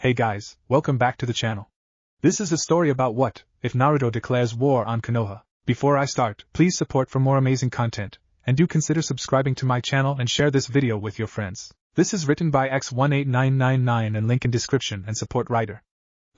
Hey guys, welcome back to the channel. This is a story about what if Naruto declares war on Konoha. Before I start, please support for more amazing content, and do consider subscribing to my channel and share this video with your friends. This is written by X18999 and link in description and support writer.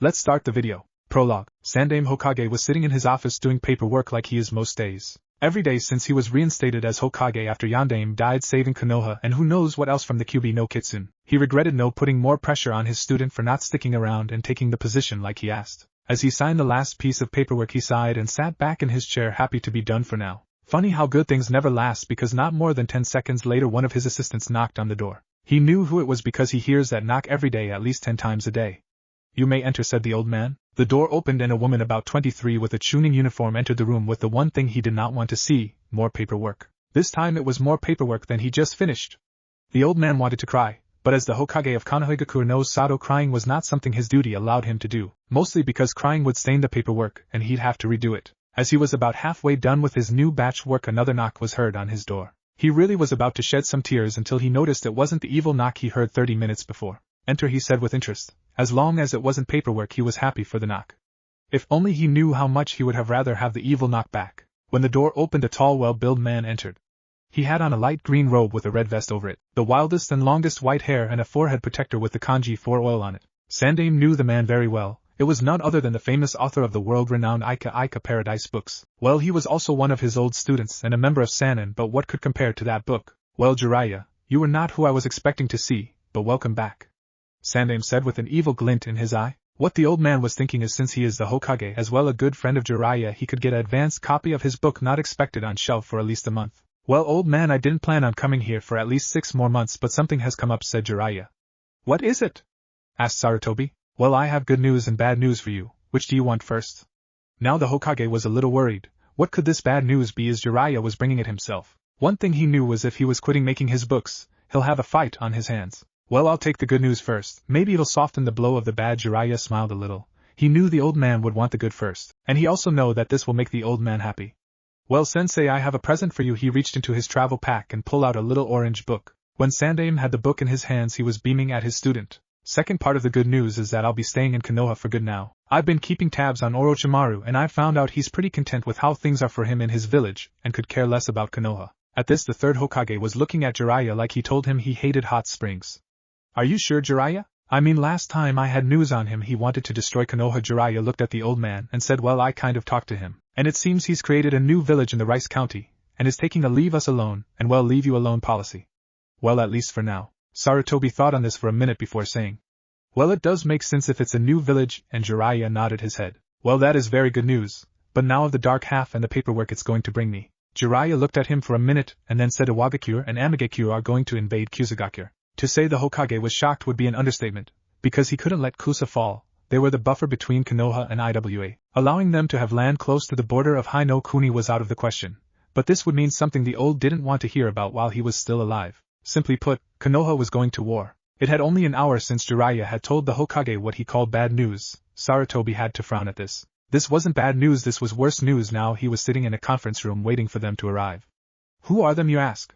Let's start the video. Prologue. Sandaime Hokage was sitting in his office doing paperwork like he is most days. Every day since he was reinstated as Hokage after Yondaime died saving Konoha and who knows what else from the Kyuubi no Kitsune. He regretted putting more pressure on his student for not sticking around and taking the position like he asked. As he signed the last piece of paperwork he sighed and sat back in his chair happy to be done for now. Funny how good things never last, because not more than 10 seconds later one of his assistants knocked on the door. He knew who it was because he hears that knock every day at least 10 times a day. "You may enter," said the old man. The door opened and a woman about 23 with a tuning uniform entered the room with the one thing he did not want to see, more paperwork. This time it was more paperwork than he just finished. The old man wanted to cry, but as the Hokage of Konoha no Sato, crying was not something his duty allowed him to do, mostly because crying would stain the paperwork and he'd have to redo it. As he was about halfway done with his new batch work, another knock was heard on his door. He really was about to shed some tears until he noticed it wasn't the evil knock he heard 30 minutes before. "Enter," he said with interest. As long as it wasn't paperwork he was happy for the knock. If only he knew how much he would have rather have the evil knock back. When the door opened a tall well-built man entered. He had on a light green robe with a red vest over it, the wildest and longest white hair and a forehead protector with the kanji 4 oil on it. Sandaime knew the man very well. It was none other than the famous author of the world-renowned Ika Paradise books. Well, he was also one of his old students and a member of Sannin, but what could compare to that book? "Well, Jiraiya, you were not who I was expecting to see, but welcome back," Sandaime said with an evil glint in his eye. What the old man was thinking is, since he is the Hokage as well a good friend of Jiraiya, he could get an advanced copy of his book not expected on shelf for at least a month. "Well, old man, I didn't plan on coming here for at least 6 more months, but something has come up," said Jiraiya. "What is it?" asked Sarutobi. "Well, I have good news and bad news for you. Which do you want first?" Now the Hokage was a little worried. What could this bad news be, as Jiraiya was bringing it himself? One thing he knew was if he was quitting making his books, he'll have a fight on his hands. "Well, I'll take the good news first. Maybe it'll soften the blow of the bad." Jiraiya smiled a little. He knew the old man would want the good first, and he also knew that this will make the old man happy. "Well, sensei, I have a present for you." He reached into his travel pack and pulled out a little orange book. When Sandaime had the book in his hands he was beaming at his student. "Second part of the good news is that I'll be staying in Konoha for good now. I've been keeping tabs on Orochimaru and I've found out he's pretty content with how things are for him in his village, and could care less about Konoha." At this the third Hokage was looking at Jiraiya like he told him he hated hot springs. "Are you sure, Jiraiya? I mean, last time I had news on him he wanted to destroy Konoha." Jiraiya looked at the old man and said, "Well, I kind of talked to him, and it seems he's created a new village in the Rice County, and is taking a leave us alone, and well, leave you alone policy." "Well, at least for now." Sarutobi thought on this for a minute before saying, "Well, it does make sense if it's a new village," and Jiraiya nodded his head. "Well, that is very good news, but now of the dark half and the paperwork it's going to bring me." Jiraiya looked at him for a minute and then said, "Iwagakure and Amigakure are going to invade Kusagakure." To say the Hokage was shocked would be an understatement, because he couldn't let Kusa fall. They were the buffer between Konoha and Iwa. Allowing them to have land close to the border of Hai no Kuni was out of the question. But this would mean something the old didn't want to hear about while he was still alive. Simply put, Konoha was going to war. It had only an hour since Jiraiya had told the Hokage what he called bad news. Sarutobi had to frown at this. This wasn't bad news, this was worse news. Now he was sitting in a conference room waiting for them to arrive. Who are them, you ask?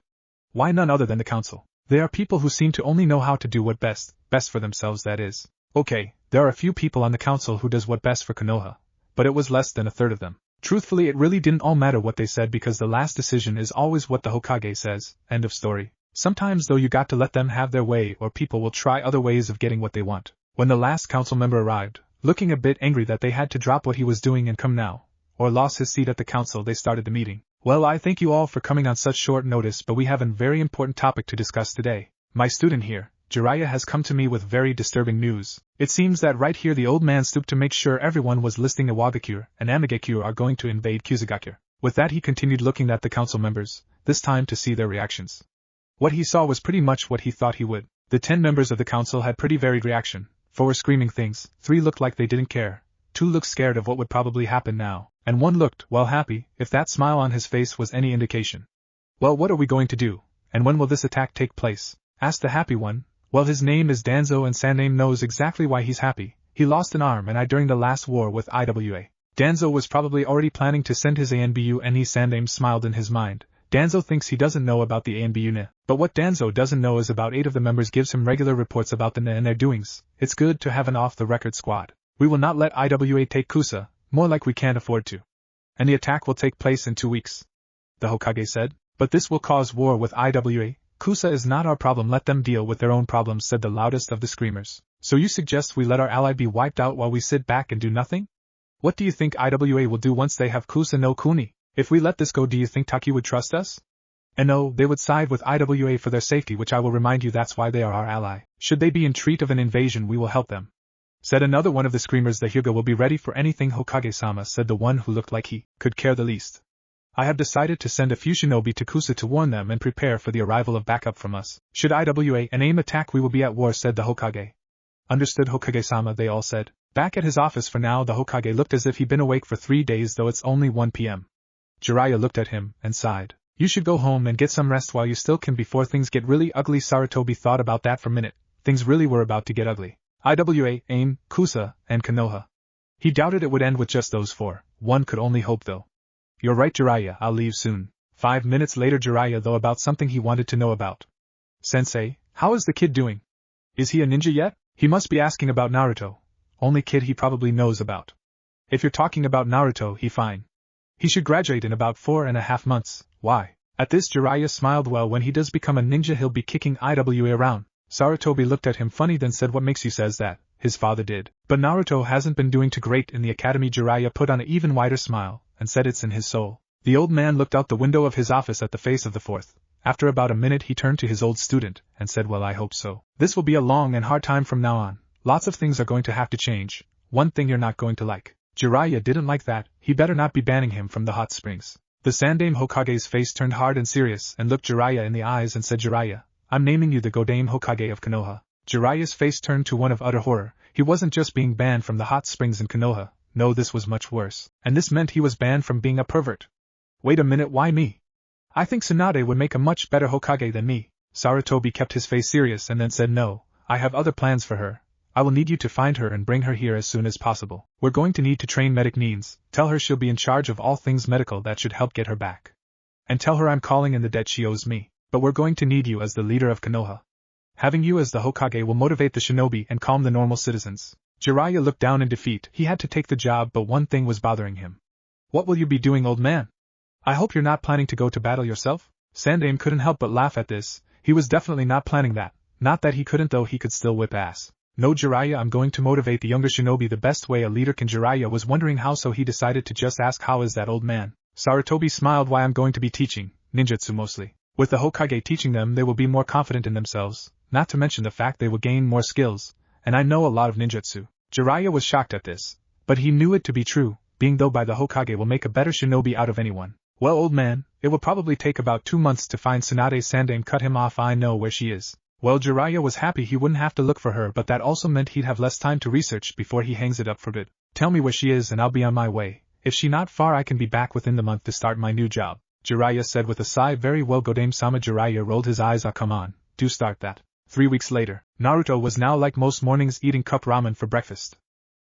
Why, none other than the council. They are people who seem to only know how to do what best for themselves, that is. Okay, there are a few people on the council who does what best for Konoha, but it was less than a third of them. Truthfully, it really didn't all matter what they said, because the last decision is always what the Hokage says, end of story. Sometimes though you got to let them have their way, or people will try other ways of getting what they want. When the last council member arrived, looking a bit angry that they had to drop what he was doing and come now, or lost his seat at the council, they started the meeting. "Well, I thank you all for coming on such short notice, but we have a very important topic to discuss today. My student here, Jiraiya, has come to me with very disturbing news." It seems that right here the old man stooped to make sure everyone was listening. "Iwagakure and Amigakure are going to invade Kusagakure." With that he continued looking at the council members, this time to see their reactions. What he saw was pretty much what he thought he would. The 10 members of the council had pretty varied reaction. 4 were screaming things, 3 looked like they didn't care, 2 looked scared of what would probably happen now, and 1 looked, well, happy, if that smile on his face was any indication. "Well, what are we going to do, and when will this attack take place?" asked the happy one. "Well, his name is Danzo, and Sandaime knows exactly why he's happy. He lost an arm and eye during the last war with Iwa. Danzo was probably already planning to send his ANBU, and Sandaime smiled in his mind. Danzo thinks he doesn't know about the A and B unit, but what Danzo doesn't know is about 8 of the members gives him regular reports about the NA and their doings. It's good to have an off-the-record squad. We will not let IWA take Kusa, more like we can't afford to. And the attack will take place in 2 weeks. The Hokage said. But this will cause war with IWA. Kusa is not our problem, let them deal with their own problems, said the loudest of the screamers. So you suggest we let our ally be wiped out while we sit back and do nothing? What do you think IWA will do once they have Kusa no Kuni? If we let this go, do you think Taki would trust us? And no, they would side with IWA for their safety, which I will remind you that's why they are our ally. Should they be in treat of an invasion, we will help them. Said another one of the screamers. The Hyuga will be ready for anything, Hokage-sama, said the one who looked like he could care the least. I have decided to send a few shinobi to Kusa to warn them and prepare for the arrival of backup from us. Should IWA and AIM attack, we will be at war, said the Hokage. Understood, Hokage-sama, they all said. Back at his office for now, the Hokage looked as if he'd been awake for 3 days, though it's only 1 p.m. Jiraiya looked at him and sighed. You should go home and get some rest while you still can before things get really ugly. Sarutobi thought about that for a minute. Things really were about to get ugly. IWA, AIM, Kusa, and Konoha. He doubted it would end with just those 4. One could only hope, though. You're right, Jiraiya, I'll leave soon. 5 minutes later, Jiraiya though about something he wanted to know about. Sensei, how is the kid doing? Is he a ninja yet? He must be asking about Naruto. Only kid he probably knows about. If you're talking about Naruto, he fine. He should graduate in about 4.5 months. Why? At this, Jiraiya smiled. Well, when he does become a ninja, he'll be kicking IWA around. Sarutobi looked at him funny, then said, what makes you says that? His father did. But Naruto hasn't been doing too great in the academy. Jiraiya put on an even wider smile, and said it's in his soul. The old man looked out the window of his office at the face of the 4th. After about a minute he turned to his old student, and said, well, I hope so. This will be a long and hard time from now on. Lots of things are going to have to change. One thing you're not going to like. Jiraiya didn't like that. He better not be banning him from the hot springs. The Sandaime Hokage's face turned hard and serious, and looked Jiraiya in the eyes and said, Jiraiya, I'm naming you the Godame Hokage of Konoha. Jiraiya's face turned to one of utter horror. He wasn't just being banned from the hot springs in Konoha. No, this was much worse. And this meant he was banned from being a pervert. Wait a minute, why me? I think Tsunade would make a much better Hokage than me. Sarutobi kept his face serious and then said, no, I have other plans for her. I will need you to find her and bring her here as soon as possible. We're going to need to train medic needs. Tell her she'll be in charge of all things medical that should help get her back. And tell her I'm calling in the debt she owes me. But we're going to need you as the leader of Konoha. Having you as the Hokage will motivate the shinobi and calm the normal citizens. Jiraiya looked down in defeat. He had to take the job, but one thing was bothering him. What will you be doing, old man? I hope you're not planning to go to battle yourself? Sandaime couldn't help but laugh at this. He was definitely not planning that. Not that he couldn't, though he could still whip ass. No, Jiraiya, I'm going to motivate the younger shinobi the best way a leader can. Jiraiya was wondering how, so he decided to just ask, how is that, old man? Sarutobi smiled. Why, I'm going to be teaching ninjutsu mostly. With the Hokage teaching them, they will be more confident in themselves, not to mention the fact they will gain more skills, and I know a lot of ninjutsu. Jiraiya was shocked at this, but he knew it to be true. Being though by the Hokage will make a better shinobi out of anyone. Well, old man, it will probably take about 2 months to find Tsunade. Sandaime cut him off. I know where she is. Well, Jiraiya was happy he wouldn't have to look for her, but that also meant he'd have less time to research before he hangs it up for good. Tell me where she is and I'll be on my way. If she not far, I can be back within the month to start my new job. Jiraiya said with a sigh. Very well, Godame-sama. Jiraiya rolled his eyes. Come on, do start that. 3 weeks later, Naruto was now like most mornings eating cup ramen for breakfast.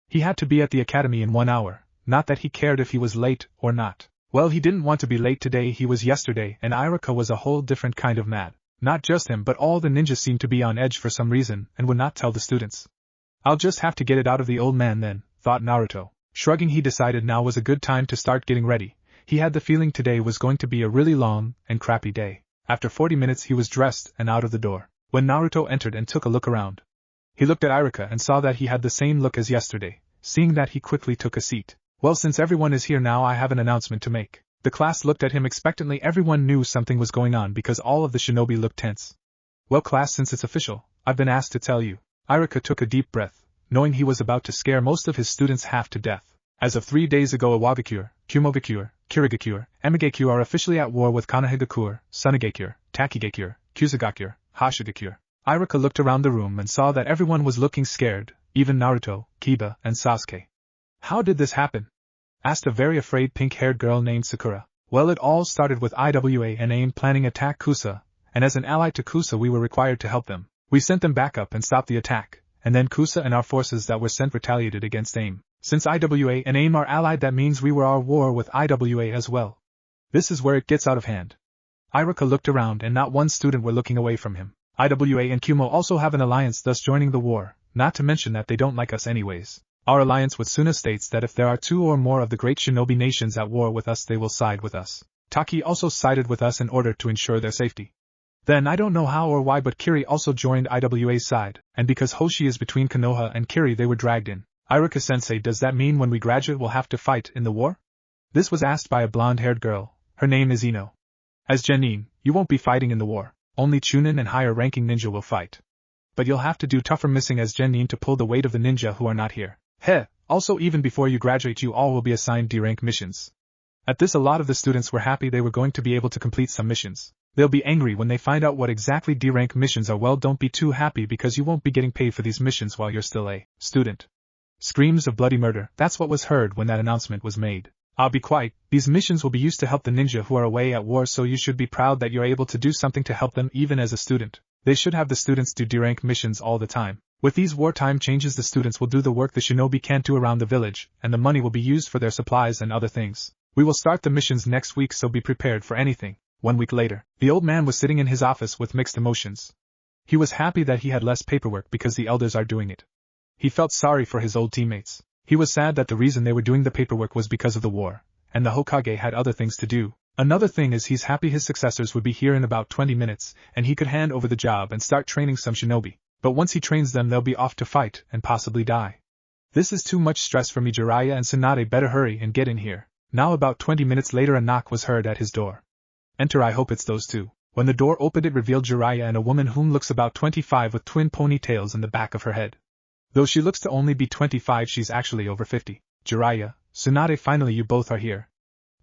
He had to be at the academy in 1 hour, not that he cared if he was late or not. Well, he didn't want to be late today, he was yesterday, and Iruka was a whole different kind of mad. Not just him, but all the ninjas seemed to be on edge for some reason, and would not tell the students. I'll just have to get it out of the old man then, thought Naruto. Shrugging, he decided now was a good time to start getting ready. He had the feeling today was going to be a really long and crappy day. After 40 minutes he was dressed and out of the door, when Naruto entered and took a look around. He looked at Iruka and saw that he had the same look as yesterday. Seeing that, he quickly took a seat. Well, since everyone is here now, I have an announcement to make. The class looked at him expectantly. Everyone knew something was going on because all of the shinobi looked tense. Well, class, since it's official, I've been asked to tell you. Iruka took a deep breath, knowing he was about to scare most of his students half to death. As of 3 days ago, Iwagakure, Kumogakure, Kirigakure, Emigakure are officially at war with Konohagakure, Sunagakure, Takigakure, Kusagakure, Hashigakure. Iruka looked around the room and saw that everyone was looking scared, even Naruto, Kiba, and Sasuke. How did this happen? Asked a very afraid pink-haired girl named Sakura. Well, it all started with IWA and AIM planning attack Kusa, and as an ally to Kusa we were required to help them. We sent them back up and stopped the attack, and then Kusa and our forces that were sent retaliated against AIM. Since IWA and AIM are allied, that means we were at war with IWA as well. This is where it gets out of hand. Iruka looked around and not one student were looking away from him. IWA and Kumo also have an alliance, thus joining the war, not to mention that they don't like us anyways. Our alliance with Suna states that if there are 2 or more of the great shinobi nations at war with us, they will side with us. Taki also sided with us in order to ensure their safety. Then I don't know how or why, but Kiri also joined IWA's side, and because Hoshi is between Konoha and Kiri, they were dragged in. Iruka-sensei, does that mean when we graduate we'll have to fight in the war? This was asked by a blonde-haired girl. Her name is Ino. As genin, you won't be fighting in the war. Only chunin and higher-ranking ninja will fight. But you'll have to do tougher missing as genin to pull the weight of the ninja who are not here. Also even before you graduate you all will be assigned D-rank missions. At this a lot of the students were happy they were going to be able to complete some missions. They'll be angry when they find out what exactly D-rank missions are. Well, don't be too happy because you won't be getting paid for these missions while you're still a student. Screams of bloody murder, that's what was heard when that announcement was made. I'll be quiet, these missions will be used to help the ninja who are away at war, so you should be proud that you're able to do something to help them even as a student. They should have the students do D-rank missions all the time. With these wartime changes the students will do the work the shinobi can't do around the village, and the money will be used for their supplies and other things. We will start the missions next week, so be prepared for anything. 1 week later, the old man was sitting in his office with mixed emotions. He was happy that he had less paperwork because the elders are doing it. He felt sorry for his old teammates. He was sad that the reason they were doing the paperwork was because of the war, and the Hokage had other things to do. Another thing is he's happy his successors would be here in about 20 minutes, and he could hand over the job and start training some shinobi. But once he trains them they'll be off to fight and possibly die. This is too much stress for me. Jiraiya and Tsunade better hurry and get in here. Now about 20 minutes later a knock was heard at his door. Enter. I hope it's those two. When the door opened it revealed Jiraiya and a woman whom looks about 25 with twin ponytails in the back of her head. Though she looks to only be 25, she's actually over 50. Jiraiya, Tsunade, finally you both are here.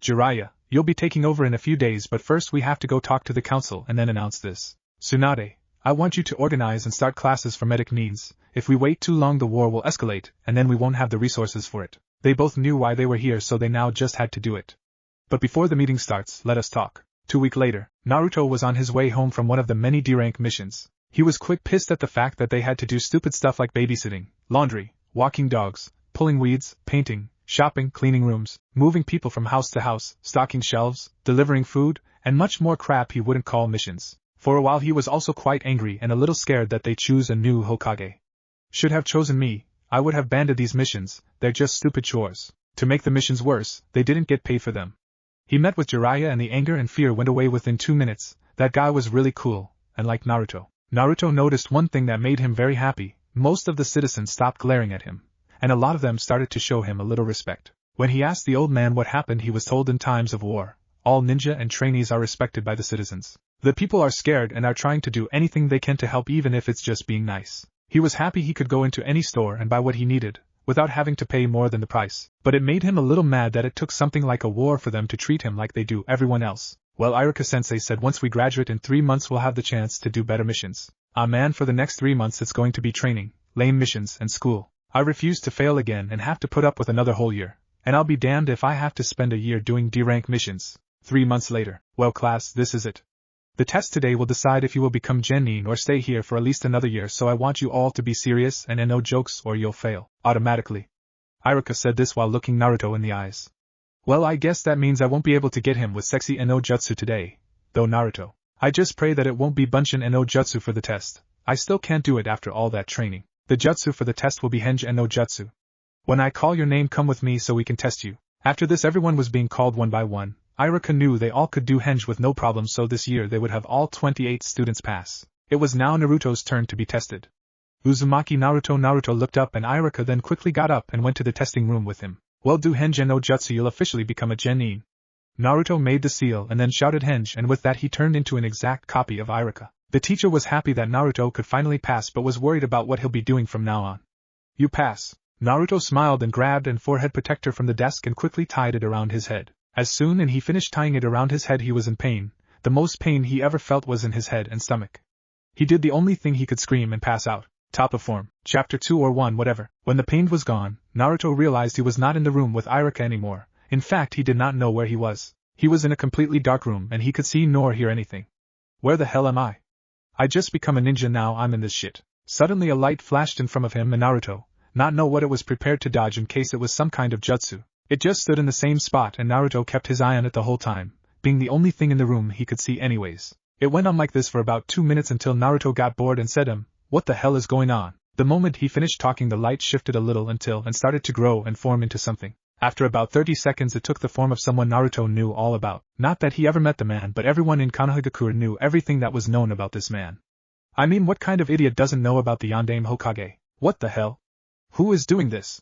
Jiraiya, you'll be taking over in a few days, but first we have to go talk to the council and then announce this. Tsunade, I want you to organize and start classes for medic needs. If we wait too long the war will escalate, and then we won't have the resources for it. They both knew why they were here, so they now just had to do it. But before the meeting starts, let us talk. 2 weeks later, Naruto was on his way home from one of the many D-rank missions. He was quick pissed at the fact that they had to do stupid stuff like babysitting, laundry, walking dogs, pulling weeds, painting, shopping, cleaning rooms, moving people from house to house, stocking shelves, delivering food, and much more crap he wouldn't call missions. For a while he was also quite angry and a little scared that they choose a new Hokage. Should have chosen me, I would have banned these missions, they're just stupid chores. To make the missions worse, they didn't get paid for them. He met with Jiraiya and the anger and fear went away within 2 minutes. That guy was really cool, and like Naruto. Naruto noticed one thing that made him very happy. Most of the citizens stopped glaring at him, and a lot of them started to show him a little respect. When he asked the old man what happened, he was told in times of war, all ninja and trainees are respected by the citizens. The people are scared and are trying to do anything they can to help, even if it's just being nice. He was happy he could go into any store and buy what he needed, without having to pay more than the price. But it made him a little mad that it took something like a war for them to treat him like they do everyone else. Well, Iruka-sensei said once we graduate in 3 months we'll have the chance to do better missions. Ah man, for the next 3 months it's going to be training, lame missions, and school. I refuse to fail again and have to put up with another whole year. And I'll be damned if I have to spend a year doing D-rank missions. 3 months later. Well class, this is it. The test today will decide if you will become genin or stay here for at least another year, so I want you all to be serious and no jokes or you'll fail. Automatically. Iruka said this while looking Naruto in the eyes. Well, I guess that means I won't be able to get him with sexy no jutsu today, though Naruto. I just pray that it won't be bunshin no jutsu for the test. I still can't do it after all that training. The jutsu for the test will be henge no jutsu. When I call your name, come with me so we can test you. After this everyone was being called one by one. Iruka knew they all could do henge with no problem, so this year they would have all 28 students pass. It was now Naruto's turn to be tested. Uzumaki Naruto looked up and Iruka then quickly got up and went to the testing room with him. Well, do henge no jutsu, you'll officially become a genin. Naruto made the seal and then shouted henge, and with that he turned into an exact copy of Iruka. The teacher was happy that Naruto could finally pass but was worried about what he'll be doing from now on. You pass. Naruto smiled and grabbed an forehead protector from the desk and quickly tied it around his head. As soon as he finished tying it around his head he was in pain. The most pain he ever felt was in his head and stomach. He did the only thing he could: scream and pass out. Top of form. Chapter 2 or 1 whatever. When the pain was gone, Naruto realized he was not in the room with Iruka anymore. In fact, he did not know where he was. He was in a completely dark room and he could see nor hear anything. Where the hell am I? I just become a ninja, now I'm in this shit. Suddenly a light flashed in front of him and Naruto, not know what it was, prepared to dodge in case it was some kind of jutsu. It just stood in the same spot and Naruto kept his eye on it the whole time. being the only thing in the room he could see anyways. It went on like this for about 2 minutes until Naruto got bored and said "What the hell is going on?" The moment he finished talking, the light shifted a little and started to grow and form into something. After about 30 seconds it took the form of someone Naruto knew all about. Not that he ever met the man, but everyone in Konohagakure knew everything that was known about this man. I mean, what kind of idiot doesn't know about the Yondaime Hokage? What the hell? Who is doing this?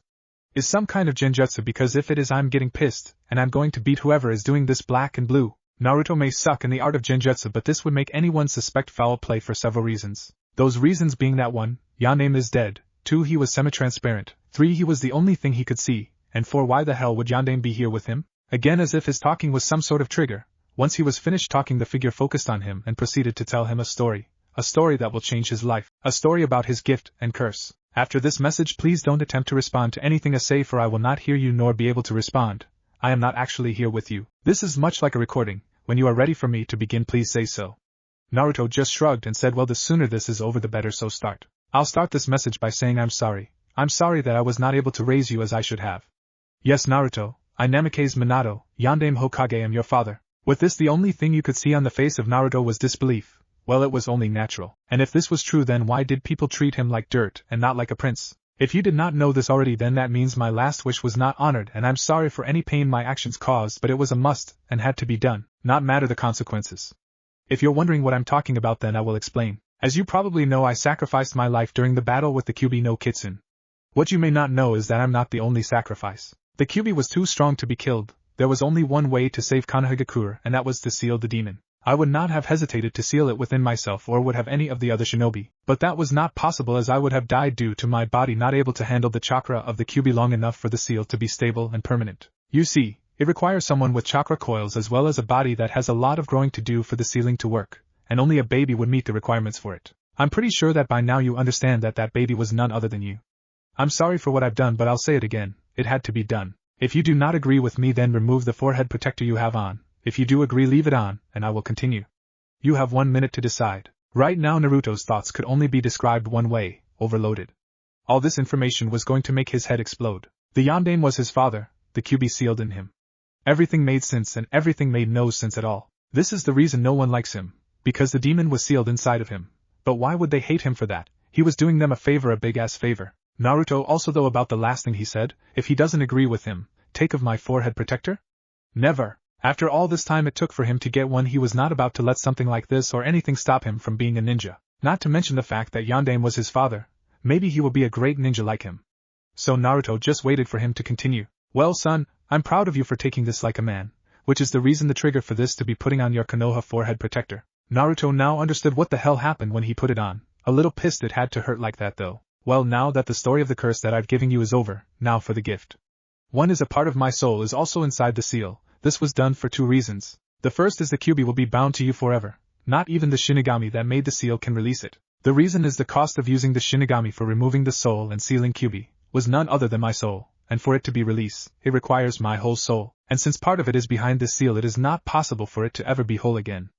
Is some kind of genjutsu, because if it is, I'm getting pissed, and I'm going to beat whoever is doing this. Black and blue. Naruto may suck in the art of genjutsu, but this would make anyone suspect foul play for several reasons. Those reasons being that 1. Yondaime is dead, 2. He was semi-transparent, 3. He was the only thing he could see, and 4. Why the hell would Yondaime be here with him? Again, as if his talking was some sort of trigger, once he was finished talking, the figure focused on him and proceeded to tell him a story that will change his life, a story about his gift and curse. After this message, please don't attempt to respond to anything I say, for I will not hear you nor be able to respond. I am not actually here with you. This is much like a recording. When you are ready for me to begin, please say so. Naruto just shrugged and said, well, the sooner this is over the better, so start. I'll start this message by saying I'm sorry. I'm sorry that I was not able to raise you as I should have. Yes, Naruto, I Namikaze Minato, Yondaime Hokage, am your father. With this, the only thing you could see on the face of Naruto was disbelief. Well, it was only natural. And if this was true, then why did people treat him like dirt and not like a prince? If you did not know this already, then that means my last wish was not honored, and I'm sorry for any pain my actions caused, but it was a must, and had to be done, not matter the consequences. If you're wondering what I'm talking about, then I will explain. As you probably know, I sacrificed my life during the battle with the Kyuubi no Kitsune. What you may not know is that I'm not the only sacrifice. The Kyuubi was too strong to be killed. There was only one way to save Konohagakure, and that was to seal the demon. I would not have hesitated to seal it within myself, or would have any of the other shinobi, but that was not possible, as I would have died due to my body not able to handle the chakra of the Kyuubi long enough for the seal to be stable and permanent. You see, it requires someone with chakra coils as well as a body that has a lot of growing to do for the sealing to work, and only a baby would meet the requirements for it. I'm pretty sure that by now you understand that that baby was none other than you. I'm sorry for what I've done, but I'll say it again, it had to be done. If you do not agree with me, then remove the forehead protector you have on. If you do agree, leave it on, and I will continue. You have 1 minute to decide. Right now Naruto's thoughts could only be described one way: overloaded. All this information was going to make his head explode. The Yondaime was his father, the Kyuubi sealed in him. Everything made sense, and everything made no sense at all. This is the reason no one likes him, because the demon was sealed inside of him. But why would they hate him for that? He was doing them a favor, a big-ass favor. Naruto also, though, about the last thing he said, if he doesn't agree with him, take of my forehead protector? Never. After all this time it took for him to get one, he was not about to let something like this or anything stop him from being a ninja. Not to mention the fact that Yondaime was his father. Maybe he will be a great ninja like him. So Naruto just waited for him to continue. Well, son, I'm proud of you for taking this like a man, which is the reason, the trigger for this to be putting on your Konoha forehead protector. Naruto now understood what the hell happened when he put it on. A little pissed it had to hurt like that though. Well, now that the story of the curse that I've given you is over, now for the gift. One is a part of my soul is also inside the seal. This was done for 2 reasons. The first is the Kyuubi will be bound to you forever. Not even the Shinigami that made the seal can release it. The reason is the cost of using the Shinigami for removing the soul and sealing Kyuubi was none other than my soul, and for it to be released, it requires my whole soul, and since part of it is behind this seal, it is not possible for it to ever be whole again.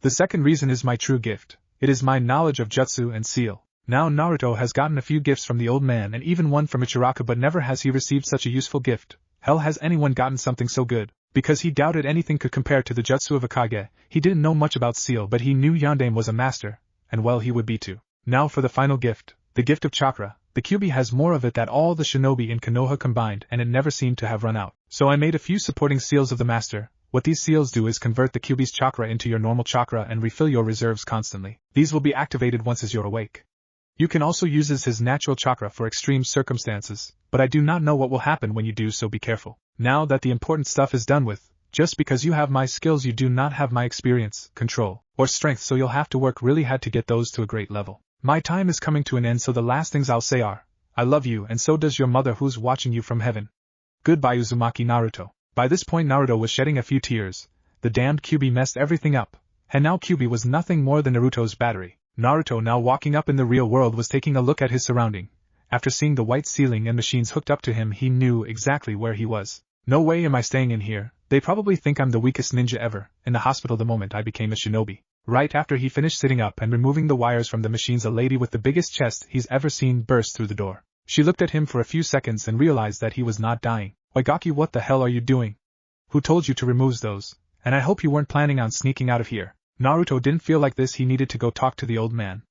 The second reason is my true gift. It is my knowledge of jutsu and seal. Now Naruto has gotten a few gifts from the old man and even one from Ichiraka, but never has he received such a useful gift. Hell, has anyone gotten something so good? Because he doubted anything could compare to the jutsu of Hokage. He didn't know much about seal, but he knew Yondaime was a master, and well, he would be too. Now for the final gift, the gift of chakra. The Kyuubi has more of it than all the shinobi in Konoha combined, and it never seemed to have run out. So I made a few supporting seals of the master. What these seals do is convert the Kyuubi's chakra into your normal chakra and refill your reserves constantly. These will be activated once as you're awake. You can also use his natural chakra for extreme circumstances, but I do not know what will happen when you do, so be careful. Now that the important stuff is done with, just because you have my skills, you do not have my experience, control, or strength, so you'll have to work really hard to get those to a great level. My time is coming to an end, so the last things I'll say are, I love you, and so does your mother who's watching you from heaven. Goodbye, Uzumaki Naruto. By this point Naruto was shedding a few tears. The damned Kyuubi messed everything up, and now Kyuubi was nothing more than Naruto's battery. Naruto, now walking up in the real world, was taking a look at his surrounding. After seeing the white ceiling and machines hooked up to him, he knew exactly where he was. No way am I staying in here. They probably think I'm the weakest ninja ever. In the hospital the moment I became a shinobi. Right after he finished sitting up and removing the wires from the machines, a lady with the biggest chest he's ever seen burst through the door. She looked at him for a few seconds and realized that he was not dying. Waigaki, what the hell are you doing? Who told you to remove those? and I hope you weren't planning on sneaking out of here. Naruto didn't feel like this, he needed to go talk to the old man.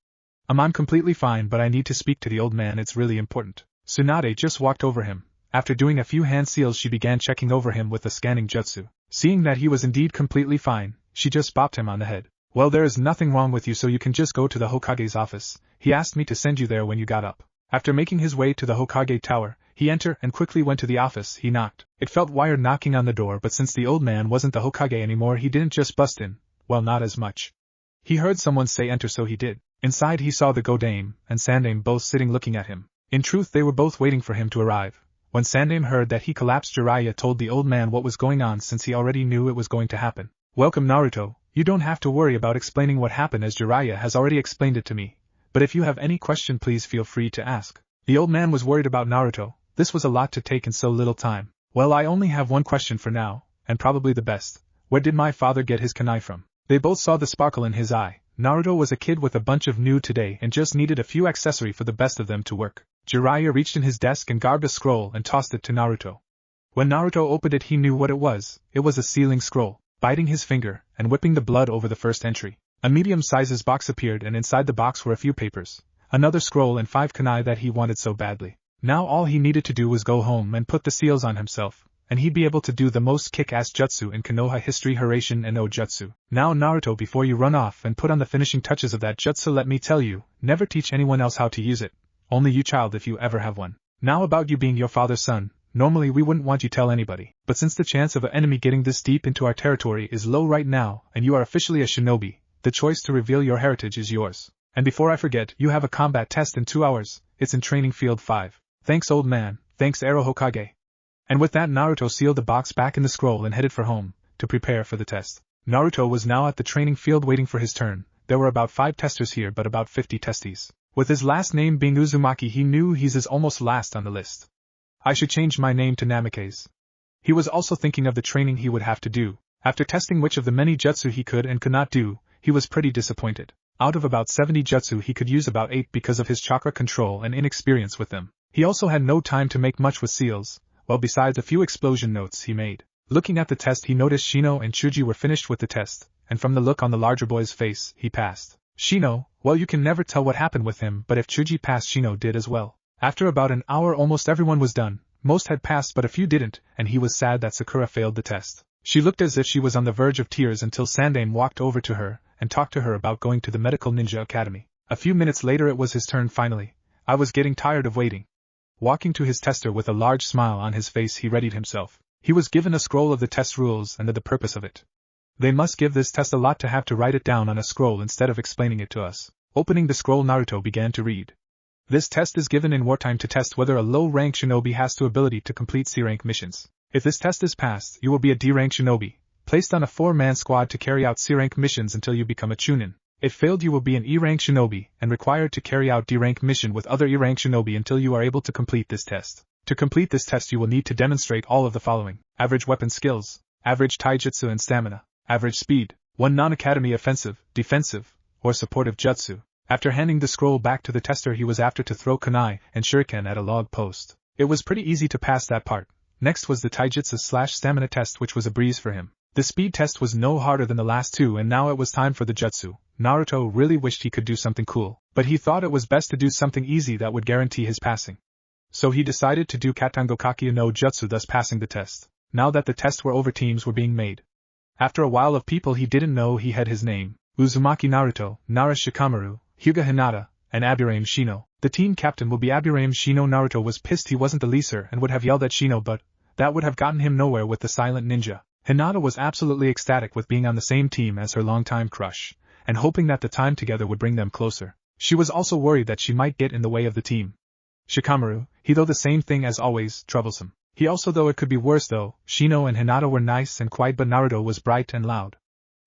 I'm completely fine, but I need to speak to the old man, it's really important. Tsunade just walked over him. After doing a few hand seals, she began checking over him with the scanning jutsu. Seeing that he was indeed completely fine, she just bopped him on the head. Well, there is nothing wrong with you, so you can just go to the Hokage's office. He asked me to send you there when you got up. After making his way to the Hokage tower, he entered and quickly went to the office. He knocked. It felt weird knocking on the door, but since the old man wasn't the Hokage anymore, he didn't just bust in. Well, not as much. He heard someone say enter, so he did. Inside he saw the Godame and Sandame both sitting looking at him. In truth, they were both waiting for him to arrive. When Sandame heard that he collapsed, Jiraiya told the old man what was going on, since he already knew it was going to happen. Welcome, Naruto. You don't have to worry about explaining what happened, as Jiraiya has already explained it to me. But if you have any question, please feel free to ask. The old man was worried about Naruto. This was a lot to take in so little time. Well, I only have one question for now, and probably the best. Where did my father get his kunai from? They both saw the sparkle in his eye. Naruto was a kid with a bunch of new today and just needed a few accessory for the best of them to work. Jiraiya reached in his desk and grabbed a scroll and tossed it to Naruto. When Naruto opened it, he knew what it was. It was a sealing scroll. Biting his finger and whipping the blood over the first entry, a medium-sized box appeared, and inside the box were a few papers, another scroll, and 5 kunai that he wanted so badly. Now all he needed to do was go home and put the seals on himself, and he'd be able to do the most kick-ass jutsu in Konoha history, Hiraishin and no jutsu. Now Naruto, before you run off and put on the finishing touches of that jutsu, let me tell you, never teach anyone else how to use it. Only you, child, if you ever have one. Now about you being your father's son. Normally we wouldn't want you tell anybody, but since the chance of an enemy getting this deep into our territory is low right now, and you are officially a shinobi, the choice to reveal your heritage is yours. And before I forget, you have a combat test in 2 hours, it's in Training Field 5. Thanks, old man, thanks, Ero Hokage. And with that, Naruto sealed the box back in the scroll and headed for home, to prepare for the test. Naruto was now at the training field waiting for his turn. There were about 5 testers here, but about 50 testies. With his last name being Uzumaki, he knew he's almost last on the list. I should change my name to Namikaze. He was also thinking of the training he would have to do. After testing which of the many jutsu he could and could not do, he was pretty disappointed. Out of about 70 jutsu, he could use about 8 because of his chakra control and inexperience with them. He also had no time to make much with seals, well, besides a few explosion notes he made. Looking at the test, he noticed Shino and Chuji were finished with the test, and from the look on the larger boy's face, he passed. Shino, well, you can never tell what happened with him, but if Chuji passed, Shino did as well. After about an hour, almost everyone was done. Most had passed, but a few didn't, and he was sad that Sakura failed the test. She looked as if she was on the verge of tears until Sandame walked over to her and talked to her about going to the Medical Ninja Academy. A few minutes later, it was his turn finally. I was getting tired of waiting. Walking to his tester with a large smile on his face, he readied himself. He was given a scroll of the test rules and the purpose of it. They must give this test a lot to have to write it down on a scroll instead of explaining it to us. Opening the scroll, Naruto began to read. This test is given in wartime to test whether a low-rank shinobi has the ability to complete C-rank missions. If this test is passed, you will be a D-rank shinobi, placed on a 4-man squad to carry out C-rank missions until you become a chunin. If failed, you will be an E-rank shinobi, and required to carry out D-rank mission with other E-rank shinobi until you are able to complete this test. To complete this test, you will need to demonstrate all of the following: average weapon skills, average taijutsu and stamina, average speed, 1 non-academy offensive, defensive, or supportive jutsu. After handing the scroll back to the tester, he was after to throw kunai and shuriken at a log post. It was pretty easy to pass that part. Next was the taijutsu/stamina test, which was a breeze for him. The speed test was no harder than the last 2, and now it was time for the jutsu. Naruto really wished he could do something cool, but he thought it was best to do something easy that would guarantee his passing. So he decided to do Katangokaki no Jutsu, thus passing the test. Now that the tests were over, teams were being made. After a while of people he didn't know, he had his name: Uzumaki Naruto, Nara Shikamaru, Hyuga Hinata, and Aburame Shino. The team captain will be Aburame Shino. Naruto was pissed he wasn't the leader and would have yelled at Shino, but that would have gotten him nowhere with the silent ninja. Hinata was absolutely ecstatic with being on the same team as her longtime crush, and hoping that the time together would bring them closer. She was also worried that she might get in the way of the team. Shikamaru, he though the same thing as always, troublesome. He also though it could be worse though. Shino and Hinata were nice and quiet, but Naruto was bright and loud.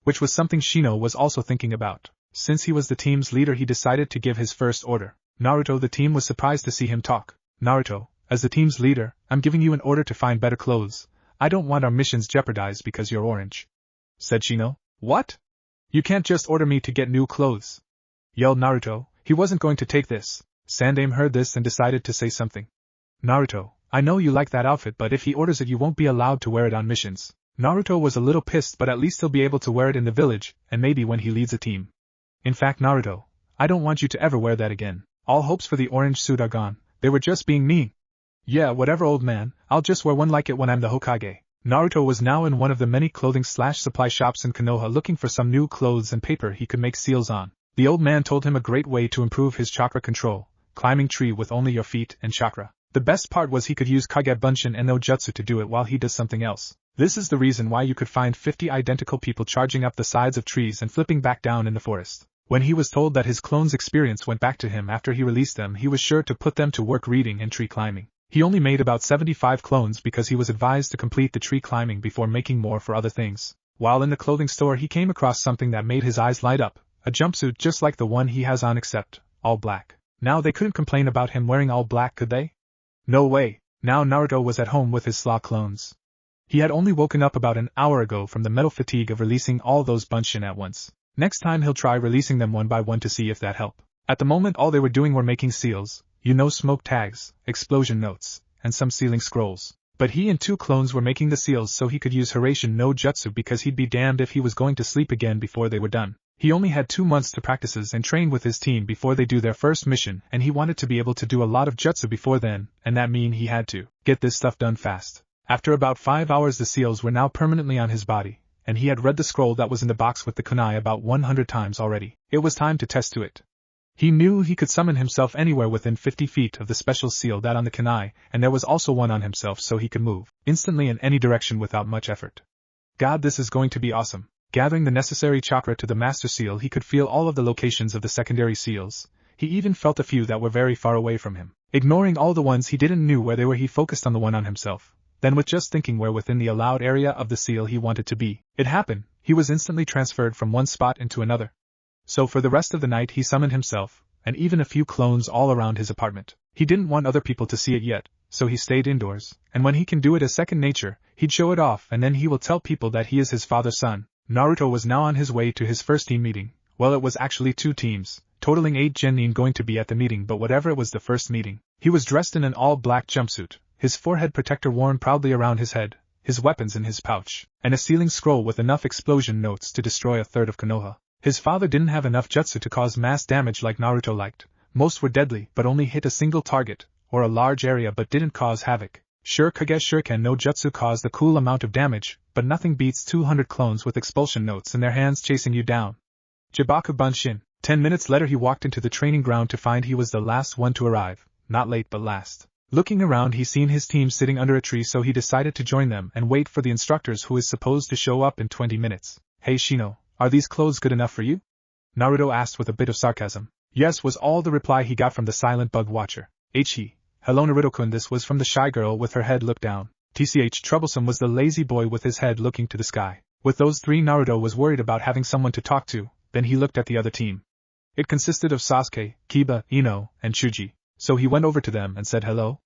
Which was something Shino was also thinking about. Since he was the team's leader, he decided to give his first order. Naruto, the team was surprised to see him talk. Naruto, as the team's leader, I'm giving you an order to find better clothes. I don't want our missions jeopardized because you're orange, said Shino. What? You can't just order me to get new clothes, yelled Naruto. He wasn't going to take this. Sandame heard this and decided to say something. Naruto, I know you like that outfit, but if he orders it, you won't be allowed to wear it on missions. Naruto was a little pissed, but at least he'll be able to wear it in the village, and maybe when he leads a team. In fact, Naruto, I don't want you to ever wear that again. All hopes for the orange suit are gone. They were just being mean. Yeah, whatever, old man, I'll just wear one like it when I'm the Hokage. Naruto was now in one of the many clothing/supply shops in Konoha looking for some new clothes and paper he could make seals on. The old man told him a great way to improve his chakra control: climbing tree with only your feet and chakra. The best part was he could use Kage Bunshin and no jutsu to do it while he does something else. This is the reason why you could find 50 identical people charging up the sides of trees and flipping back down in the forest. When he was told that his clone's experience went back to him after he released them, he was sure to put them to work reading and tree climbing. He only made about 75 clones because he was advised to complete the tree climbing before making more for other things. While in the clothing store, he came across something that made his eyes light up: a jumpsuit just like the one he has on, except all black. Now they couldn't complain about him wearing all black, could they? No way. Now Naruto was at home with his slaw clones. He had only woken up about an hour ago from the mental fatigue of releasing all those Bunshin at once. Next time he'll try releasing them one by one to see if that help. At the moment all they were doing were making seals, smoke tags, explosion notes, and some sealing scrolls. But he and 2 clones were making the seals so he could use Hiraishin no Jutsu, because he'd be damned if he was going to sleep again before they were done. He only had 2 months to practice and train with his team before they do their first mission, and he wanted to be able to do a lot of jutsu before then, and that mean he had to get this stuff done fast. After about 5 hours the seals were now permanently on his body, and he had read the scroll that was in the box with the kunai about 100 times already. It was time to test to it. He knew he could summon himself anywhere within 50 feet of the special seal that on the kunai, and there was also one on himself so he could move instantly in any direction without much effort. God, this is going to be awesome. Gathering the necessary chakra to the master seal, he could feel all of the locations of the secondary seals. He even felt a few that were very far away from him. Ignoring all the ones he didn't know where they were, he focused on the one on himself. Then, with just thinking where within the allowed area of the seal he wanted to be, it happened. He was instantly transferred from one spot into another. So for the rest of the night he summoned himself, and even a few clones all around his apartment. He didn't want other people to see it yet, so he stayed indoors, and when he can do it as second nature, he'd show it off, and then he will tell people that he is his father's son. Naruto was now on his way to his first team meeting. Well, it was actually 2 teams, totaling 8 genin going to be at the meeting, but whatever, it was the first meeting. He was dressed in an all-black jumpsuit, his forehead protector worn proudly around his head, his weapons in his pouch, and a sealing scroll with enough explosion notes to destroy a third of Konoha. His father didn't have enough jutsu to cause mass damage like Naruto liked. Most were deadly but only hit a single target, or a large area, but didn't cause havoc. Sure, Kage Shuriken no Jutsu caused a cool amount of damage, but nothing beats 200 clones with expulsion notes in their hands chasing you down. Jibaku Bunshin. 10 minutes later he walked into the training ground to find he was the last one to arrive, not late but last. Looking around, he seen his team sitting under a tree, so he decided to join them and wait for the instructors who is supposed to show up in 20 minutes. Hey Shino, are these clothes good enough for you? Naruto asked with a bit of sarcasm. Yes, was all the reply he got from the silent bug watcher. He. Hello Naruto-kun. This was from the shy girl with her head looked down. TCH Troublesome was the lazy boy with his head looking to the sky. With those 3 Naruto was worried about having someone to talk to, then he looked at the other team. It consisted of Sasuke, Kiba, Ino, and Chuji, so he went over to them and said hello.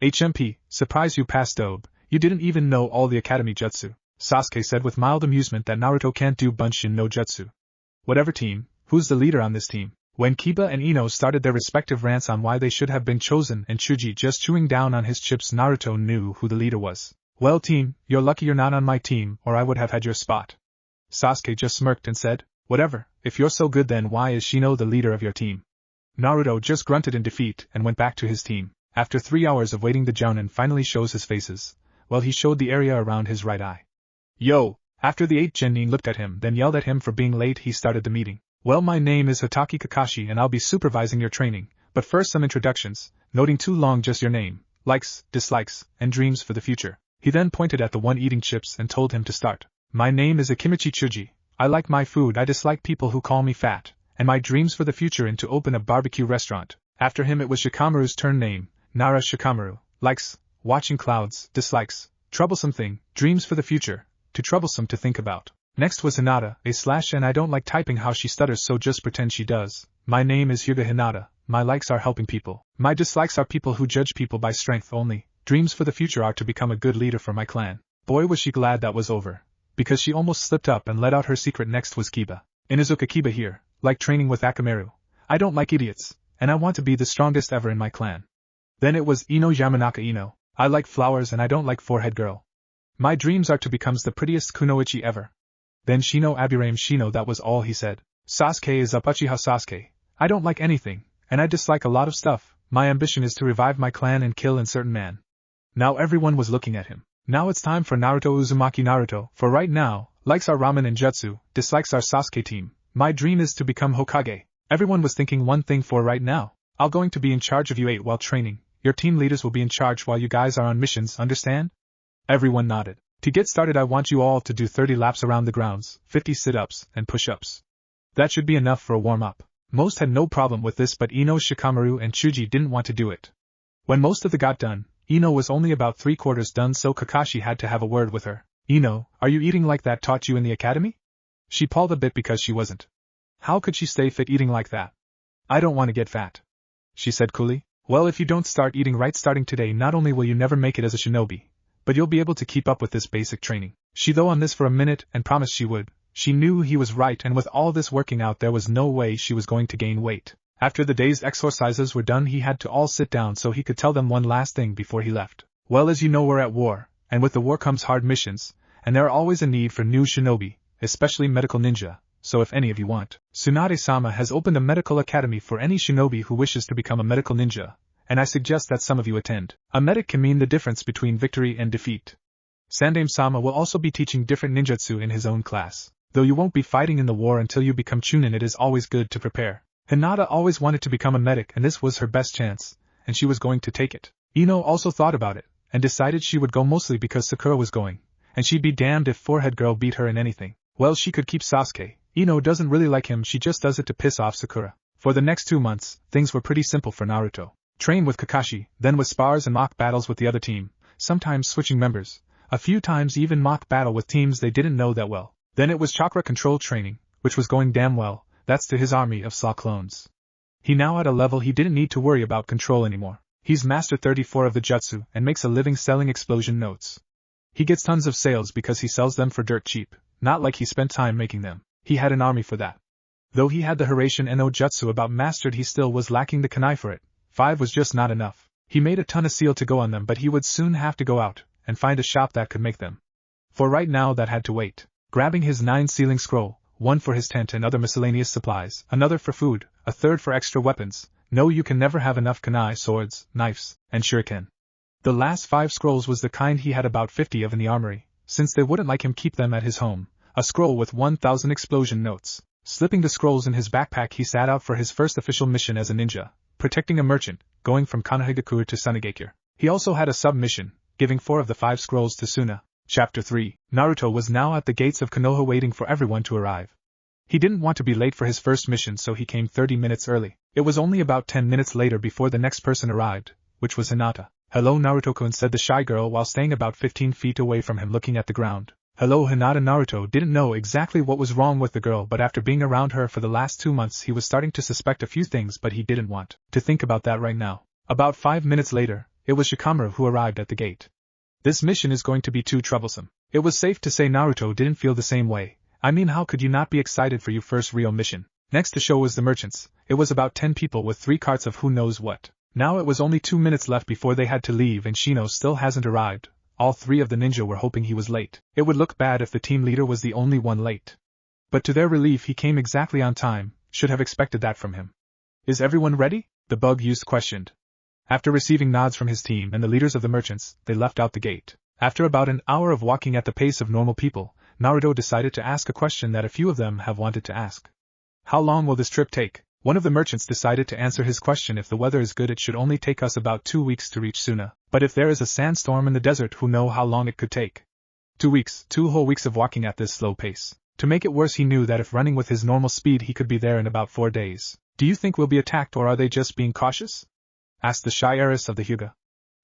HMP, surprise you passed Dobe, you didn't even know all the academy jutsu. Sasuke said with mild amusement that Naruto can't do Bunshin no jutsu. Whatever team, who's the leader on this team? When Kiba and Ino started their respective rants on why they should have been chosen and Chuji just chewing down on his chips, Naruto knew who the leader was. Well team, you're lucky you're not on my team, or I would have had your spot. Sasuke just smirked and said, whatever, if you're so good then why is Shino the leader of your team? Naruto just grunted in defeat and went back to his team. After 3 hours of waiting the Jounin finally shows his faces. Well, he showed the area around his right eye. Yo! After the 8 genin looked at him then yelled at him for being late, he started the meeting. Well, my name is Hataki Kakashi and I'll be supervising your training, but first some introductions, noting too long just your name, likes, dislikes, and dreams for the future. He then pointed at the one eating chips and told him to start. My name is Akimichi Chuji, I like my food, I dislike people who call me fat, and my dreams for the future is to open a barbecue restaurant. After him it was Shikamaru's turn. Name, Nara Shikamaru, likes, watching clouds, dislikes, troublesome thing, dreams for the future, too troublesome to think about. Next was Hinata, and I don't like typing how she stutters, so just pretend she does. My name is Hyuga Hinata, my likes are helping people. My dislikes are people who judge people by strength only. Dreams for the future are to become a good leader for my clan. Boy was she glad that was over, because she almost slipped up and let out her secret. Next was Kiba. Inuzuka Kiba here, like training with Akamaru. I don't like idiots, and I want to be the strongest ever in my clan. Then it was Ino Yamanaka Ino. I like flowers and I don't like forehead girl. My dreams are to become the prettiest kunoichi ever. Then Shino Abirame Shino, that was all he said. Sasuke is up Uchiha Sasuke. I don't like anything, and I dislike a lot of stuff. My ambition is to revive my clan and kill a certain man. Now everyone was looking at him. Now it's time for Naruto Uzumaki Naruto, for right now, likes our ramen and jutsu, dislikes our Sasuke team. My dream is to become Hokage. Everyone was thinking one thing for right now. I'm going to be in charge of you 8 while training. Your team leaders will be in charge while you guys are on missions, understand? Everyone nodded. To get started, I want you all to do 30 laps around the grounds, 50 sit-ups and push-ups. That should be enough for a warm-up. Most had no problem with this, but Ino, Shikamaru and Chuji didn't want to do it. When most of the got done, Ino was only about 3/4 done, so Kakashi had to have a word with her. Ino, are you eating like that taught you in the academy? She paused a bit because she wasn't. How could she stay fit eating like that? I don't want to get fat, she said coolly. Well, if you don't start eating right starting today, not only will you never make it as a shinobi, but you'll be able to keep up with this basic training. She thought on this for a minute and promised she would. She knew he was right, and with all this working out there was no way she was going to gain weight. After the day's exercises were done, he had to all sit down so he could tell them one last thing before he left. Well, as you know, we're at war, and with the war comes hard missions, and there are always a need for new shinobi, especially medical ninja, so if any of you want, Tsunade-sama has opened a medical academy for any shinobi who wishes to become a medical ninja, and I suggest that some of you attend. A medic can mean the difference between victory and defeat. Sandaime-sama will also be teaching different ninjutsu in his own class. Though you won't be fighting in the war until you become chunin, it is always good to prepare. Hinata always wanted to become a medic, and this was her best chance, and she was going to take it. Ino also thought about it, and decided she would go mostly because Sakura was going, and she'd be damned if Forehead Girl beat her in anything. Well, she could keep Sasuke. Ino doesn't really like him, she just does it to piss off Sakura. For the next 2 months, things were pretty simple for Naruto. Train with Kakashi, then with spars and mock battles with the other team, sometimes switching members, a few times even mock battle with teams they didn't know that well. Then it was chakra control training, which was going damn well, that's to his army of Saw clones. He now at a level he didn't need to worry about control anymore. He's mastered 34 of the jutsu and makes a living selling explosion notes. He gets tons of sales because he sells them for dirt cheap, not like he spent time making them. He had an army for that. Though he had the Hiraishin and no jutsu about mastered, he still was lacking the kunai for it. 5 was just not enough. He made a ton of seal to go on them, but he would soon have to go out and find a shop that could make them. For right now that had to wait. Grabbing his 9 sealing scroll, 1 for his tent and other miscellaneous supplies, another for food, a third for extra weapons. No, you can never have enough kunai, swords, knives, and shuriken. The last 5 scrolls was the kind he had about 50 of in the armory, since they wouldn't like him keep them at his home. A scroll with 1,000 explosion notes. Slipping the scrolls in his backpack, he set out for his first official mission as a ninja, protecting a merchant, going from Konohagakure to Sunagakure. He also had a sub-mission, giving 4 of the 5 scrolls to Suna. Chapter 3. Naruto was now at the gates of Konoha waiting for everyone to arrive. He didn't want to be late for his first mission, so he came 30 minutes early. It was only about 10 minutes later before the next person arrived, which was Hinata. Hello Naruto-kun, said the shy girl while staying about 15 feet away from him looking at the ground. Hello Hinata. Naruto didn't know exactly what was wrong with the girl, but after being around her for the last 2 months he was starting to suspect a few things, but he didn't want to think about that right now. About 5 minutes later, it was Shikamaru who arrived at the gate. This mission is going to be too troublesome. It was safe to say Naruto didn't feel the same way. I mean, how could you not be excited for your first real mission? Next to show was the merchants. It was about 10 people with 3 carts of who knows what. Now it was only 2 minutes left before they had to leave, and Shino still hasn't arrived. All 3 of the ninja were hoping he was late. It would look bad if the team leader was the only one late. But to their relief he came exactly on time, should have expected that from him. Is everyone ready? The bug youth questioned. After receiving nods from his team and the leaders of the merchants, they left out the gate. After about an hour of walking at the pace of normal people, Naruto decided to ask a question that a few of them have wanted to ask. How long will this trip take? One of the merchants decided to answer his question. If the weather is good, it should only take us about 2 weeks to reach Suna. But if there is a sandstorm in the desert, who know how long it could take? 2 weeks, 2 whole weeks of walking at this slow pace. To make it worse, he knew that if running with his normal speed he could be there in about 4 days. Do you think we'll be attacked, or are they just being cautious? Asked the shy heiress of the Hyuga.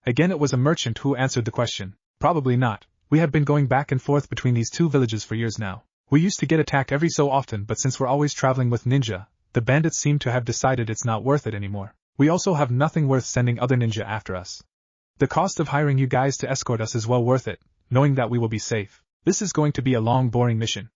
Again it was a merchant who answered the question. Probably not. We have been going back and forth between these 2 villages for years now. We used to get attacked every so often, but since we're always traveling with ninja, the bandits seem to have decided it's not worth it anymore. We also have nothing worth sending other ninja after us. The cost of hiring you guys to escort us is well worth it, knowing that we will be safe. This is going to be a long, boring mission.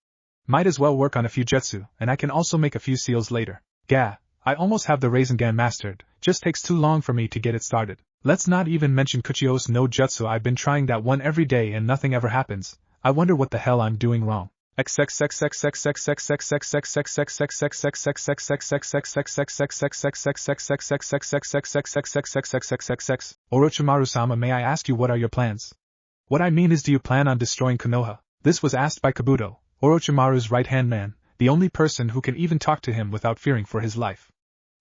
Might as well work on a few jutsu, and I can also make a few seals later. Gah, I almost have the Rasengan mastered, just takes too long for me to get it started. Let's not even mention Kuchiyos no Jutsu. I've been trying that one every day and nothing ever happens. I wonder what the hell I'm doing wrong. Orochimaru-sama, may I ask you what are your plans? What I mean is, do you plan on destroying Konoha? This was asked by Kabuto, Orochimaru's right-hand man, the only person who can even talk to him without fearing for his life.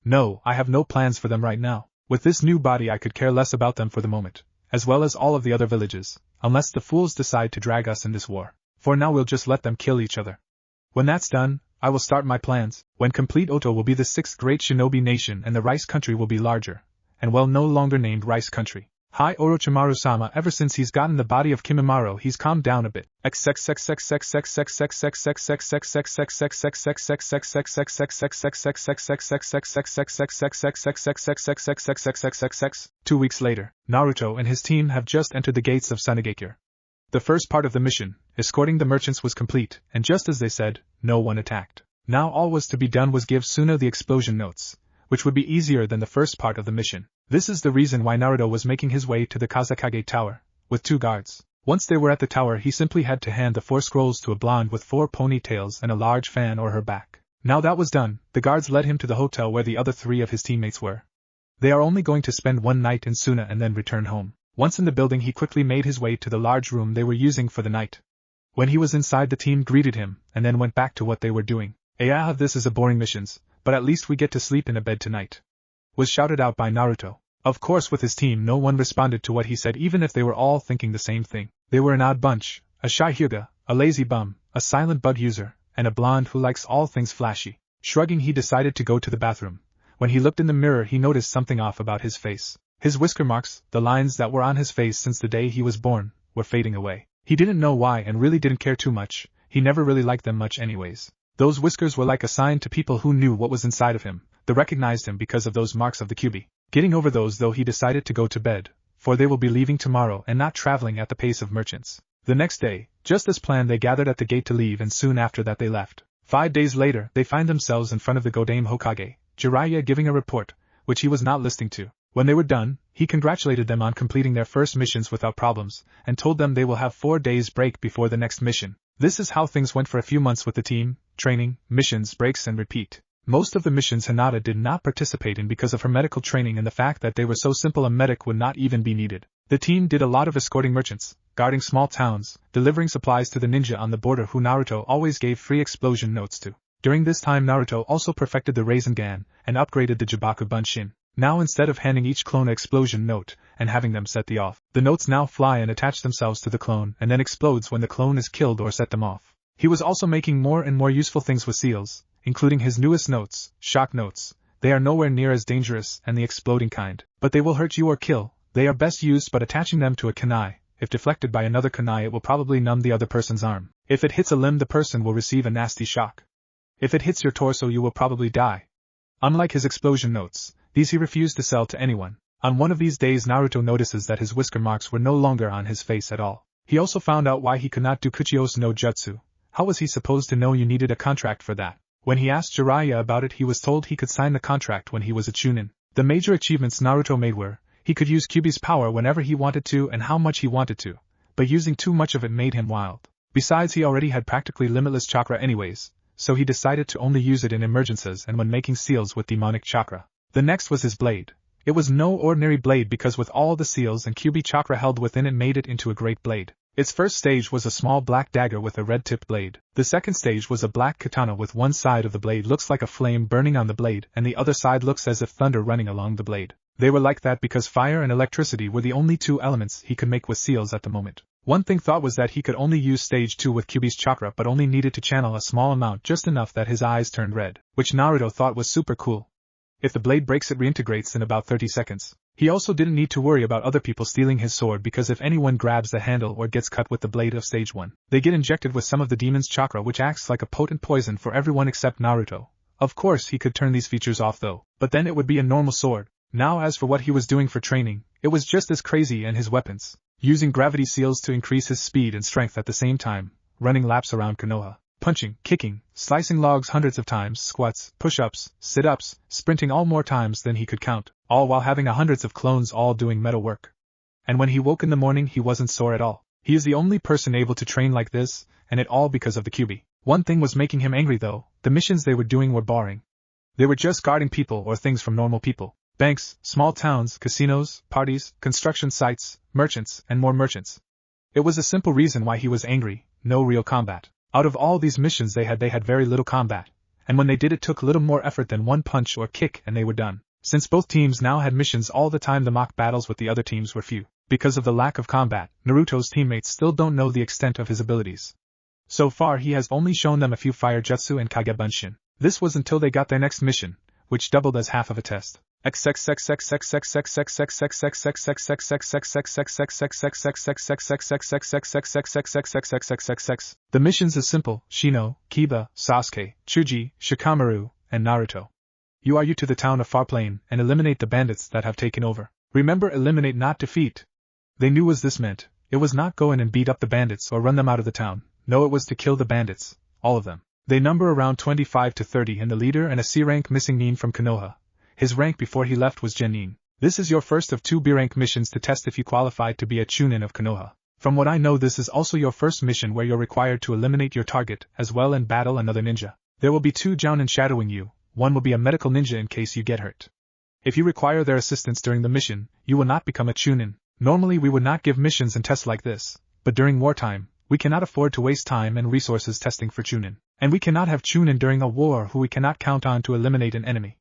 No, I have no plans for them right now. With this new body I could care less about them for the moment, as well as all of the other villages, unless the fools decide to drag us in this war. For now we'll just let them kill each other. When that's done, I will start my plans. When complete, Oto will be the 6th great shinobi nation and the Rice Country will be larger, and well, no longer named Rice Country. Hi Orochimaru-sama, ever since he's gotten the body of Kimimaro he's calmed down a bit. 2 weeks later, Naruto and his team have just entered the gates of Sanagakure. The first part of the mission, escorting the merchants, was complete, and just as they said, no one attacked. Now all was to be done was give Suna the explosion notes, which would be easier than the first part of the mission. This is the reason why Naruto was making his way to the Kazakage Tower, with 2 guards. Once they were at the tower he simply had to hand the 4 scrolls to a blonde with 4 ponytails and a large fan on her back. Now that was done, the guards led him to the hotel where the other 3 of his teammates were. They are only going to spend 1 night in Suna and then return home. Once in the building he quickly made his way to the large room they were using for the night. When he was inside, the team greeted him, and then went back to what they were doing. This is a boring missions, but at least we get to sleep in a bed tonight," was shouted out by Naruto. Of course with his team no one responded to what he said, even if they were all thinking the same thing. They were an odd bunch, a shy Hyuga, a lazy bum, a silent bud user, and a blonde who likes all things flashy. Shrugging, he decided to go to the bathroom. When he looked in the mirror he noticed something off about his face. His whisker marks, the lines that were on his face since the day he was born, were fading away. He didn't know why and really didn't care too much. He never really liked them much anyways. Those whiskers were like a sign to people who knew what was inside of him. They recognized him because of those marks of the QB. Getting over those though, he decided to go to bed, for they will be leaving tomorrow and not traveling at the pace of merchants. The next day, just as planned, they gathered at the gate to leave, and soon after that they left. 5 days later, they find themselves in front of the Godame Hokage, Jiraiya giving a report, which he was not listening to. When they were done, he congratulated them on completing their first missions without problems, and told them they will have 4 days break before the next mission. This is how things went for a few months with the team: training, missions, breaks, and repeat. Most of the missions Hinata did not participate in because of her medical training and the fact that they were so simple a medic would not even be needed. The team did a lot of escorting merchants, guarding small towns, delivering supplies to the ninja on the border who Naruto always gave free explosion notes to. During this time Naruto also perfected the Rasengan and upgraded the Jibaku Bunshin. Now instead of handing each clone an explosion note and having them set the off, the notes now fly and attach themselves to the clone and then explodes when the clone is killed or set them off. He was also making more and more useful things with seals, including his newest notes, shock notes. They are nowhere near as dangerous and the exploding kind, but they will hurt you or kill. They are best used but attaching them to a kunai. If deflected by another kunai it will probably numb the other person's arm. If it hits a limb the person will receive a nasty shock. If it hits your torso you will probably die. Unlike his explosion notes, these he refused to sell to anyone. On one of these days Naruto notices that his whisker marks were no longer on his face at all. He also found out why he could not do Kuchiyos no Jutsu. How was he supposed to know you needed a contract for that? When he asked Jiraiya about it he was told he could sign the contract when he was a Chunin. The major achievements Naruto made were, he could use Kyuubi's power whenever he wanted to and how much he wanted to, but using too much of it made him wild. Besides he already had practically limitless chakra anyways, so he decided to only use it in emergencies and when making seals with demonic chakra. The next was his blade. It was no ordinary blade because with all the seals and Kyuubi chakra held within it made it into a great blade. Its first stage was a small black dagger with a red-tipped blade. The second stage was a black katana with one side of the blade looks like a flame burning on the blade and the other side looks as if thunder running along the blade. They were like that because fire and electricity were the only 2 elements he could make with seals at the moment. One thing thought was that he could only use stage 2 with Kyuubi's chakra but only needed to channel a small amount, just enough that his eyes turned red, which Naruto thought was super cool. If the blade breaks it reintegrates in about 30 seconds. He also didn't need to worry about other people stealing his sword because if anyone grabs the handle or gets cut with the blade of stage 1, they get injected with some of the demon's chakra which acts like a potent poison for everyone except Naruto. Of course he could turn these features off though, but then it would be a normal sword. Now as for what he was doing for training, it was just as crazy, and his weapons. Using gravity seals to increase his speed and strength at the same time, running laps around Konoha. Punching, kicking, slicing logs hundreds of times, squats, push-ups, sit-ups, sprinting all more times than he could count. all while having hundreds of clones all doing metal work. And when he woke in the morning he wasn't sore at all. He is the only person able to train like this, and it all because of the QB. One thing was making him angry though, the missions they were doing were boring. They were just guarding people or things from normal people. Banks, small towns, casinos, parties, construction sites, merchants, and more merchants. It was a simple reason why he was angry, no real combat. Out of all these missions they had very little combat, and when they did it took little more effort than one punch or kick and they were done. Since both teams now had missions all the time, the mock battles with the other teams were few. Because of the lack of combat, Naruto's teammates still don't know the extent of his abilities. So far he has only shown them a few fire jutsu and kage bunshin. This was until they got their next mission, which doubled as half of a test. The missions is simple: Shino, Kiba, Sasuke, Chuji, Shikamaru, and Naruto. You are to the town of Far Plain and eliminate the bandits that have taken over. Remember, eliminate, not defeat. They knew what this meant. It was not go in and beat up the bandits or run them out of the town. No, it was to kill the bandits, all of them. They number around 25 to 30 and the leader and a C-rank missing nin from Konoha. His rank before he left was genin. This is your first of 2 B-rank missions to test if you qualified to be a chunin of Konoha. From what I know, this is also your first mission where you're required to eliminate your target as well and battle another ninja. There will be 2 jounin shadowing you. One will be a medical ninja in case you get hurt. If you require their assistance during the mission, you will not become a chunin. Normally we would not give missions and tests like this, but during wartime, we cannot afford to waste time and resources testing for chunin. And we cannot have chunin during a war who we cannot count on to eliminate an enemy.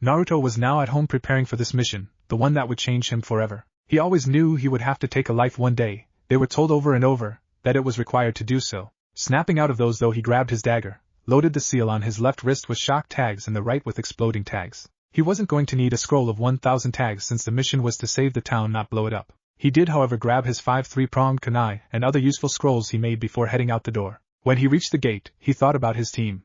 Naruto was now at home preparing for this mission, the one that would change him forever. He always knew he would have to take a life one day. They were told over and over that it was required to do so. Snapping out of those though, he grabbed his dagger, loaded the seal on his left wrist with shock tags and the right with exploding tags. He wasn't going to need a scroll of 1,000 tags since the mission was to save the town, not blow it up. He did, however, grab his 5 3-pronged kunai and other useful scrolls he made before heading out the door. When he reached the gate, he thought about his team.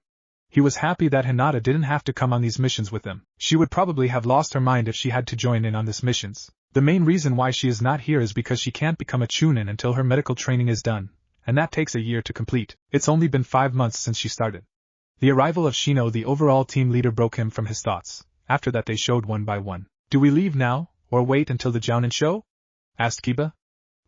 He was happy that Hinata didn't have to come on these missions with them. She would probably have lost her mind if she had to join in on these missions. The main reason why she is not here is because she can't become a chunin until her medical training is done, and that takes a year to complete. It's only been 5 months since she started. The arrival of Shino, the overall team leader, broke him from his thoughts. After that they showed one by one. Do we leave now, or wait until the jounin show? Asked Kiba.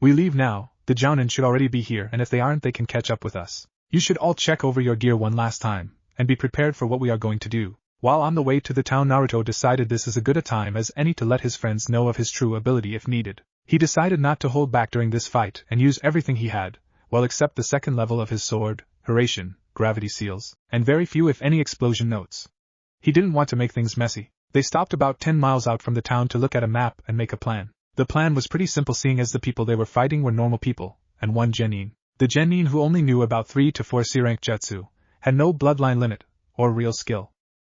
We leave now, the jounin should already be here, and if they aren't they can catch up with us. You should all check over your gear one last time, and be prepared for what we are going to do. While on the way to the town, Naruto decided this is as good a time as any to let his friends know of his true ability if needed. He decided not to hold back during this fight and use everything he had, well except the second level of his sword, Hiraishin, gravity seals, and very few if any explosion notes. He didn't want to make things messy. They stopped about 10 miles out from the town to look at a map and make a plan. The plan was pretty simple, seeing as the people they were fighting were normal people, and one genin. The genin, who only knew about 3 to 4 C-rank jutsu, had no bloodline limit, or real skill.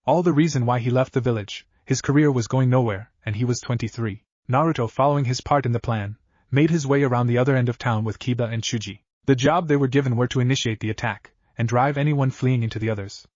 All the reason why he left the village, his career was going nowhere, and he was 23. Naruto, following his part in the plan, made his way around the other end of town with Kiba and Chuji. The job they were given were to initiate the attack, and drive anyone fleeing into the others.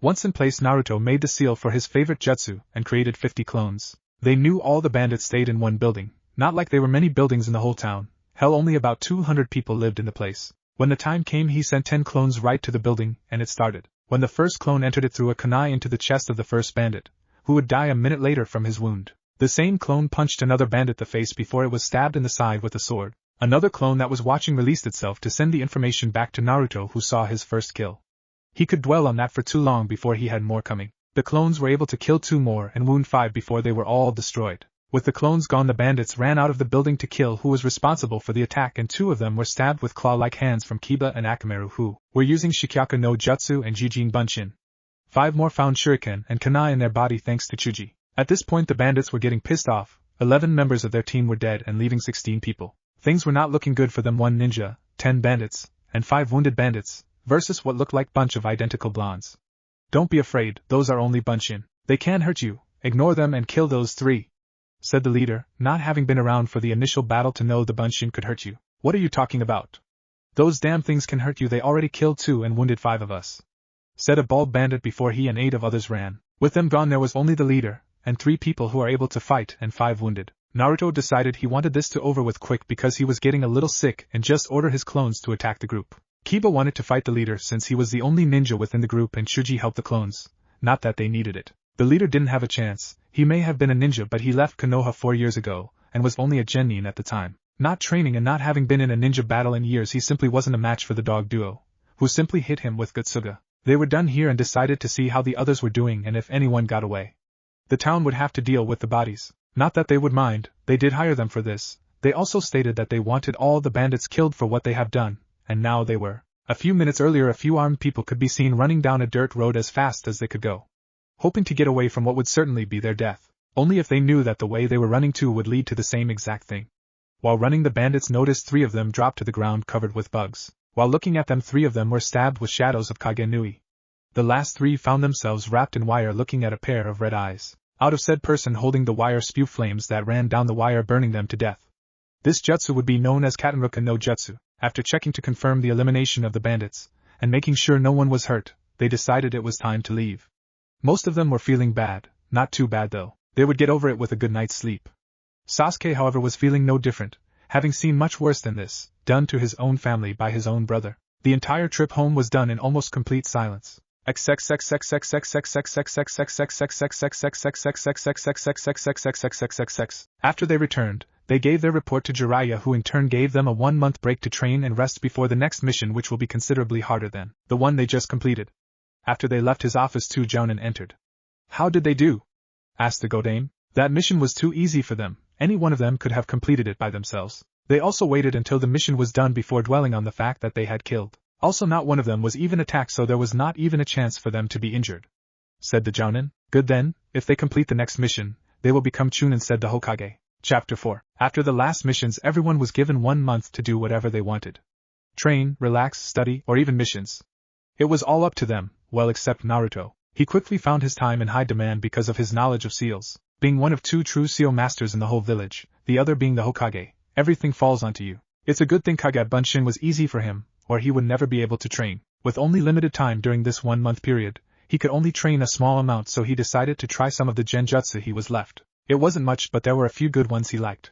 Once in place, Naruto made the seal for his favorite jutsu and created 50 clones. They knew all the bandits stayed in one building, not like there were many buildings in the whole town. Hell, only about 200 people lived in the place. When the time came, he sent 10 clones right to the building, and it started. When the first clone entered, it threw a kunai into the chest of the first bandit, who would die a minute later from his wound. The same clone punched another bandit in the face before it was stabbed in the side with a sword. Another clone that was watching released itself to send the information back to Naruto, who saw his first kill. He could dwell on that for too long before he had more coming. The clones were able to kill 2 more and wound 5 before they were all destroyed. With the clones gone, the bandits ran out of the building to kill who was responsible for the attack, and 2 of them were stabbed with claw-like hands from Kiba and Akamaru, who were using Shikyaku no Jutsu and Jijin Bunshin. 5 more found shuriken and kunai in their body thanks to Chuji. At this point the bandits were getting pissed off. 11 members of their team were dead and leaving 16 people. Things were not looking good for them. 1 ninja, 10 bandits, and 5 wounded bandits, versus what looked like bunch of identical blondes. Don't be afraid, those are only bunshin. They can't hurt you, ignore them and kill those 3. Said the leader, not having been around for the initial battle to know the bunshin could hurt you. What are you talking about? Those damn things can hurt you. They already killed 2 and wounded 5 of us. Said a bald bandit before he and 8 of others ran. With them gone, there was only the leader, and 3 people who are able to fight and 5 wounded. Naruto decided he wanted this to over with quick because he was getting a little sick, and just order his clones to attack the group. Kiba wanted to fight the leader since he was the only ninja within the group and Shuji helped the clones. Not that they needed it. The leader didn't have a chance. He may have been a ninja but he left Konoha 4 years ago, and was only a genin at the time. Not training and not having been in a ninja battle in years, he simply wasn't a match for the dog duo, who simply hit him with Gutsuga. They were done here and decided to see how the others were doing and if anyone got away. The town would have to deal with the bodies. Not that they would mind, they did hire them for this. They also stated that they wanted all the bandits killed for what they have done, and now they were. A few minutes earlier a few armed people could be seen running down a dirt road as fast as they could go, hoping to get away from what would certainly be their death, only if they knew that the way they were running to would lead to the same exact thing. While running, the bandits noticed 3 of them drop to the ground covered with bugs. While looking at them, 3 of them were stabbed with shadows of Kage Nui. The last 3 found themselves wrapped in wire looking at a pair of red eyes. Out of said person holding the wire spew flames that ran down the wire, burning them to death. This jutsu would be known as Katenruka no Jutsu. After checking to confirm the elimination of the bandits, and making sure no one was hurt, they decided it was time to leave. Most of them were feeling bad, not too bad though. They would get over it with a good night's sleep. Sasuke, however, was feeling no different, having seen much worse than this, done to his own family by his own brother. The entire trip home was done in almost complete silence. After they returned, they gave their report to Jiraiya, who in turn gave them a 1-month break to train and rest before the next mission, which will be considerably harder than the one they just completed. After they left his office, 2 Jounin entered. How did they do? Asked the Godame. That mission was too easy for them, any one of them could have completed it by themselves. They also waited until the mission was done before dwelling on the fact that they had killed. Also, not one of them was even attacked, so there was not even a chance for them to be injured. Said the Jounin. Good then, if they complete the next mission, they will become Chunin, said the Hokage. Chapter 4. After the last missions, everyone was given 1 month to do whatever they wanted. Train, relax, study, or even missions. It was all up to them, well except Naruto. He quickly found his time in high demand because of his knowledge of seals. Being one of 2 true seal masters in the whole village, the other being the Hokage, everything falls onto you. It's a good thing Kage Bunshin was easy for him, or he would never be able to train. With only limited time during this 1-month period, he could only train a small amount, so he decided to try some of the genjutsu he was left. It wasn't much, but there were a few good ones he liked.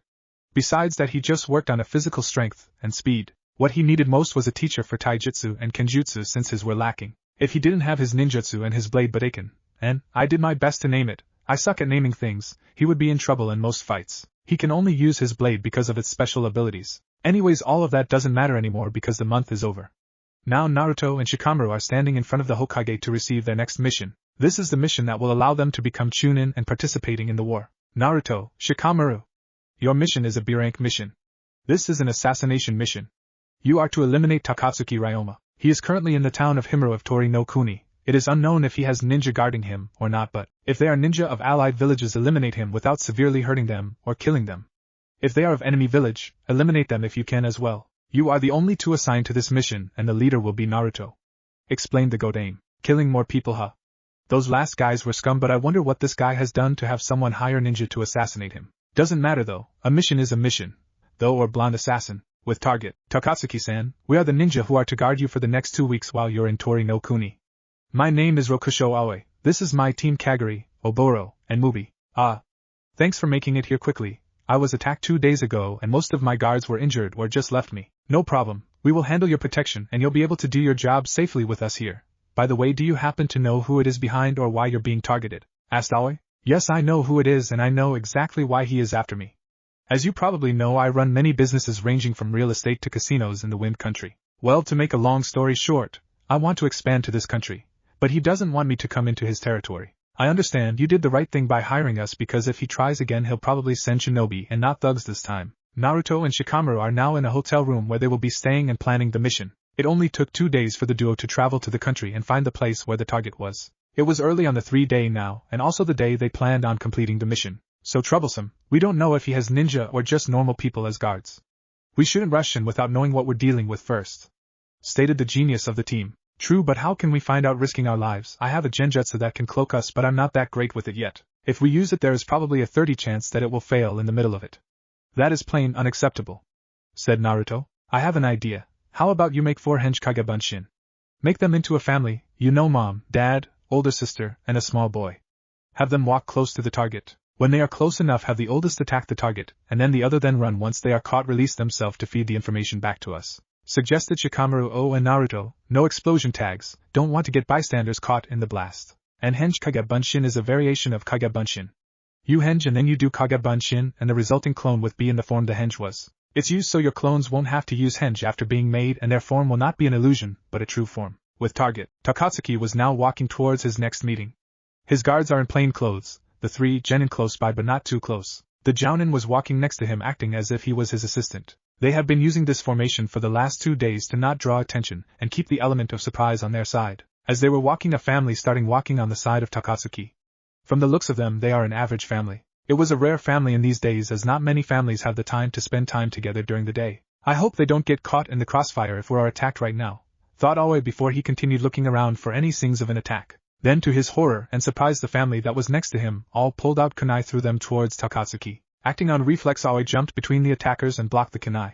Besides that, he just worked on a physical strength and speed. What he needed most was a teacher for taijutsu and kenjutsu, since his were lacking. If he didn't have his ninjutsu and his blade Budokan, and I did my best to name it, I suck at naming things, he would be in trouble in most fights. He can only use his blade because of its special abilities. Anyways, all of that doesn't matter anymore because the month is over. Now Naruto and Shikamaru are standing in front of the Hokage to receive their next mission. This is the mission that will allow them to become Chunin and participating in the war. Naruto, Shikamaru. Your mission is a B-rank mission. This is an assassination mission. You are to eliminate Takatsuki Ryoma. He is currently in the town of Himuro of Tori no Kuni. It is unknown if he has ninja guarding him or not, but if they are ninja of allied villages, eliminate him without severely hurting them or killing them. If they are of enemy village, eliminate them if you can as well. You are the only 2 assigned to this mission, and the leader will be Naruto. Explained the Godame. Killing more people, huh? Those last guys were scum, but I wonder what this guy has done to have someone hire ninja to assassinate him. Doesn't matter though, a mission is a mission. Though, or blonde assassin, with target. Takatsuki-san, we are the ninja who are to guard you for the next 2 weeks while you're in Tori no Kuni. My name is Rokusho Aoi. This is my team Kagari, Oboro, and Mubi. Ah. Thanks for making it here quickly. I was attacked 2 days ago and most of my guards were injured or just left me. No problem, we will handle your protection and you'll be able to do your job safely with us here. By the way, do you happen to know who it is behind or why you're being targeted? Asked Aoi. Yes, I know who it is and I know exactly why he is after me. As you probably know, I run many businesses ranging from real estate to casinos in the Wind Country. Well, to make a long story short, I want to expand to this country, but he doesn't want me to come into his territory. I understand you did the right thing by hiring us, because if he tries again he'll probably send shinobi and not thugs this time. Naruto and Shikamaru are now in a hotel room where they will be staying and planning the mission. It only took 2 days for the duo to travel to the country and find the place where the target was. It was early on the 3rd day now, and also the day they planned on completing the mission. So troublesome, we don't know if he has ninja or just normal people as guards. We shouldn't rush in without knowing what we're dealing with first. Stated the genius of the team. True, but how can we find out risking our lives? I have a genjutsu that can cloak us, but I'm not that great with it yet. If we use it, there is probably a 30 chance that it will fail in the middle of it. That is plain unacceptable. Said Naruto. I have an idea. How about you make 4 hench Kage Bunshin? Make them into a family, you know, mom, dad, older sister, and a small boy. Have them walk close to the target. When they are close enough, have the oldest attack the target, and then the other then run. Once they are caught, release themselves to feed the information back to us. suggested Shikamaru. Oh, and Naruto, no explosion tags, don't want to get bystanders caught in the blast. And Henge Kagebunshin is a variation of Kagebunshin. You henge and then you do Kagebunshin, and the resulting clone with be in the form the henge was. It's used so your clones won't have to use henge after being made, and their form will not be an illusion, but a true form. With target, Takatsuki was now walking towards his next meeting. His guards are in plain clothes, the 3 genin close by but not too close. The jounin was walking next to him acting as if he was his assistant. They have been using this formation for the last 2 days to not draw attention and keep the element of surprise on their side. As they were walking, a family starting walking on the side of Takatsuki. From the looks of them, they are an average family. It was a rare family in these days, as not many families have the time to spend time together during the day. I hope they don't get caught in the crossfire if we are attacked right now, thought Aoi before he continued looking around for any signs of an attack. Then to his horror and surprise, the family that was next to him all pulled out kunai, threw them towards Takatsuki. Acting on reflex, Aoi jumped between the attackers and blocked the kunai.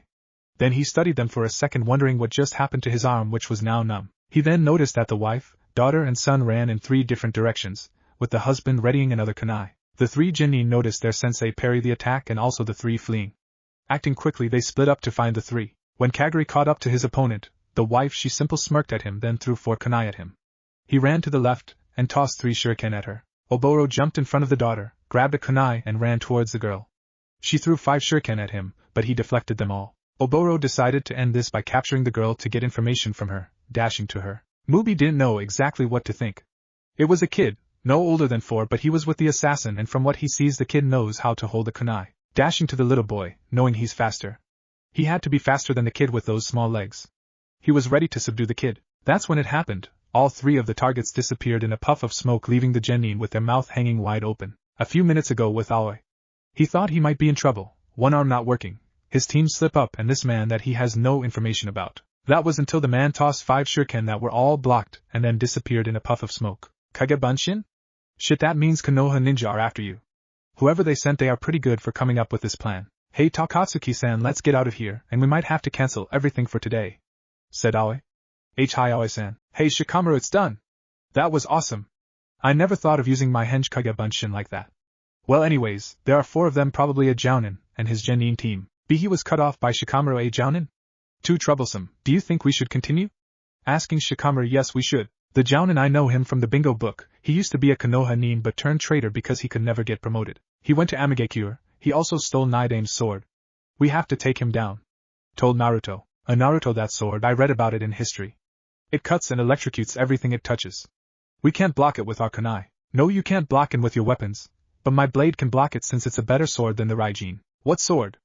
Then he studied them for a second, wondering what just happened to his arm, which was now numb. He then noticed that the wife, daughter and son ran in 3 different directions, with the husband readying another kunai. The 3 genin noticed their sensei parry the attack and also the 3 fleeing. Acting quickly, they split up to find the 3. When Kagari caught up to his opponent, the wife, she simply smirked at him, then threw 4 kunai at him. He ran to the left and tossed 3 shuriken at her. Oboro jumped in front of the daughter, grabbed a kunai and ran towards the girl. She threw 5 shuriken at him, but he deflected them all. Oboro decided to end this by capturing the girl to get information from her, dashing to her. Mubi didn't know exactly what to think. It was a kid, no older than 4, but he was with the assassin, and from what he sees, the kid knows how to hold a kunai. Dashing to the little boy, knowing he's faster. He had to be faster than the kid with those small legs. He was ready to subdue the kid. That's when it happened. All 3 of the targets disappeared in a puff of smoke, leaving the genin with their mouth hanging wide open. A few minutes ago with Aoi, he thought he might be in trouble, one arm not working, his team slip up, and this man that he has no information about. That was until the man tossed 5 shuriken that were all blocked and then disappeared in a puff of smoke. Kagebunshin? Shit, that means Konoha ninja are after you. Whoever they sent, they are pretty good for coming up with this plan. Hey Takatsuki-san, let's get out of here, and we might have to cancel everything for today, said Aoi. Hi Aoi-san. Hey Shikamaru, it's done. That was awesome. I never thought of using my henge Kagebunshin like that. Well, anyways, there are 4 of them, probably a jounin, and his genin team. He was cut off by Shikamaru. A jounin? Too troublesome. Do you think we should continue? Asking Shikamaru. Yes, we should. The jounin, I know him from the bingo book. He used to be a Konoha nin but turned traitor because he could never get promoted. He went to Amigekure. He also stole Nidame's sword. We have to take him down, told Naruto. A Naruto, that sword, I read about it in history. It cuts and electrocutes everything it touches. We can't block it with our kunai. No, you can't block it with your weapons, but my blade can block it since it's a better sword than the Raijin. What sword?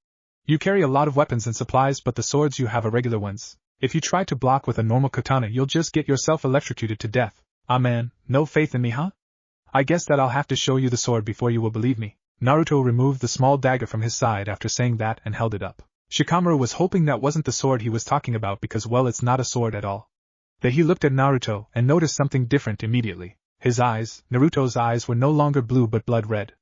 You carry a lot of weapons and supplies, but the swords you have are regular ones. If you try to block with a normal katana, you'll just get yourself electrocuted to death. Ah man, no faith in me, huh? I guess that I'll have to show you the sword before you will believe me. Naruto removed the small dagger from his side after saying that and held it up. Shikamaru was hoping that wasn't the sword he was talking about because, well, it's not a sword at all. Then he looked at Naruto and noticed something different immediately. His eyes, Naruto's eyes, were no longer blue but blood red.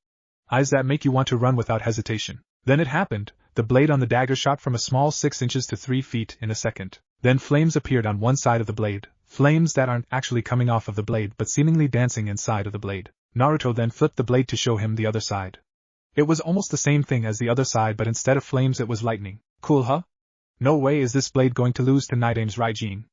Eyes that make you want to run without hesitation. Then it happened. The blade on the dagger shot from a small 6 inches to 3 feet in a second. Then flames appeared on one side of the blade, flames that aren't actually coming off of the blade but seemingly dancing inside of the blade. Naruto then flipped the blade to show him the other side. It was almost the same thing as the other side, but instead of flames it was lightning. Cool, huh? No way is this blade going to lose to Nidame's Raijin.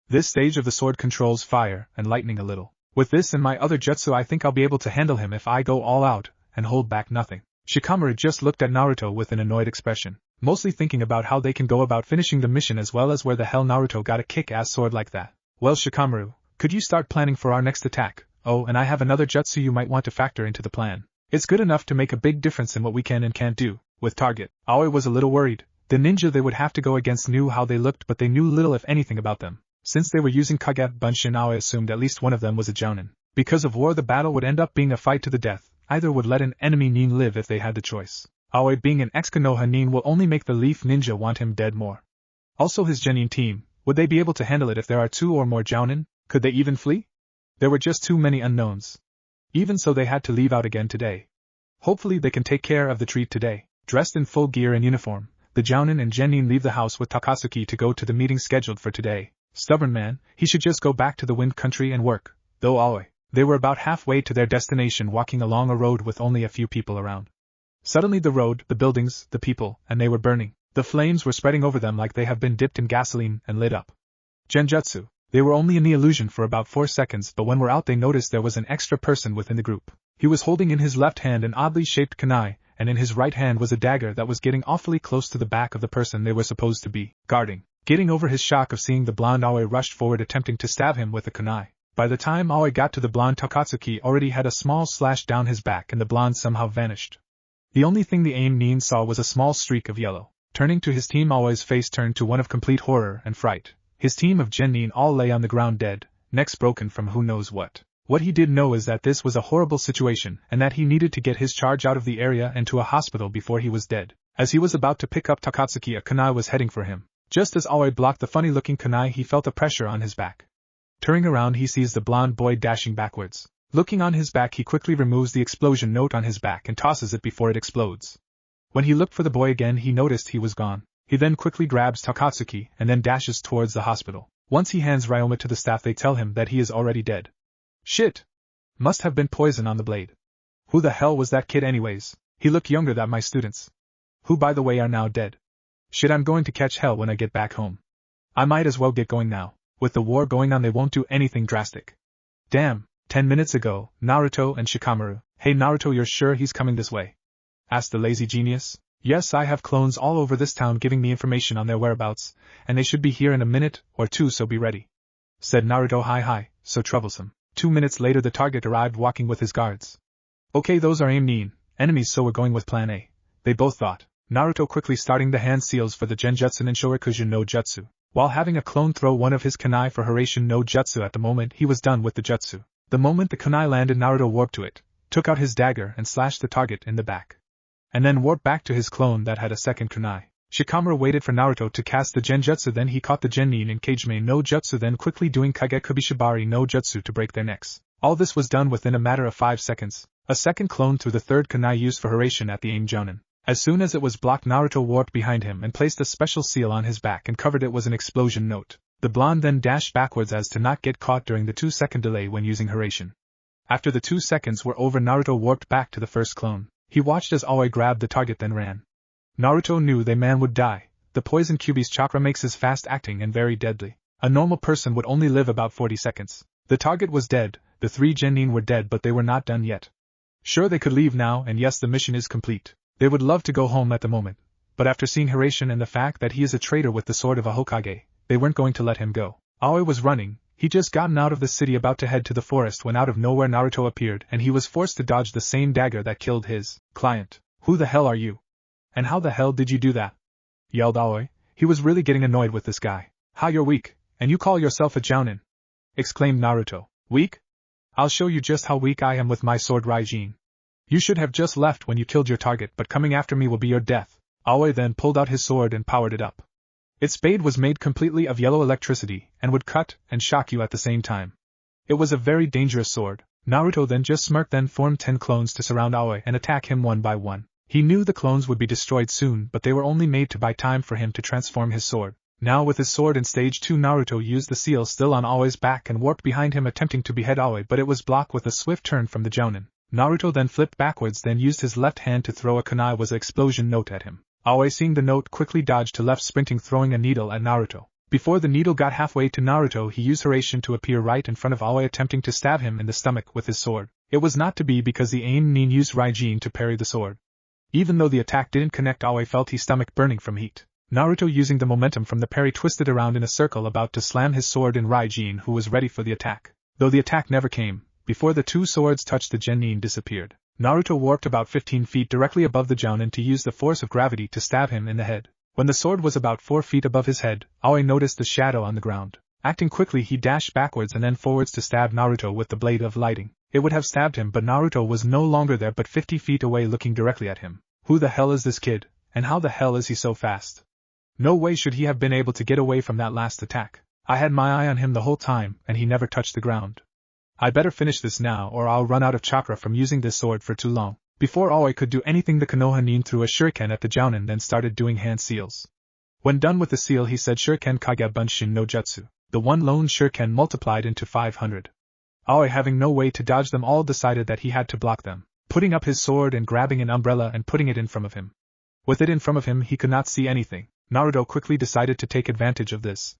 This stage of the sword controls fire and lightning a little. With this and my other jutsu, I think I'll be able to handle him if I go all out and hold back nothing. Shikamaru just looked at Naruto with an annoyed expression, mostly thinking about how they can go about finishing the mission as well as where the hell Naruto got a kick-ass sword like that. Well, Shikamaru, could you start planning for our next attack? Oh, and I have another jutsu you might want to factor into the plan. It's good enough to make a big difference in what we can and can't do. With target, Aoi was a little worried. The ninja they would have to go against knew how they looked, but they knew little if anything about them. Since they were using Kagebunshin, Aoi assumed at least one of them was a jounin. Because of war, the battle would end up being a fight to the death. Either would let an enemy nin live if they had the choice. Aoi, being an ex-Konoha nin, will only make the leaf ninja want him dead more. Also his genin team, would they be able to handle it if there are 2 or more jounin? Could they even flee? There were just too many unknowns. Even so, they had to leave out again today. Hopefully they can take care of the treat today. Dressed in full gear and uniform, the jounin and genin leave the house with Takatsuki to go to the meeting scheduled for today. Stubborn man, he should just go back to the wind country and work. Though Aoi. They were about halfway to their destination, walking along a road with only a few people around. Suddenly the road, the buildings, the people, and they were burning. The flames were spreading over them like they have been dipped in gasoline and lit up. Genjutsu. They were only in the illusion for about 4 seconds, but when we're out they noticed there was an extra person within the group. He was holding in his left hand an oddly shaped kunai, and in his right hand was a dagger that was getting awfully close to the back of the person they were supposed to be guarding. Getting over his shock of seeing the blonde, Aoi rushed forward attempting to stab him with the kunai. By the time Aoi got to the blonde, Takatsuki already had a small slash down his back and the blonde somehow vanished. The only thing the Aim saw was a small streak of yellow. Turning to his team, Aoi's face turned to one of complete horror and fright. His team of genin all lay on the ground dead, necks broken from who knows what. What he did know is that this was a horrible situation and that he needed to get his charge out of the area and to a hospital before he was dead. As he was about to pick up Takatsuki, a kunai was heading for him. Just as Aoi blocked the funny-looking kunai, he felt a pressure on his back. Turning around, he sees the blonde boy dashing backwards. Looking on his back, he quickly removes the explosion note on his back and tosses it before it explodes. When he looked for the boy again, he noticed he was gone. He then quickly grabs Takatsuki and then dashes towards the hospital. Once he hands Ryoma to the staff, they tell him that he is already dead. Shit! Must have been poison on the blade. Who the hell was that kid anyways? He looked younger than my students. Who, by the way, are now dead. Shit, I'm going to catch hell when I get back home. I might as well get going now. With the war going on, they won't do anything drastic. Damn, 10 minutes ago, Naruto and Shikamaru. Hey Naruto, you're sure he's coming this way? Asked the lazy genius. Yes, I have clones all over this town giving me information on their whereabouts, and they should be here in a minute or two, so be ready. Said Naruto. Hi, so troublesome. 2 minutes later the target arrived walking with his guards. Okay, those are Aim enemies, so we're going with plan A, they both thought. Naruto quickly starting the hand seals for the Genjutsu and Shoryuken no Jutsu, while having a clone throw one of his kunai for Hiraishin no Jutsu. At the moment he was done with the jutsu. The moment the kunai landed, Naruto warped to it, took out his dagger and slashed the target in the back. And then warped back to his clone that had a second kunai. Shikamaru waited for Naruto to cast the Genjutsu, then he caught the genin in Kageme no Jutsu, then quickly doing Kagekubishibari no Jutsu to break their necks. All this was done within a matter of 5 seconds. A second clone threw the third kunai used for Hiraishin at the Aim Jonin. As soon as it was blocked, Naruto warped behind him and placed a special seal on his back and covered it with an explosion note. The blonde then dashed backwards as to not get caught during the 2-second delay when using Hiraishin. After the 2 seconds were over, Naruto warped back to the first clone. He watched as Aoi grabbed the target then ran. Naruto knew the man would die. The poison Kyuubi's chakra makes his fast-acting and very deadly. A normal person would only live about 40 seconds. The target was dead, the 3 genin were dead, but they were not done yet. Sure, they could leave now, and yes, the mission is complete. They would love to go home at the moment, but after seeing Hiraishin and the fact that he is a traitor with the sword of a Hokage, they weren't going to let him go. Aoi was running. He just gotten out of the city about to head to the forest when out of nowhere Naruto appeared and he was forced to dodge the same dagger that killed his client. Who the hell are you? And how the hell did you do that? Yelled Aoi. He was really getting annoyed with this guy. How, you're weak, and you call yourself a jounin? Exclaimed Naruto. Weak? I'll show you just how weak I am with my sword Raijin. You should have just left when you killed your target, but coming after me will be your death. Aoi then pulled out his sword and powered it up. Its blade was made completely of yellow electricity and would cut and shock you at the same time. It was a very dangerous sword. Naruto then just smirked, then formed 10 clones to surround Aoi and attack him one by one. He knew the clones would be destroyed soon, but they were only made to buy time for him to transform his sword. Now with his sword in stage 2, Naruto used the seal still on Aoi's back and warped behind him attempting to behead Aoi, but it was blocked with a swift turn from the jounin. Naruto then flipped backwards, then used his left hand to throw a kunai with an explosion note at him. Aoi, seeing the note, quickly dodged to left, sprinting, throwing a needle at Naruto. Before the needle got halfway to Naruto, he used Hiraishin to appear right in front of Aoi, attempting to stab him in the stomach with his sword. It was not to be because the Aim Nin used Raijin to parry the sword. Even though the attack didn't connect, Aoi felt his stomach burning from heat. Naruto, using the momentum from the parry, twisted around in a circle about to slam his sword in Raijin, who was ready for the attack. Though the attack never came, before the 2 swords touched, the genin disappeared. Naruto warped about 15 feet directly above the jounin to use the force of gravity to stab him in the head. When the sword was about 4 feet above his head, Aoi noticed the shadow on the ground. Acting quickly, he dashed backwards and then forwards to stab Naruto with the blade of lighting. It would have stabbed him, but Naruto was no longer there but 50 feet away, looking directly at him. Who the hell is this kid, and how the hell is he so fast? No way should he have been able to get away from that last attack. I had my eye on him the whole time, and he never touched the ground. I better finish this now, or I'll run out of chakra from using this sword for too long. Before Aoi could do anything, the Konoha nin threw a shuriken at the jounin, then started doing hand seals. When done with the seal, he said Shuriken Kage Bunshin no Jutsu. The one lone shuriken multiplied into 500. Aoi, having no way to dodge them all, decided that he had to block them, putting up his sword and grabbing an umbrella and putting it in front of him. With it in front of him he could not see anything. Naruto quickly decided to take advantage of this.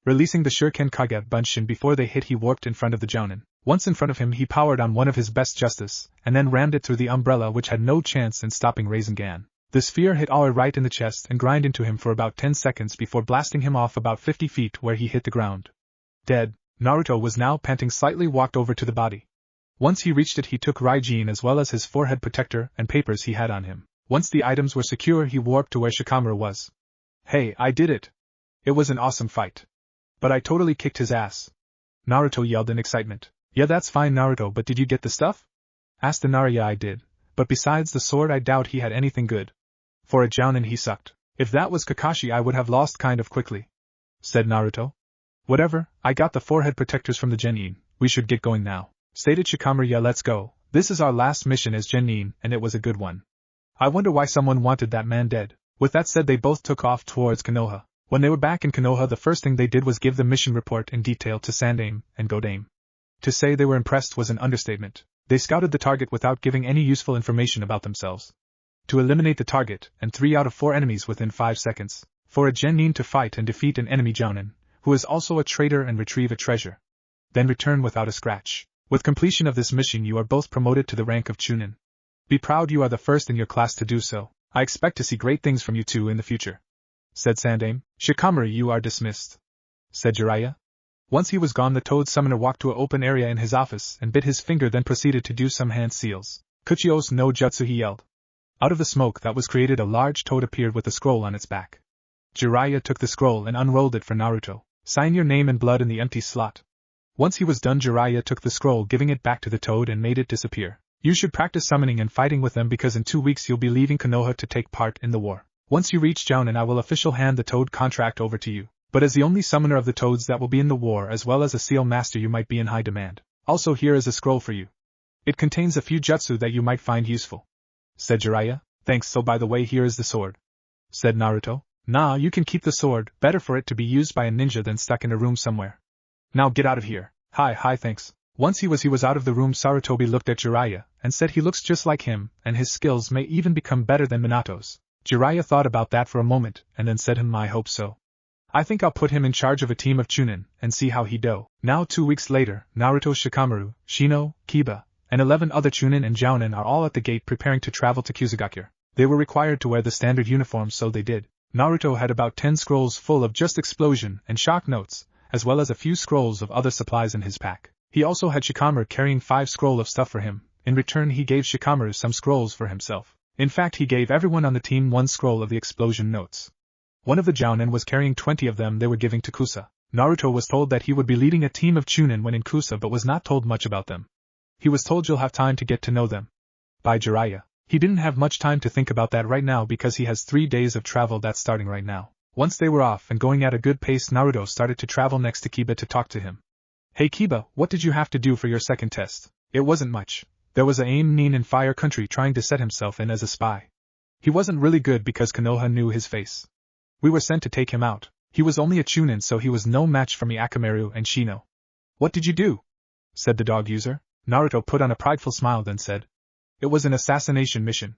Releasing the shuriken Kage Bunshin before they hit, he warped in front of the jounin. Once in front of him he powered on one of his best justice, and then rammed it through the umbrella, which had no chance in stopping Rasengan. The sphere hit Aoi right in the chest and grind into him for about 10 seconds before blasting him off about 50 feet where he hit the ground. Dead. Naruto was now panting slightly, walked over to the body. Once he reached it he took Raijin as well as his forehead protector and papers he had on him. Once the items were secure he warped to where Shikamaru was. Hey, I did it! It was an awesome fight. But I totally kicked his ass. Naruto yelled in excitement. Yeah, that's fine Naruto, but did you get the stuff? Asked Inari. Yeah, I did. But besides the sword I doubt he had anything good. For a jounin he sucked. If that was Kakashi I would have lost kind of quickly. Said Naruto. Whatever, I got the forehead protectors from the genin, we should get going now. Stated Shikamaru. Yeah, let's go. This is our last mission as genin, and it was a good one. I wonder why someone wanted that man dead. With that said they both took off towards Konoha. When they were back in Konoha the first thing they did was give the mission report in detail to Sandaime and Godame. To say they were impressed was an understatement. They scouted the target without giving any useful information about themselves. To eliminate the target, and 3 out of 4 enemies within 5 seconds. For a genin to fight and defeat an enemy jounin, who is also a traitor, and retrieve a treasure. Then return without a scratch. With completion of this mission you are both promoted to the rank of Chunin. Be proud you are the first in your class to do so. I expect to see great things from you two in the future. Said Sandaime. Shikamaru, you are dismissed. Said Jiraiya. Once he was gone the toad summoner walked to an open area in his office and bit his finger, then proceeded to do some hand seals. Kuchios no jutsu, he yelled. Out of the smoke that was created a large toad appeared with a scroll on its back. Jiraiya took the scroll and unrolled it for Naruto. Sign your name and blood in the empty slot. Once he was done Jiraiya took the scroll, giving it back to the toad, and made it disappear. You should practice summoning and fighting with them because in 2 weeks you'll be leaving Konoha to take part in the war. Once you reach Jounin I will officially hand the toad contract over to you. But as the only summoner of the toads that will be in the war as well as a seal master you might be in high demand. Also here is a scroll for you. It contains a few jutsu that you might find useful. Said Jiraiya. Thanks. So by the way, here is the sword. Said Naruto. Nah, you can keep the sword, better for it to be used by a ninja than stuck in a room somewhere. Now get out of here. Hi thanks. Once he was out of the room Sarutobi looked at Jiraiya, and said he looks just like him, and his skills may even become better than Minato's. Jiraiya thought about that for a moment, and then said I hope so. I think I'll put him in charge of a team of Chunin, and see how he do. Now 2 weeks later, Naruto, Shikamaru, Shino, Kiba, and 11 other Chunin and Jounin are all at the gate preparing to travel to Kusagakure. They were required to wear the standard uniforms, so they did. Naruto had about 10 scrolls full of just explosion and shock notes, as well as a few scrolls of other supplies in his pack. He also had Shikamaru carrying 5 scrolls of stuff for him. In return he gave Shikamaru some scrolls for himself. In fact he gave everyone on the team 1 scroll of the explosion notes. One of the Jounin was carrying 20 of them they were giving to Kusa. Naruto was told that he would be leading a team of Chunin when in Kusa but was not told much about them. He was told you'll have time to get to know them. By Jiraiya. He didn't have much time to think about that right now because he has 3 days of travel that's starting right now. Once they were off and going at a good pace Naruto started to travel next to Kiba to talk to him. Hey Kiba, what did you have to do for your second test? It wasn't much. There was a nin in Fire Country trying to set himself in as a spy. He wasn't really good because Konoha knew his face. We were sent to take him out. He was only a Chunin so he was no match for me Akamaru and Shino. What did you do? Said the dog user. Naruto put on a prideful smile then said. It was an assassination mission.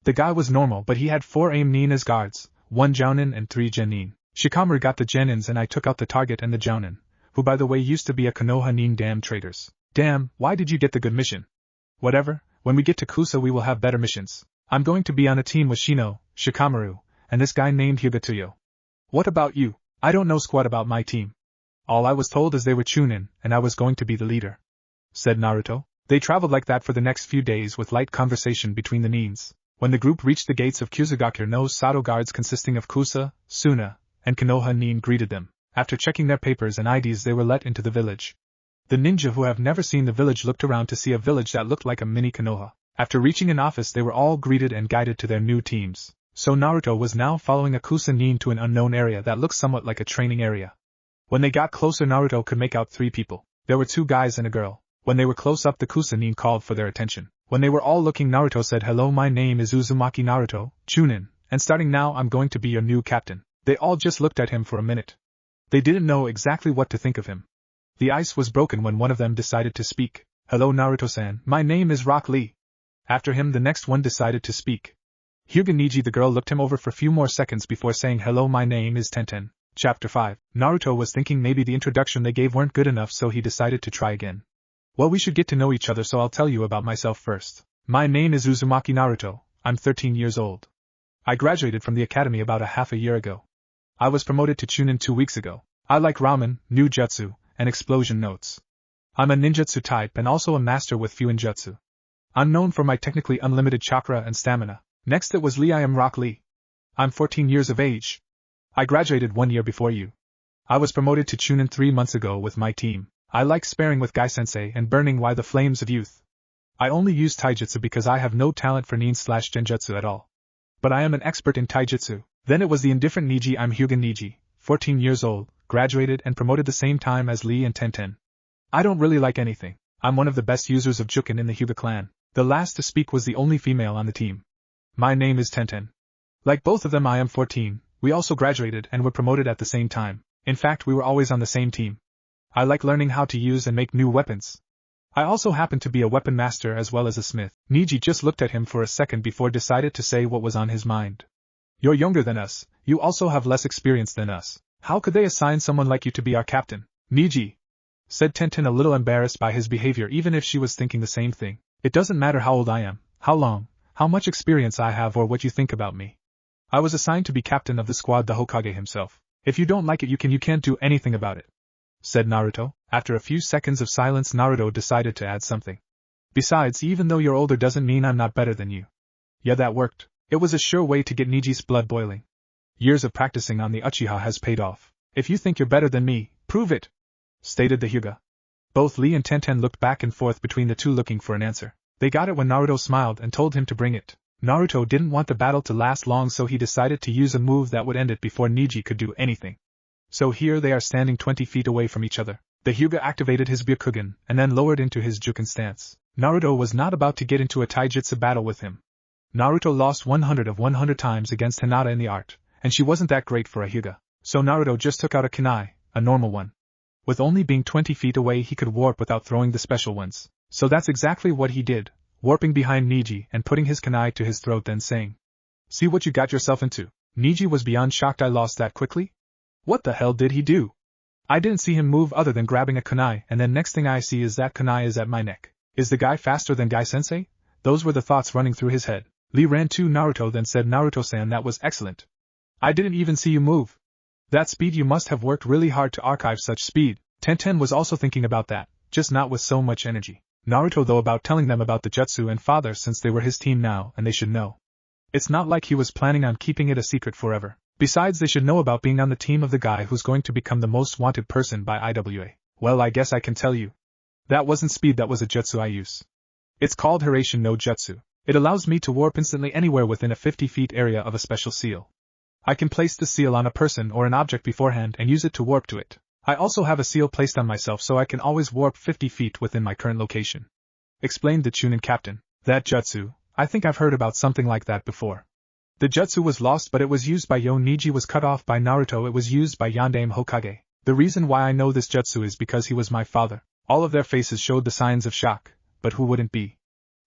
The guy was normal but he had 4 nin as guards, 1 Jounin and 3 genin. Shikamaru got the genins and I took out the target and the Jounin, who by the way used to be a Konoha nin. Damn traitors. Damn, why did you get the good mission? Whatever, when we get to Kusa we will have better missions. I'm going to be on a team with Shino, Shikamaru, and this guy named Higatuyo. What about you? I don't know squat about my team. All I was told is they were Chunin, and I was going to be the leader. Said Naruto. They traveled like that for the next few days with light conversation between the nins. When the group reached the gates of Kusagakure no Sato guards consisting of Kusa, Suna, and Konoha nin greeted them. After checking their papers and IDs they were let into the village. The ninja who have never seen the village looked around to see a village that looked like a mini Konoha. After reaching an office they were all greeted and guided to their new teams. So Naruto was now following a Kusa nin to an unknown area that looked somewhat like a training area. When they got closer Naruto could make out 3 people. There were 2 guys and a girl. When they were close up the Kusa nin called for their attention. When they were all looking Naruto said hello my name is Uzumaki Naruto, Chunin, and starting now I'm going to be your new captain. They all just looked at him for a minute. They didn't know exactly what to think of him. The ice was broken when one of them decided to speak. Hello Naruto-san, my name is Rock Lee. After him the next one decided to speak. Hyuga Niji. The girl looked him over for a few more seconds before saying, "Hello, my name is Tenten." Chapter 5. Naruto was thinking maybe the introduction they gave weren't good enough, so he decided to try again. Well, we should get to know each other, so I'll tell you about myself first. My name is Uzumaki Naruto. I'm 13 years old. I graduated from the academy about a half a year ago. I was promoted to Chunin 2 weeks ago. I like ramen, new jutsu, and explosion notes. I'm a ninjutsu type and also a master with Fuinjutsu. I'm known for my technically unlimited chakra and stamina. Next it was Lee. I am Rock Lee. I'm 14 years of age. I graduated 1 year before you. I was promoted to Chunin 3 months ago with my team. I like sparring with Gai-sensei and burning the flames of youth. I only use taijutsu because I have no talent for nin/genjutsu at all. But I am an expert in taijutsu. Then it was the indifferent Niji. I'm Hyuga Niji, 14 years old, graduated and promoted the same time as Lee and Tenten. I don't really like anything. I'm one of the best users of Juken in the Hyuga clan. The last to speak was the only female on the team. My name is Tenten. Like both of them, I am 14. We also graduated and were promoted at the same time. In fact, we were always on the same team. I like learning how to use and make new weapons. I also happen to be a weapon master as well as a smith. Niji just looked at him for a second before decided to say what was on his mind. You're younger than us, you also have less experience than us. How could they assign someone like you to be our captain? Niji, said Tenten, a little embarrassed by his behavior, even if she was thinking the same thing. It doesn't matter how old I am, how long, how much experience I have, or what you think about me. I was assigned to be captain of the squad, the Hokage himself. If you don't like it, you can't do anything about it, said Naruto. After a few seconds of silence, Naruto decided to add something. Besides, even though you're older doesn't mean I'm not better than you. Yeah, that worked. It was a sure way to get Niji's blood boiling. Years of practicing on the Uchiha has paid off. If you think you're better than me, prove it, stated the Hyuga. Both Lee and Tenten looked back and forth between the two, looking for an answer. They got it when Naruto smiled and told him to bring it. Naruto didn't want the battle to last long, so he decided to use a move that would end it before Niji could do anything. So here they are standing 20 feet away from each other. The Hyuga activated his Byakugan and then lowered into his Juken stance. Naruto was not about to get into a taijutsu battle with him. Naruto lost 100 of 100 times against Hinata in the art, and she wasn't that great for a Hyuga. So Naruto just took out a kunai, a normal one. With only being 20 feet away, he could warp without throwing the special ones. So that's exactly what he did, warping behind Niji and putting his kunai to his throat, then saying, "See what you got yourself into." Niji was beyond shocked. I lost that quickly? What the hell did he do? I didn't see him move other than grabbing a kunai, and then next thing I see is that kunai is at my neck. Is the guy faster than Gai-sensei? Those were the thoughts running through his head. Lee ran to Naruto, then said, "Naruto-san, that was excellent. I didn't even see you move. That speed, you must have worked really hard to archive such speed." Tenten was also thinking about that, just not with so much energy. Naruto though about telling them about the jutsu and father, since they were his team now and they should know. It's not like he was planning on keeping it a secret forever. Besides, they should know about being on the team of the guy who's going to become the most wanted person by IWA. Well, I guess I can tell you. That wasn't speed, that was a jutsu I use. It's called Hiraishin no Jutsu. It allows me to warp instantly anywhere within a 50 feet area of a special seal. I can place the seal on a person or an object beforehand and use it to warp to it. I also have a seal placed on myself, so I can always warp 50 feet within my current location, explained the Chunin captain. That jutsu, I think I've heard about something like that before. The jutsu was lost, but it was used by Yo. Niji was cut off by Naruto. It was used by Yondaime Hokage. The reason why I know this jutsu is because he was my father. All of their faces showed the signs of shock, but who wouldn't be?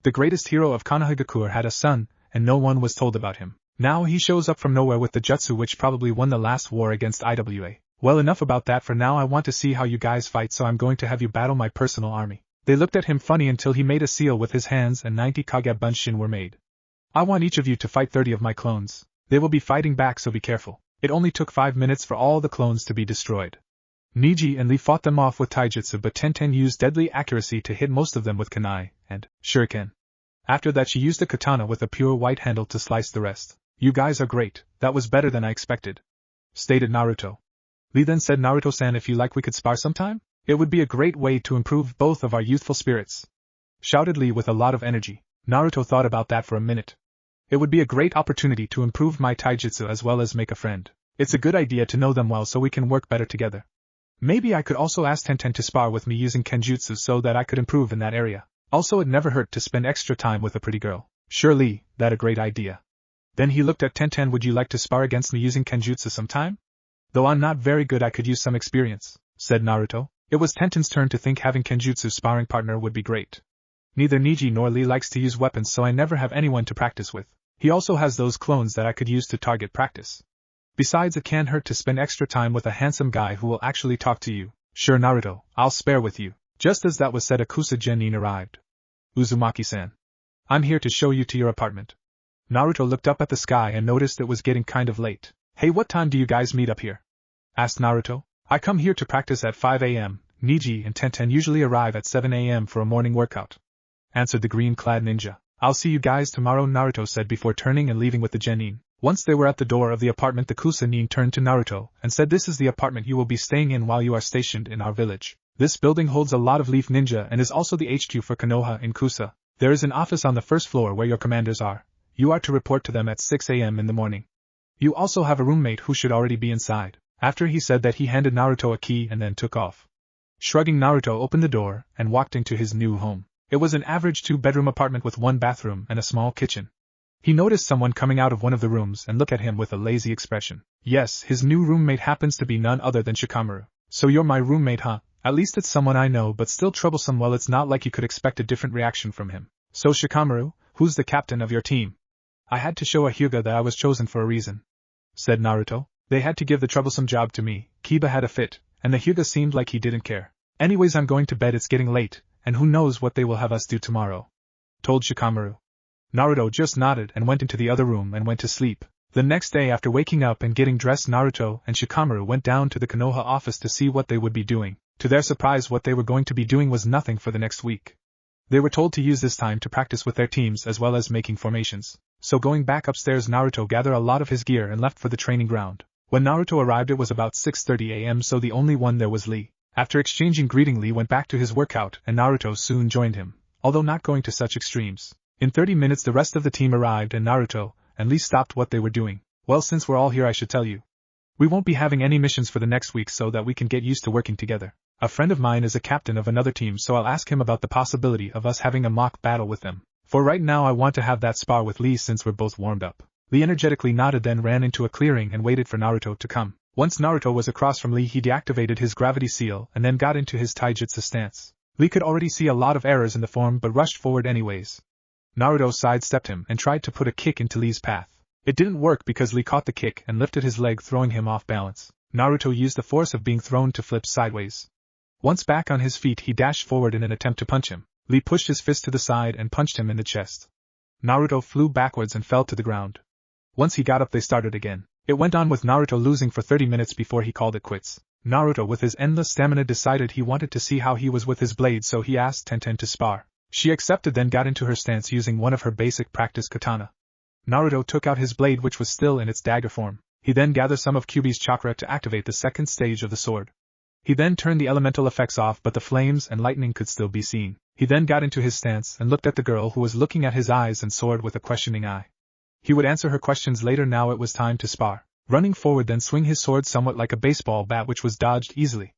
The greatest hero of Konoha had a son, and no one was told about him. Now he shows up from nowhere with the jutsu which probably won the last war against IWA. Well, enough about that for now. I want to see how you guys fight, so I'm going to have you battle my personal army. They looked at him funny until he made a seal with his hands and 90 Kage Bunshin were made. I want each of you to fight 30 of my clones. They will be fighting back, so be careful. It only took 5 minutes for all the clones to be destroyed. Niji and Lee fought them off with taijutsu, but Tenten used deadly accuracy to hit most of them with kunai and shuriken. After that she used a katana with a pure white handle to slice the rest. You guys are great, that was better than I expected, stated Naruto. Lee then said, Naruto-san, if you like we could spar sometime? It would be a great way to improve both of our youthful spirits, shouted Lee with a lot of energy. Naruto thought about that for a minute. It would be a great opportunity to improve my taijutsu as well as make a friend. It's a good idea to know them well so we can work better together. Maybe I could also ask Tenten to spar with me using kenjutsu so that I could improve in that area. Also, it never hurt to spend extra time with a pretty girl. Sure, Lee, that a great idea. Then he looked at Tenten. Would you like to spar against me using kenjutsu sometime? Though I'm not very good, I could use some experience, said Naruto. It was Tenten's turn to think having kenjutsu sparring partner would be great. Neither Niji nor Lee likes to use weapons, so I never have anyone to practice with. He also has those clones that I could use to target practice. Besides, it can't hurt to spend extra time with a handsome guy who will actually talk to you. Sure, Naruto, I'll spare with you. Just as that was said, a Kusa genin arrived. Uzumaki-san. I'm here to show you to your apartment. Naruto looked up at the sky and noticed it was getting kind of late. Hey, what time do you guys meet up here? Asked Naruto. I come here to practice at 5 a.m. Niji and Tenten usually arrive at 7 a.m. for a morning workout. Answered the green-clad ninja. I'll see you guys tomorrow, Naruto said before turning and leaving with the genin. Once they were at the door of the apartment, the Kusa-nin turned to Naruto and said, this is the apartment you will be staying in while you are stationed in our village. This building holds a lot of Leaf Ninja and is also the HQ for Konoha in Kusa. There is an office on the first floor where your commanders are. You are to report to them at 6 a.m. in the morning. You also have a roommate who should already be inside. After he said that, he handed Naruto a key and then took off. Shrugging, Naruto opened the door and walked into his new home. It was an average 2-bedroom apartment with 1 bathroom and a small kitchen. He noticed someone coming out of one of the rooms and looked at him with a lazy expression. Yes, his new roommate happens to be none other than Shikamaru. So you're my roommate, huh? At least it's someone I know, but still troublesome. Well, it's not like you could expect a different reaction from him. So Shikamaru, who's the captain of your team? I had to show a Hyuga that I was chosen for a reason, said Naruto. They had to give the troublesome job to me. Kiba had a fit, and the Hyuga seemed like he didn't care. Anyways, I'm going to bed, it's getting late, and who knows what they will have us do tomorrow, told Shikamaru. Naruto just nodded and went into the other room and went to sleep. The next day, after waking up and getting dressed, Naruto and Shikamaru went down to the Konoha office to see what they would be doing. To their surprise, what they were going to be doing was nothing for the next week. They were told to use this time to practice with their teams as well as making formations. So going back upstairs, Naruto gathered a lot of his gear and left for the training ground. When Naruto arrived, it was about 6:30 a.m., so the only one there was Lee. After exchanging greeting, Lee went back to his workout and Naruto soon joined him, although not going to such extremes. In 30 minutes the rest of the team arrived and Naruto and Lee stopped what they were doing. Well, since we're all here, I should tell you. We won't be having any missions for the next week so that we can get used to working together. A friend of mine is a captain of another team, so I'll ask him about the possibility of us having a mock battle with them. For right now I want to have that spar with Lee since we're both warmed up. Lee energetically nodded, then ran into a clearing and waited for Naruto to come. Once Naruto was across from Lee, he deactivated his gravity seal and then got into his taijutsu stance. Lee could already see a lot of errors in the form but rushed forward anyways. Naruto sidestepped him and tried to put a kick into Lee's path. It didn't work because Lee caught the kick and lifted his leg, throwing him off balance. Naruto used the force of being thrown to flip sideways. Once back on his feet, he dashed forward in an attempt to punch him. Lee pushed his fist to the side and punched him in the chest. Naruto flew backwards and fell to the ground. Once he got up, they started again. It went on with Naruto losing for 30 minutes before he called it quits. Naruto, with his endless stamina, decided he wanted to see how he was with his blade, so he asked Tenten to spar. She accepted, then got into her stance using one of her basic practice katana. Naruto took out his blade, which was still in its dagger form. He then gathered some of Kyuubi's chakra to activate the second stage of the sword. He then turned the elemental effects off, but the flames and lightning could still be seen. He then got into his stance and looked at the girl who was looking at his eyes and sword with a questioning eye. He would answer her questions later. Now it was time to spar. Running forward, then swing his sword somewhat like a baseball bat, which was dodged easily.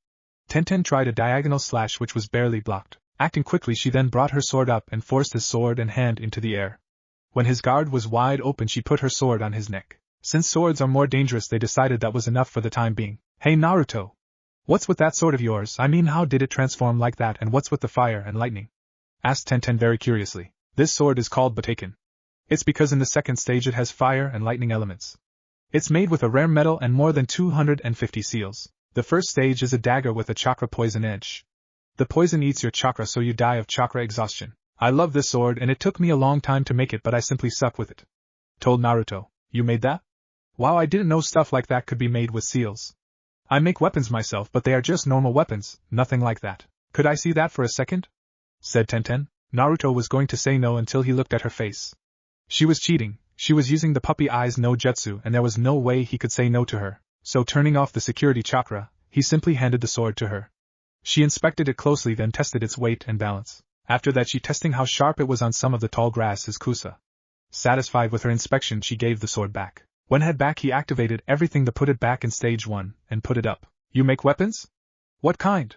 Tenten tried a diagonal slash which was barely blocked. Acting quickly, she then brought her sword up and forced his sword and hand into the air. When his guard was wide open, she put her sword on his neck. Since swords are more dangerous, they decided that was enough for the time being. Hey Naruto! What's with that sword of yours? I mean, how did it transform like that, and what's with the fire and lightning? Asked Tenten very curiously. This sword is called Butaken. It's because in the second stage it has fire and lightning elements. It's made with a rare metal and more than 250 seals. The first stage is a dagger with a chakra poison edge. The poison eats your chakra, so you die of chakra exhaustion. I love this sword and it took me a long time to make it, but I simply suck with it. Told Naruto. You made that? Wow, I didn't know stuff like that could be made with seals. I make weapons myself, but they are just normal weapons, nothing like that. Could I see that for a second? Said Tenten. Naruto was going to say no until he looked at her face. She was cheating. She was using the puppy eyes no jutsu, and there was no way he could say no to her. So turning off the security chakra, he simply handed the sword to her. She inspected it closely, then tested its weight and balance. After that, she testing how sharp it was on some of the tall grasses. Kusa. Satisfied with her inspection, she gave the sword back. When head back, he activated everything to put it back in stage 1, and put it up. You make weapons? What kind?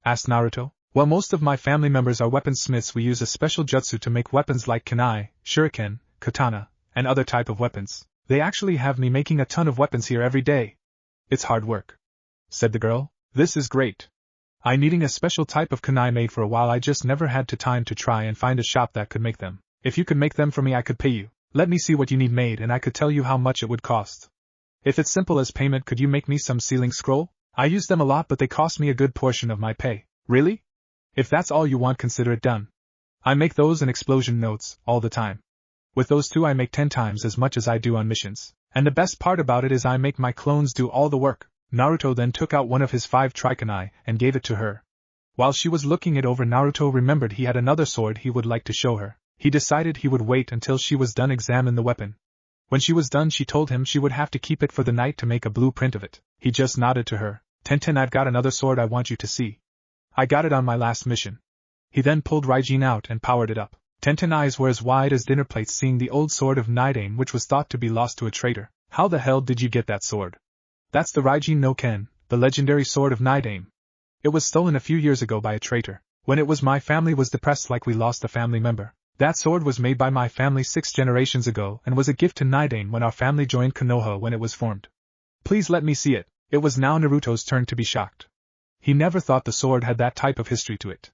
Asked Naruto. Well, most of my family members are weaponsmiths. We use a special jutsu to make weapons like kunai, shuriken, katana, and other type of weapons. They actually have me making a ton of weapons here every day. It's hard work, said the girl. This is great. I needing a special type of kunai made for a while. I just never had the time to try and find a shop that could make them. If you could make them for me, I could pay you. Let me see what you need made and I could tell you how much it would cost. If it's simple as payment, could you make me some sealing scroll? I use them a lot but they cost me a good portion of my pay. Really? If that's all you want, consider it done. I make those and explosion notes, all the time. With those two I make 10 times as much as I do on missions. And the best part about it is I make my clones do all the work. Naruto then took out one of his 5 trichinae and gave it to her. While she was looking it over, Naruto remembered he had another sword he would like to show her. He decided he would wait until she was done examine the weapon. When she was done she told him she would have to keep it for the night to make a blueprint of it. He just nodded to her. Tenten, I've got another sword I want you to see. I got it on my last mission. He then pulled Raijin out and powered it up. Tenten's eyes were as wide as dinner plates seeing the old sword of Nidain which was thought to be lost to a traitor. How the hell did you get that sword? That's the Raijin no Ken, the legendary sword of Nidain. It was stolen a few years ago by a traitor. When it was my family was depressed like we lost a family member. That sword was made by my family 6 generations ago and was a gift to Nidain when our family joined Konoha when it was formed. Please let me see it. It was now Naruto's turn to be shocked. He never thought the sword had that type of history to it.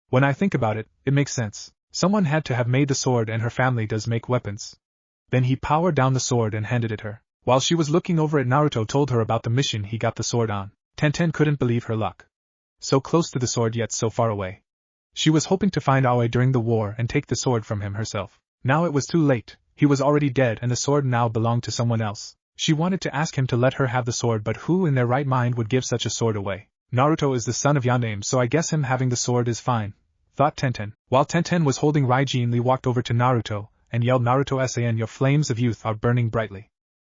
When I think about it, it makes sense. Someone had to have made the sword and her family does make weapons. Then he powered down the sword and handed it her. While she was looking over it, Naruto told her about the mission he got the sword on. Tenten couldn't believe her luck. So close to the sword yet so far away. She was hoping to find Aoi during the war and take the sword from him herself. Now it was too late. He was already dead and the sword now belonged to someone else. She wanted to ask him to let her have the sword, but who in their right mind would give such a sword away? Naruto is the son of Yondaime, so I guess him having the sword is fine, thought Tenten. While Tenten was holding Raijin, Lee walked over to Naruto and yelled, Naruto-san, your flames of youth are burning brightly.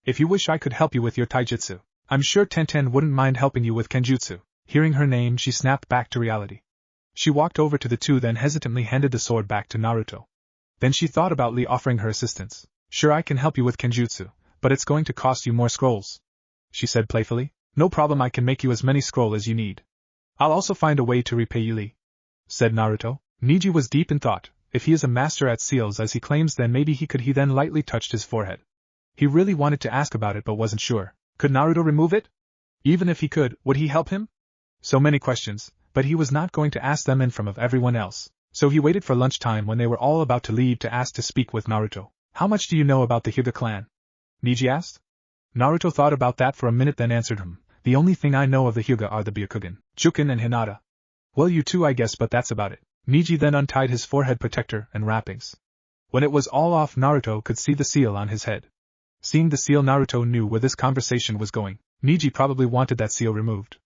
If you wish I could help you with your taijutsu. I'm sure Tenten wouldn't mind helping you with kenjutsu. Hearing her name, she snapped back to reality. She walked over to the two, then hesitantly handed the sword back to Naruto. Then she thought about Lee offering her assistance. Sure, I can help you with kenjutsu, but it's going to cost you more scrolls, she said playfully. No problem, I can make you as many scroll as you need. I'll also find a way to repay you, Lee, said Naruto. Niji was deep in thought. If he is a master at seals as he claims, then maybe he could. He then lightly touched his forehead. He really wanted to ask about it but wasn't sure. Could Naruto remove it? Even if he could, would he help him? So many questions, but he was not going to ask them in front of everyone else. So he waited for lunchtime when they were all about to leave to ask to speak with Naruto. How much do you know about the Hyuga clan? Niji asked. Naruto thought about that for a minute then answered him. The only thing I know of the Hyuga are the Byakugan, Jukin and Hinata. Well, you too I guess, but that's about it. Niji then untied his forehead protector and wrappings. When it was all off, Naruto could see the seal on his head. Seeing the seal, Naruto knew where this conversation was going. Niji probably wanted that seal removed.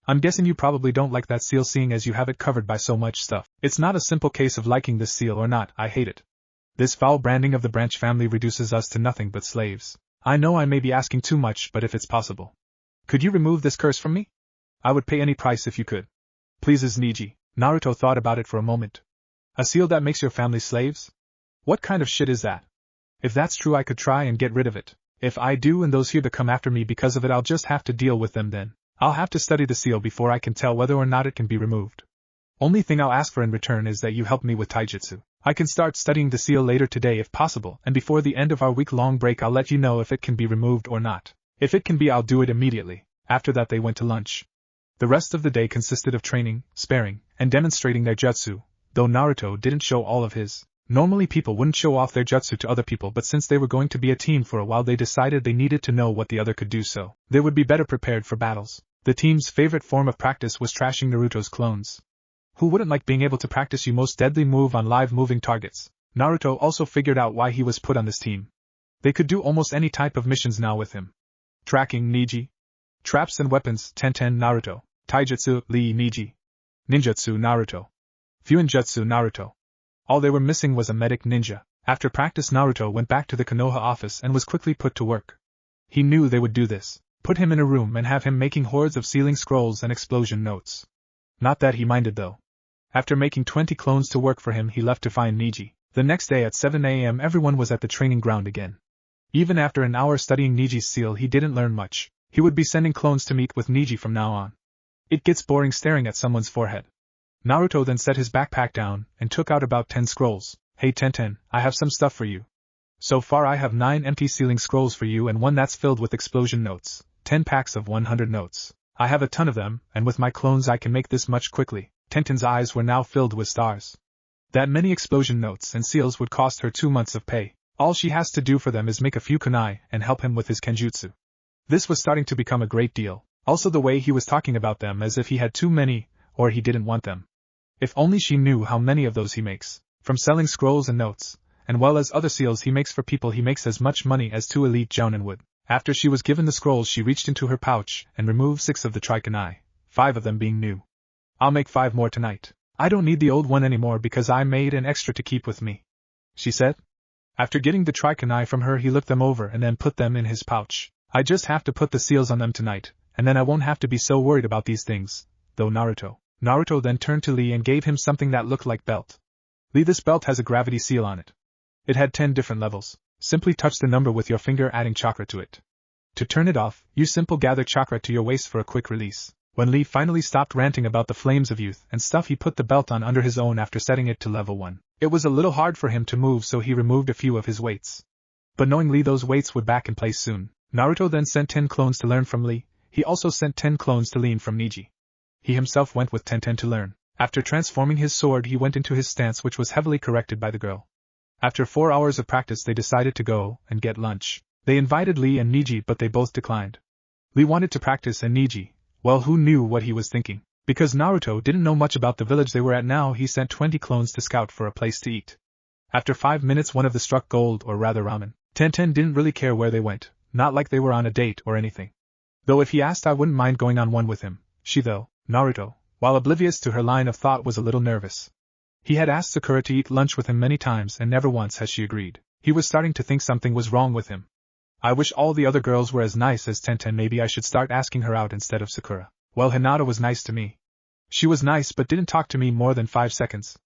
I'm guessing you probably don't like that seal seeing as you have it covered by so much stuff. It's not a simple case of liking this seal or not, I hate it. This foul branding of the branch family reduces us to nothing but slaves. I know I may be asking too much, but if it's possible. Could you remove this curse from me? I would pay any price if you could. Pleases Niji. Naruto thought about it for a moment. A seal that makes your family slaves? What kind of shit is that? If that's true, I could try and get rid of it. If I do and those here that come after me because of it, I'll just have to deal with them then. I'll have to study the seal before I can tell whether or not it can be removed. Only thing I'll ask for in return is that you help me with taijutsu. I can start studying the seal later today if possible, and before the end of our week-long break I'll let you know if it can be removed or not. If it can be, I'll do it immediately. After that they went to lunch. The rest of the day consisted of training, sparring, and demonstrating their jutsu, though Naruto didn't show all of his. Normally people wouldn't show off their jutsu to other people, but since they were going to be a team for a while they decided they needed to know what the other could do so they would be better prepared for battles. The team's favorite form of practice was trashing Naruto's clones. Who wouldn't like being able to practice your most deadly move on live moving targets? Naruto also figured out why he was put on this team. They could do almost any type of missions now with him. Tracking Niji. Traps and weapons Tenten Naruto. Taijutsu Lee Niji. Ninjutsu Naruto. Fuinjutsu Naruto. All they were missing was a medic ninja. After practice Naruto went back to the Konoha office and was quickly put to work. He knew they would do this. Put him in a room and have him making hordes of sealing scrolls and explosion notes. Not that he minded though. After making 20 clones to work for him he left to find Niji. The next day at 7 a.m. everyone was at the training ground again. Even after an hour studying Niji's seal he didn't learn much. He would be sending clones to meet with Niji from now on. It gets boring staring at someone's forehead. Naruto then set his backpack down and took out about 10 scrolls. Hey Tenten, I have some stuff for you. So far I have 9 empty sealing scrolls for you and one that's filled with explosion notes. 10 packs of 100 notes. I have a ton of them, and with my clones I can make this much quickly. Tenten's eyes were now filled with stars. That many explosion notes and seals would cost her 2 months of pay. All she has to do for them is make a few kunai and help him with his kenjutsu. This was starting to become a great deal. Also the way he was talking about them as if he had too many, or he didn't want them. If only she knew how many of those he makes. From selling scrolls and notes, and well as other seals he makes for people, he makes as much money as 2 elite jounin would. After she was given the scrolls, she reached into her pouch and removed 6 of the trikunai, 5 of them being new. I'll make 5 more tonight. I don't need the old one anymore because I made an extra to keep with me, she said. After getting the trikunai from her, he looked them over and then put them in his pouch. I just have to put the seals on them tonight, and then I won't have to be so worried about these things, though Naruto. Naruto then turned to Lee and gave him something that looked like belt. Lee, this belt has a gravity seal on it. It had 10 different levels. Simply touch the number with your finger, adding chakra to it. To turn it off, you simply gather chakra to your waist for a quick release. When Lee finally stopped ranting about the flames of youth and stuff, he put the belt on under his own after setting it to level 1. It was a little hard for him to move, so he removed a few of his weights. But knowing Lee, those weights would back in place soon. Naruto then sent 10 clones to learn from Lee. He also sent 10 clones to learn from Neji. He himself went with 10 to learn. After transforming his sword, he went into his stance, which was heavily corrected by the girl. After 4 hours of practice, they decided to go and get lunch. They invited Lee and Neji, but they both declined. Lee wanted to practice, and Neji, well, who knew what he was thinking? Because Naruto didn't know much about the village they were at now, he sent 20 clones to scout for a place to eat. After 5 minutes, one of them struck gold, or rather ramen. Tenten didn't really care where they went, not like they were on a date or anything. Though if he asked, I wouldn't mind going on one with him. She, though, Naruto, while oblivious to her line of thought, was a little nervous. He had asked Sakura to eat lunch with him many times, and never once has she agreed. He was starting to think something was wrong with him. I wish all the other girls were as nice as Tenten. Maybe I should start asking her out instead of Sakura. Well, Hinata was nice to me. She was nice but didn't talk to me more than 5 seconds.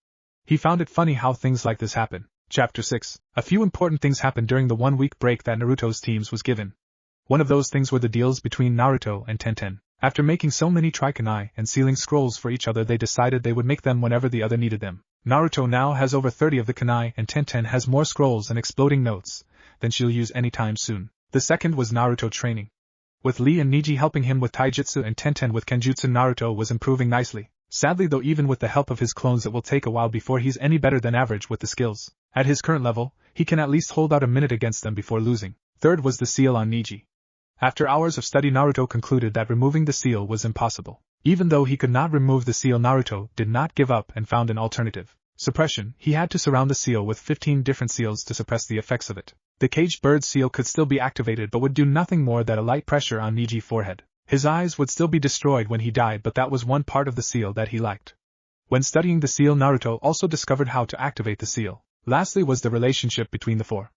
He found it funny how things like this happen. Chapter 6. A few important things happened during the 1-week break that Naruto's teams was given. One of those things were the deals between Naruto and Tenten. After making so many trikunai and sealing scrolls for each other, they decided they would make them whenever the other needed them. Naruto now has over 30 of the kunai, and Tenten has more scrolls and exploding notes than she'll use anytime soon. The second was Naruto training. With Lee and Neji helping him with taijutsu and Tenten with kenjutsu, Naruto was improving nicely. Sadly though, even with the help of his clones, it will take a while before he's any better than average with the skills. At his current level, he can at least hold out a minute against them before losing. Third was the seal on Neji. After hours of study, Naruto concluded that removing the seal was impossible. Even though he could not remove the seal, Naruto did not give up and found an alternative. Suppression. He had to surround the seal with 15 different seals to suppress the effects of it. The caged bird seal could still be activated but would do nothing more than a light pressure on Neji's forehead. His eyes would still be destroyed when he died, but that was one part of the seal that he liked. When studying the seal, Naruto also discovered how to activate the seal. Lastly was the relationship between the 4.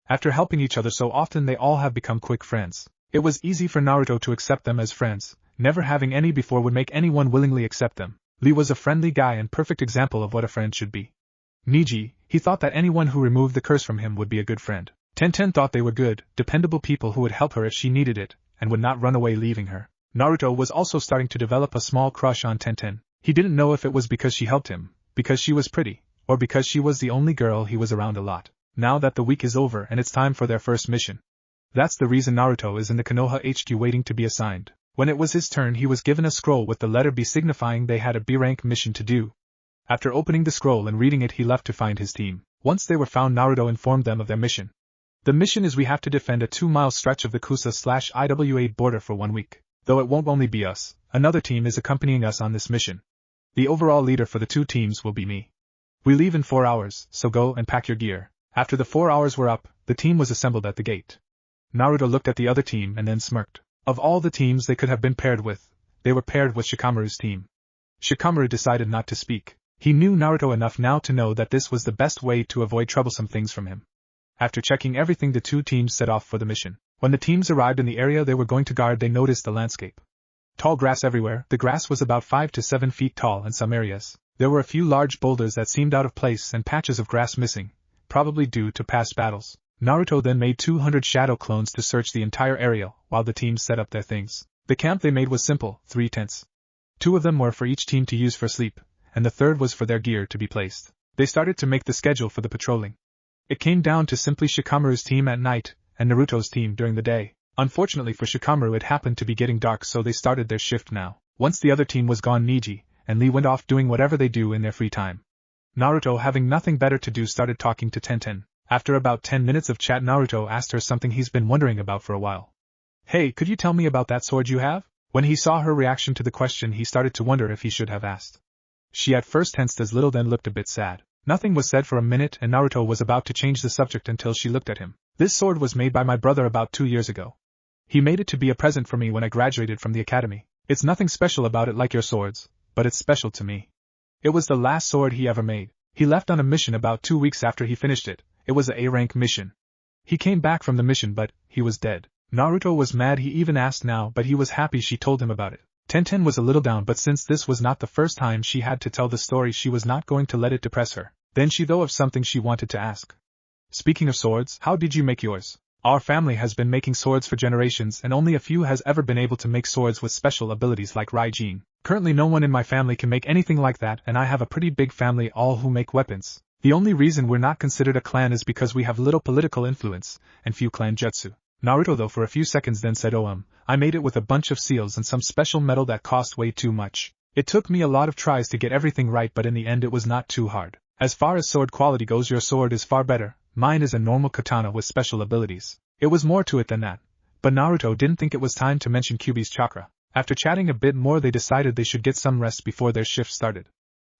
After helping each other so often, they all have become quick friends. It was easy for Naruto to accept them as friends. Never having any before would make anyone willingly accept them. Lee was a friendly guy and perfect example of what a friend should be. Neji, he thought that anyone who removed the curse from him would be a good friend. Tenten thought they were good, dependable people who would help her if she needed it, and would not run away leaving her. Naruto was also starting to develop a small crush on Tenten. He didn't know if it was because she helped him, because she was pretty, or because she was the only girl he was around a lot. Now that the week is over and it's time for their first mission. That's the reason Naruto is in the Konoha HQ waiting to be assigned. When it was his turn, he was given a scroll with the letter B, signifying they had a B-rank mission to do. After opening the scroll and reading it, he left to find his team. Once they were found, Naruto informed them of their mission. The mission is we have to defend a 2-mile stretch of the Kusa/Iwa border for 1 week. Though it won't only be us, another team is accompanying us on this mission. The overall leader for the 2 teams will be me. We leave in 4 hours, so go and pack your gear. After the 4 hours were up, the team was assembled at the gate. Naruto looked at the other team and then smirked. Of all the teams they could have been paired with, they were paired with Shikamaru's team. Shikamaru decided not to speak. He knew Naruto enough now to know that this was the best way to avoid troublesome things from him. After checking everything, the 2 teams set off for the mission. When the teams arrived in the area they were going to guard, they noticed the landscape. Tall grass everywhere. The grass was about 5 to 7 feet tall in some areas. There were a few large boulders that seemed out of place and patches of grass missing, probably due to past battles. Naruto then made 200 shadow clones to search the entire area while the teams set up their things. The camp they made was simple, 3 tents. 2 of them were for each team to use for sleep, and the third was for their gear to be placed. They started to make the schedule for the patrolling. It came down to simply Shikamaru's team at night, and Naruto's team during the day. Unfortunately for Shikamaru, it happened to be getting dark, so they started their shift now. Once the other team was gone, Neji and Lee went off doing whatever they do in their free time. Naruto, having nothing better to do, started talking to Tenten. After about 10 minutes of chat, Naruto asked her something he's been wondering about for a while. Hey, could you tell me about that sword you have? When he saw her reaction to the question, he started to wonder if he should have asked. She at first tensed as little, then looked a bit sad. Nothing was said for a minute, and Naruto was about to change the subject until she looked at him. This sword was made by my brother about 2 years ago. He made it to be a present for me when I graduated from the academy. It's nothing special about it like your swords, but it's special to me. It was the last sword he ever made. He left on a mission about 2 weeks after he finished it. It was a A-rank mission. He came back from the mission, but he was dead. Naruto was mad. He even asked now, but he was happy she told him about it. Tenten was a little down, but since this was not the first time she had to tell the story, she was not going to let it depress her. Then she thought of something she wanted to ask. Speaking of swords, how did you make yours? Our family has been making swords for generations, and only a few has ever been able to make swords with special abilities like Raijin. Currently no one in my family can make anything like that, and I have a pretty big family all who make weapons. The only reason we're not considered a clan is because we have little political influence, and few clan jutsu. Naruto though for a few seconds then said I made it with a bunch of seals and some special metal that cost way too much. It took me a lot of tries to get everything right, but in the end it was not too hard. As far as sword quality goes, your sword is far better. Mine is a normal katana with special abilities. It was more to it than that. But Naruto didn't think it was time to mention Kyuubi's chakra. After chatting a bit more, they decided they should get some rest before their shift started.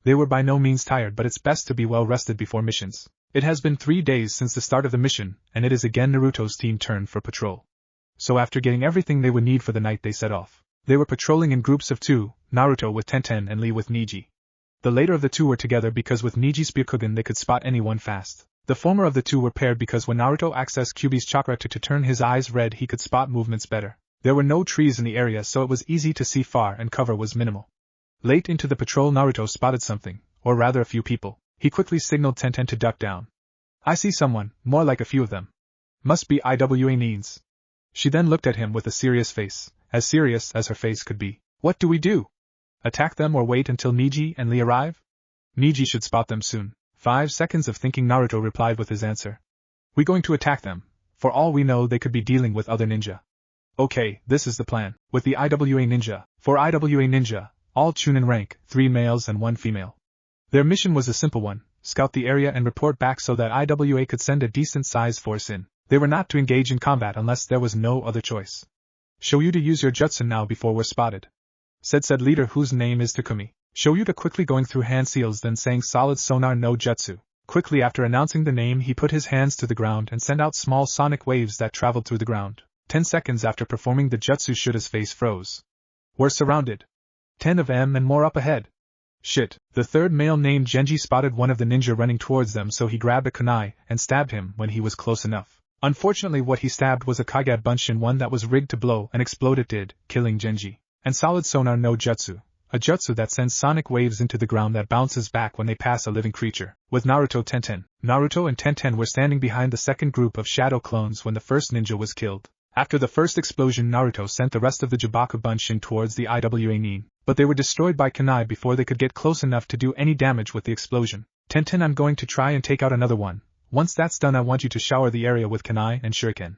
They were by no means tired, but it's best to be well rested before missions. It has been 3 days since the start of the mission, and it is again Naruto's team turn for patrol. So after getting everything they would need for the night, they set off. They were patrolling in groups of 2, Naruto with Tenten and Lee with Niji. The later of the two were together because with Niji's Byakugan they could spot anyone fast. The former of the two were paired because when Naruto accessed Kyuubi's chakra to turn his eyes red, he could spot movements better. There were no trees in the area, so it was easy to see far and cover was minimal. Late into the patrol, Naruto spotted something, or rather a few people. He quickly signaled Tenten to duck down. I see someone, more like a few of them. Must be IWA Neens. She then looked at him with a serious face, as serious as her face could be. What do we do? Attack them or wait until Niji and Lee arrive? Niji should spot them soon. 5 seconds of thinking, Naruto replied with his answer. We're going to attack them. For all we know, they could be dealing with other ninja. Okay, this is the plan. With the IWA ninja. For IWA ninja, all Chunin rank, 3 males and 1 female. Their mission was a simple one, scout the area and report back so that IWA could send a decent-sized force in. They were not to engage in combat unless there was no other choice. Shoryuta, use your jutsu now before we're spotted. Said leader whose name is Takumi. Shoryuta quickly going through hand seals, then saying solid sonar no jutsu. Quickly after announcing the name, he put his hands to the ground and sent out small sonic waves that traveled through the ground. 10 seconds after performing the jutsu, Shuta's face froze. We're surrounded. 10 of them and more up ahead. Shit, the third male named Genji spotted one of the ninja running towards them, so he grabbed a kunai and stabbed him when he was close enough. Unfortunately, what he stabbed was a Kage Bunshin, one that was rigged to blow and explode. It did, killing Genji. And solid sonar no jutsu, a jutsu that sends sonic waves into the ground that bounces back when they pass a living creature. With Naruto and Tenten were standing behind the second group of shadow clones when the first ninja was killed. After the first explosion, Naruto sent the rest of the Jabaku Bunshin towards the IWA Nin, but they were destroyed by kunai before they could get close enough to do any damage with the explosion. Tenten, I'm going to try and take out another one. Once that's done, I want you to shower the area with kunai and shuriken,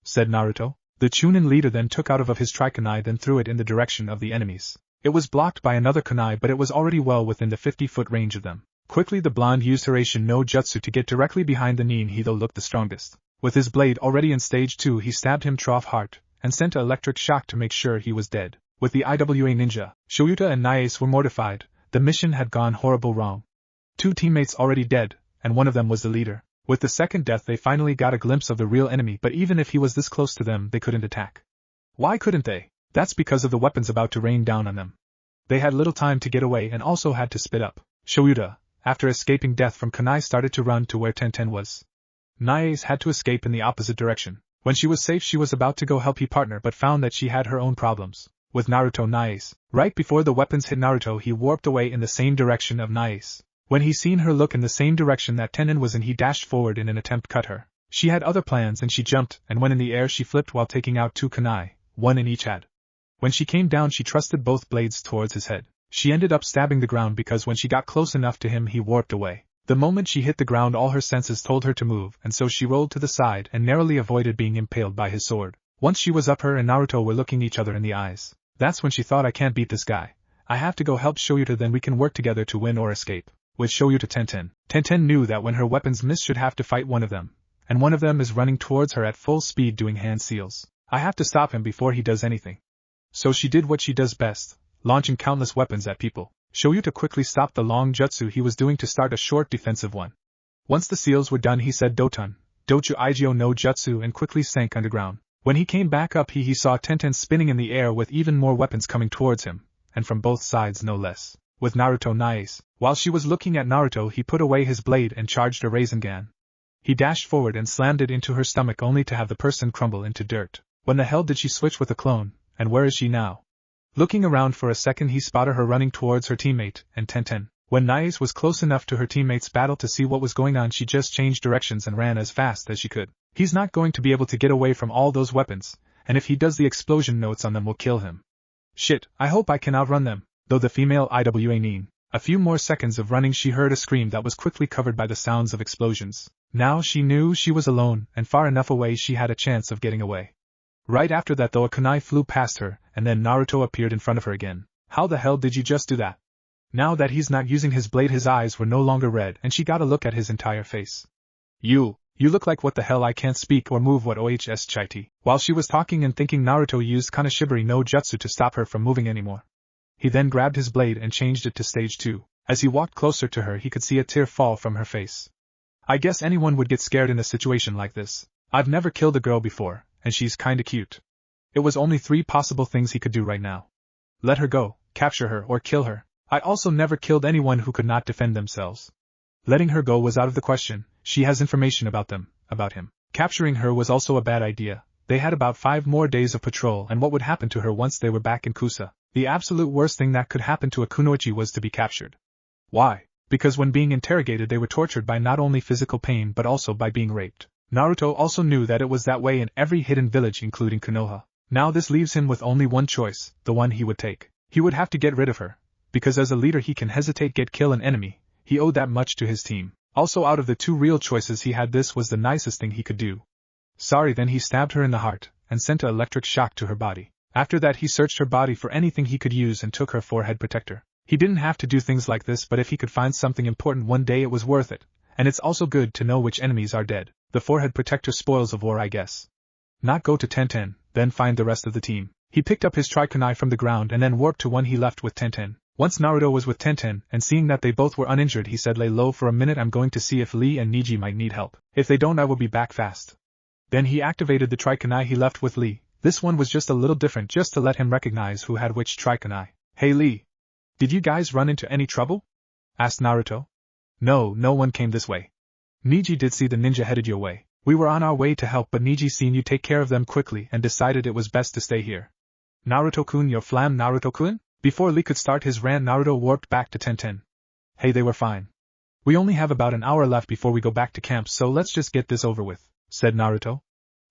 said Naruto. The Chunin leader then took out of his tri-kunai, then threw it in the direction of the enemies. It was blocked by another kunai, but it was already well within the 50-foot range of them. Quickly the blonde used Hiraishin no jutsu to get directly behind the Nin. He though looked the strongest. With his blade already in stage 2, he stabbed him trough heart, and sent an electric shock to make sure he was dead. With the IWA ninja, Shoryuta and Naes were mortified. The mission had gone horrible wrong. 2 teammates already dead, and one of them was the leader. With the second death they finally got a glimpse of the real enemy, but even if he was this close to them, they couldn't attack. Why couldn't they? That's because of the weapons about to rain down on them. They had little time to get away and also had to split up. Shoryuta, after escaping death from kunai, started to run to where Tenten was. Naes had to escape in the opposite direction. When she was safe, she was about to go help her partner, but found that she had her own problems. With Naruto, Naes, right before the weapons hit Naruto, he warped away in the same direction of Naes. When he seen her look in the same direction that Tenten was in, he dashed forward in an attempt to cut her. She had other plans and she jumped, and when in the air she flipped while taking out 2 kunai, 1 in each head. When she came down, she thrusted both blades towards his head. She ended up stabbing the ground because when she got close enough to him, he warped away. The moment she hit the ground, all her senses told her to move, and so she rolled to the side and narrowly avoided being impaled by his sword. Once she was up, her and Naruto were looking each other in the eyes. That's when she thought, I can't beat this guy. I have to go help Shoryuta, then we can work together to win or escape. with Shoyu to Tenten. Tenten knew that when her weapons missed should have to fight one of them, and one of them is running towards her at full speed doing hand seals. I have to stop him before he does anything. So she did what she does best, launching countless weapons at people. Shoyuta quickly stopped the long jutsu he was doing to start a short defensive one. Once the seals were done he said Doton, Dochu Igyo no Jutsu and quickly sank underground. When he came back up he saw Tenten spinning in the air with even more weapons coming towards him, and from both sides no less. With Naruto Nai's. While she was looking at Naruto he put away his blade and charged a Rasengan. He dashed forward and slammed it into her stomach only to have the person crumble into dirt. When the hell did she switch with a clone, and where is she now? Looking around for a second he spotted her running towards her teammate, and Tenten. When Nais was close enough to her teammate's battle to see what was going on she just changed directions and ran as fast as she could. He's not going to be able to get away from all those weapons, and if he does the explosion notes on them will kill him. Shit, I hope I can outrun them, though the female IWA Nin. A few more seconds of running she heard a scream that was quickly covered by the sounds of explosions. Now she knew she was alone, and far enough away she had a chance of getting away. Right after that though a kunai flew past her, and then Naruto appeared in front of her again. How the hell did you just do that? Now that he's not using his blade his eyes were no longer red and she got a look at his entire face. You look like what the hell I can't speak or move what OHS Chaiti. While she was talking and thinking Naruto used Kanashibari no Jutsu to stop her from moving anymore. He then grabbed his blade and changed it to stage 2. As he walked closer to her he could see a tear fall from her face. I guess anyone would get scared in a situation like this. I've never killed a girl before, and she's kinda cute. It was only 3 possible things he could do right now. Let her go, capture her, or kill her. I also never killed anyone who could not defend themselves. Letting her go was out of the question, she has information about him. Capturing her was also a bad idea. They had about 5 more days of patrol and what would happen to her once they were back in Kusa? The absolute worst thing that could happen to a kunoichi was to be captured. Why? Because when being interrogated they were tortured by not only physical pain but also by being raped. Naruto also knew that it was that way in every hidden village including Konoha. Now this leaves him with only one choice, the one he would take. He would have to get rid of her. Because as a leader he can hesitate kill an enemy, he owed that much to his team. Also out of the 2 real choices he had this was the nicest thing he could do. Sorry then he stabbed her in the heart, and sent an electric shock to her body. After that he searched her body for anything he could use and took her forehead protector. He didn't have to do things like this but if he could find something important one day it was worth it, and it's also good to know which enemies are dead. The forehead protector spoils of war I guess. Not go to Tenten, then find the rest of the team. He picked up his trikunai from the ground and then warped to one he left with Tenten. Once Naruto was with Tenten, and seeing that they both were uninjured he said lay low for a minute I'm going to see if Lee and Niji might need help. If they don't I will be back fast. Then he activated the trikunai he left with Lee. This one was just a little different just to let him recognize who had which trikunai. Hey Lee. Did you guys run into any trouble? Asked Naruto. No one came this way. Niji did see the ninja headed your way. We were on our way to help but Niji seen you take care of them quickly and decided it was best to stay here. Naruto-kun your flam Naruto-kun? Before Lee could start his rant Naruto warped back to Tenten. Hey they were fine. We only have about an hour left before we go back to camp so let's just get this over with, said Naruto.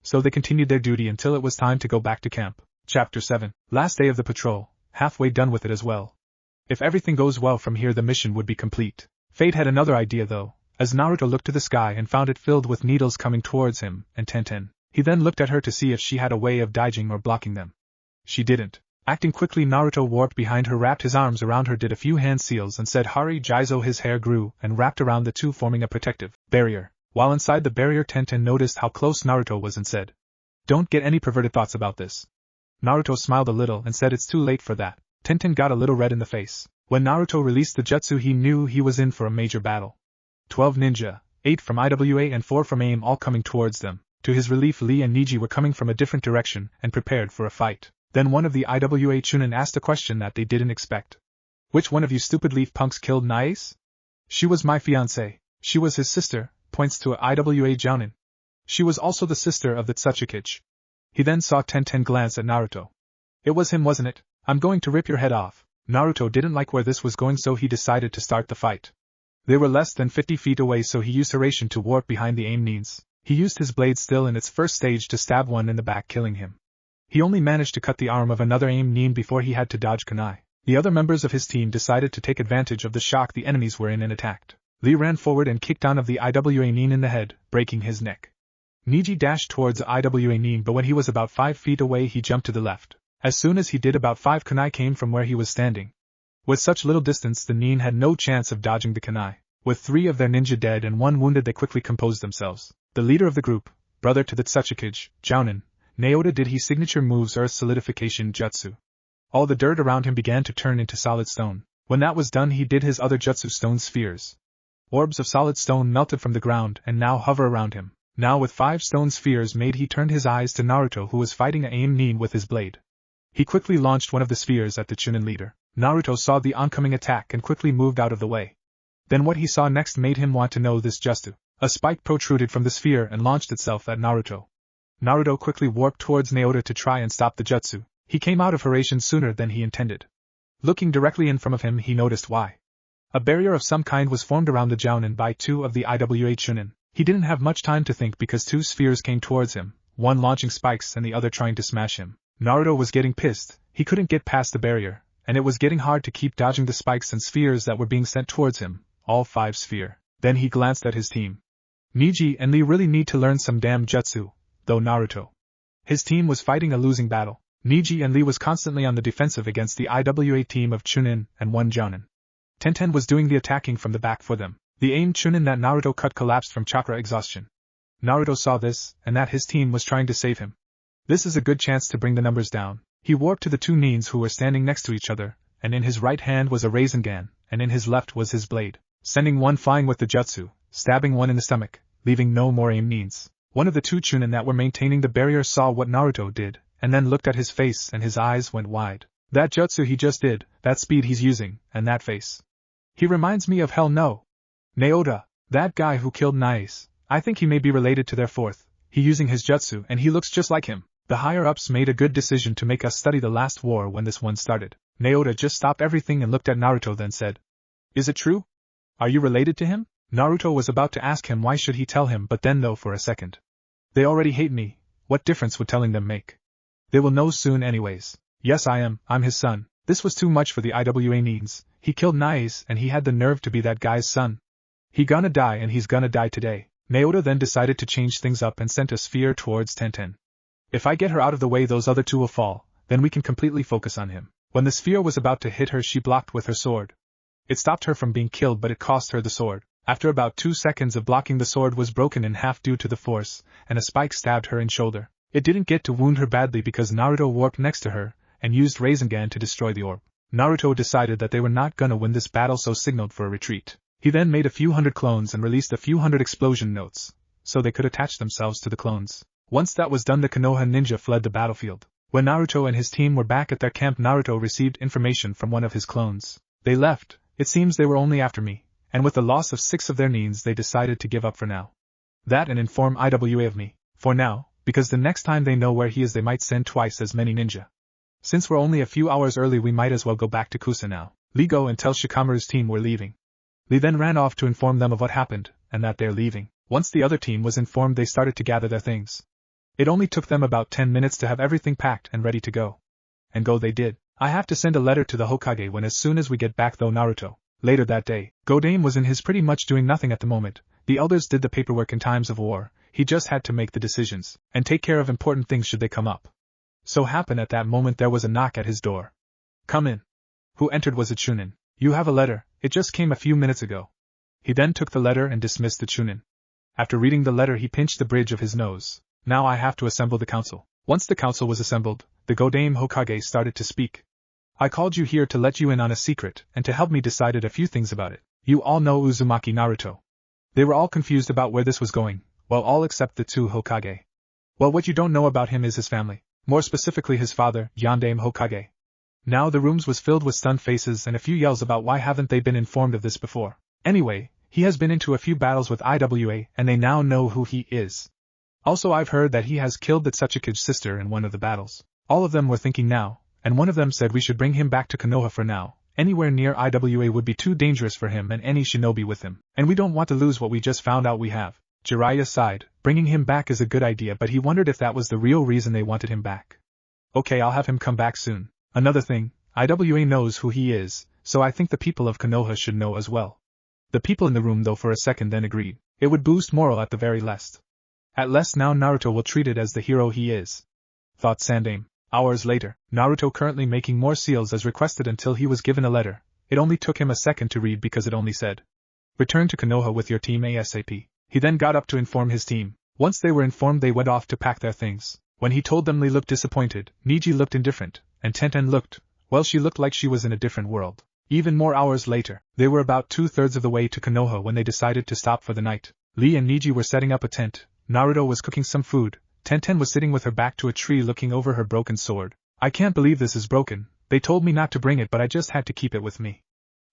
So they continued their duty until it was time to go back to camp. Chapter 7. Last day of the patrol, halfway done with it as well. If everything goes well from here the mission would be complete. Fate had another idea though, as Naruto looked to the sky and found it filled with needles coming towards him and Tenten. He then looked at her to see if she had a way of dodging or blocking them. She didn't. Acting quickly Naruto warped behind her, wrapped his arms around her, did a few hand seals and said Hari Jizo. His hair grew and wrapped around the two forming a protective barrier. While inside the barrier Tenten noticed how close Naruto was and said, "Don't get any perverted thoughts about this." Naruto smiled a little and said it's too late for that. Tenten got a little red in the face. When Naruto released the jutsu he knew he was in for a major battle. 12 ninja, 8 from IWA and 4 from AIM all coming towards them. To his relief Lee and Niji were coming from a different direction and prepared for a fight. Then one of the IWA Chunin asked a question that they didn't expect. "Which one of you stupid leaf punks killed Nais?" "She was my fiancée." "She was his sister," points to a IWA Jounin. "She was also the sister of the Tsuchikage." He then saw Tenten glance at Naruto. "It was him, wasn't it? I'm going to rip your head off." Naruto didn't like where this was going so he decided to start the fight. They were less than 50 feet away so he used Hiraishin to warp behind the AIM Nins. He used his blade still in its first stage to stab one in the back killing him. He only managed to cut the arm of another AIM Nin before he had to dodge kunai. The other members of his team decided to take advantage of the shock the enemies were in and attacked. Lee ran forward and kicked one of the IWA Nin in the head, breaking his neck. Niji dashed towards the IWA Nin but when he was about 5 feet away he jumped to the left. As soon as he did about 5 kunai came from where he was standing. With such little distance, the nin had no chance of dodging the kunai. With 3 of their ninja dead and 1 wounded, they quickly composed themselves. The leader of the group, brother to the Tsuchikage, Jounin, Naoto, did his signature moves Earth Solidification Jutsu. All the dirt around him began to turn into solid stone. When that was done, he did his other jutsu, stone spheres. Orbs of solid stone melted from the ground and now hover around him. Now with 5 stone spheres made, he turned his eyes to Naruto, who was fighting a aim nin with his blade. He quickly launched one of the spheres at the Chunin leader. Naruto saw the oncoming attack and quickly moved out of the way. Then what he saw next made him want to know this jutsu. A spike protruded from the sphere and launched itself at Naruto. Naruto quickly warped towards Naoto to try and stop the jutsu. He came out of Hiraishin sooner than he intended. Looking directly in front of him, he noticed why. A barrier of some kind was formed around the Jounin by 2 of the IWA Chunin. He didn't have much time to think because 2 spheres came towards him, one launching spikes and the other trying to smash him. Naruto was getting pissed. He couldn't get past the barrier, and it was getting hard to keep dodging the spikes and spheres that were being sent towards him, all 5 sphere. Then he glanced at his team. Neji and Lee really need to learn some damn jutsu, though Naruto. His team was fighting a losing battle. Neji and Lee was constantly on the defensive against the IWA team of Chunin and 1 Jounin. Tenten was doing the attacking from the back for them. The aim Chunin that Naruto cut collapsed from chakra exhaustion. Naruto saw this, and that his team was trying to save him. This is a good chance to bring the numbers down. He warped to the 2 nins who were standing next to each other, and in his right hand was a Rasengan, and in his left was his blade, sending one flying with the jutsu, stabbing one in the stomach, leaving no more aim nins. One of the 2 Chunin that were maintaining the barrier saw what Naruto did, and then looked at his face and his eyes went wide. That jutsu he just did, that speed he's using, and that face. He reminds me of hell no. Naoto, that guy who killed Nais. I think he may be related to their 4th. He using his jutsu and he looks just like him. The higher-ups made a good decision to make us study the last war when this one started. Naoto just stopped everything and looked at Naruto, then said, "Is it true? Are you related to him?" Naruto was about to ask him why should he tell him, but then though for a second. They already hate me, what difference would telling them make? They will know soon anyways. Yes, I'm his son. This was too much for the IWA nins. He killed Nais and he had the nerve to be that guy's son. He gonna die and he's gonna die today. Naoto then decided to change things up and sent a sphere towards Tenten. If I get her out of the way, those other 2 will fall, then we can completely focus on him. When the sphere was about to hit her, she blocked with her sword. It stopped her from being killed, but it cost her the sword. After about 2 seconds of blocking, the sword was broken in half due to the force, and a spike stabbed her in shoulder. It didn't get to wound her badly because Naruto warped next to her, and used Rasengan to destroy the orb. Naruto decided that they were not gonna win this battle, so signaled for a retreat. He then made a few hundred clones and released a few hundred explosion notes, so they could attach themselves to the clones. Once that was done, the Konoha ninja fled the battlefield. When Naruto and his team were back at their camp, Naruto received information from one of his clones. They left. It seems they were only after me, and with the loss of 6 of their nins they decided to give up for now. That and inform IWA of me, for now, because the next time they know where he is they might send twice as many ninja. Since we're only a few hours early, we might as well go back to Kusa now. Lee go and tell Shikamaru's team we're leaving. Lee then ran off to inform them of what happened, and that they're leaving. Once the other team was informed, they started to gather their things. It only took them about 10 minutes to have everything packed and ready to go. And go they did. I have to send a letter to the Hokage when as soon as we get back though, Naruto. Later that day, Godame was in his pretty much doing nothing at the moment. The elders did the paperwork in times of war. He just had to make the decisions, and take care of important things should they come up. So happened at that moment there was a knock at his door. "Come in." Who entered was a Chunin. "You have a letter, it just came a few minutes ago." He then took the letter and dismissed the Chunin. After reading the letter he pinched the bridge of his nose. "Now I have to assemble the council." Once the council was assembled, the Godame Hokage started to speak. "I called you here to let you in on a secret, and to help me decided a few things about it. You all know Uzumaki Naruto." They were all confused about where this was going, well, all except the 2 Hokage. "Well, what you don't know about him is his family. More specifically his father, Yondaime Hokage." Now the rooms was filled with stunned faces and a few yells about why haven't they been informed of this before. Anyway, he has been into a few battles with IWA and they now know who he is. Also I've heard that he has killed the Tsuchikage's sister in one of the battles. All of them were thinking now, and one of them said we should bring him back to Konoha for now. Anywhere near IWA would be too dangerous for him and any shinobi with him, and we don't want to lose what we just found out we have. Jiraiya sighed. Bringing him back is a good idea, but he wondered if that was the real reason they wanted him back. "Okay, I'll have him come back soon. Another thing, IWA knows who he is, so I think the people of Konoha should know as well." The people in the room though for a second then agreed. It would boost morale at the very least. At least now Naruto will treat it as the hero he is, thought Sandaime. Hours later, Naruto currently making more seals as requested until he was given a letter. It only took him a second to read because it only said, "Return to Konoha with your team ASAP." He then got up to inform his team. Once they were informed, they went off to pack their things. When he told them, Lee looked disappointed, Niji looked indifferent, and Tenten looked, well, she looked like she was in a different world. Even more hours later, they were about 2/3 of the way to Konoha when they decided to stop for the night. Lee and Niji were setting up a tent, Naruto was cooking some food, Tenten was sitting with her back to a tree looking over her broken sword. "I can't believe this is broken. They told me not to bring it, but I just had to keep it with me.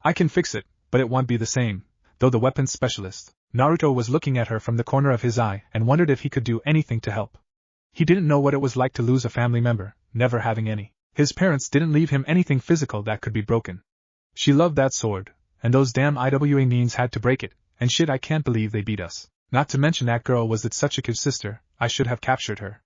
I can fix it, but it won't be the same, though the weapons specialist." Naruto was looking at her from the corner of his eye and wondered if he could do anything to help. He didn't know what it was like to lose a family member, never having any. His parents didn't leave him anything physical that could be broken. "She loved that sword, and those damn IWA Neens had to break it, and shit, I can't believe they beat us. Not to mention that girl was its such a cute sister, I should have captured her.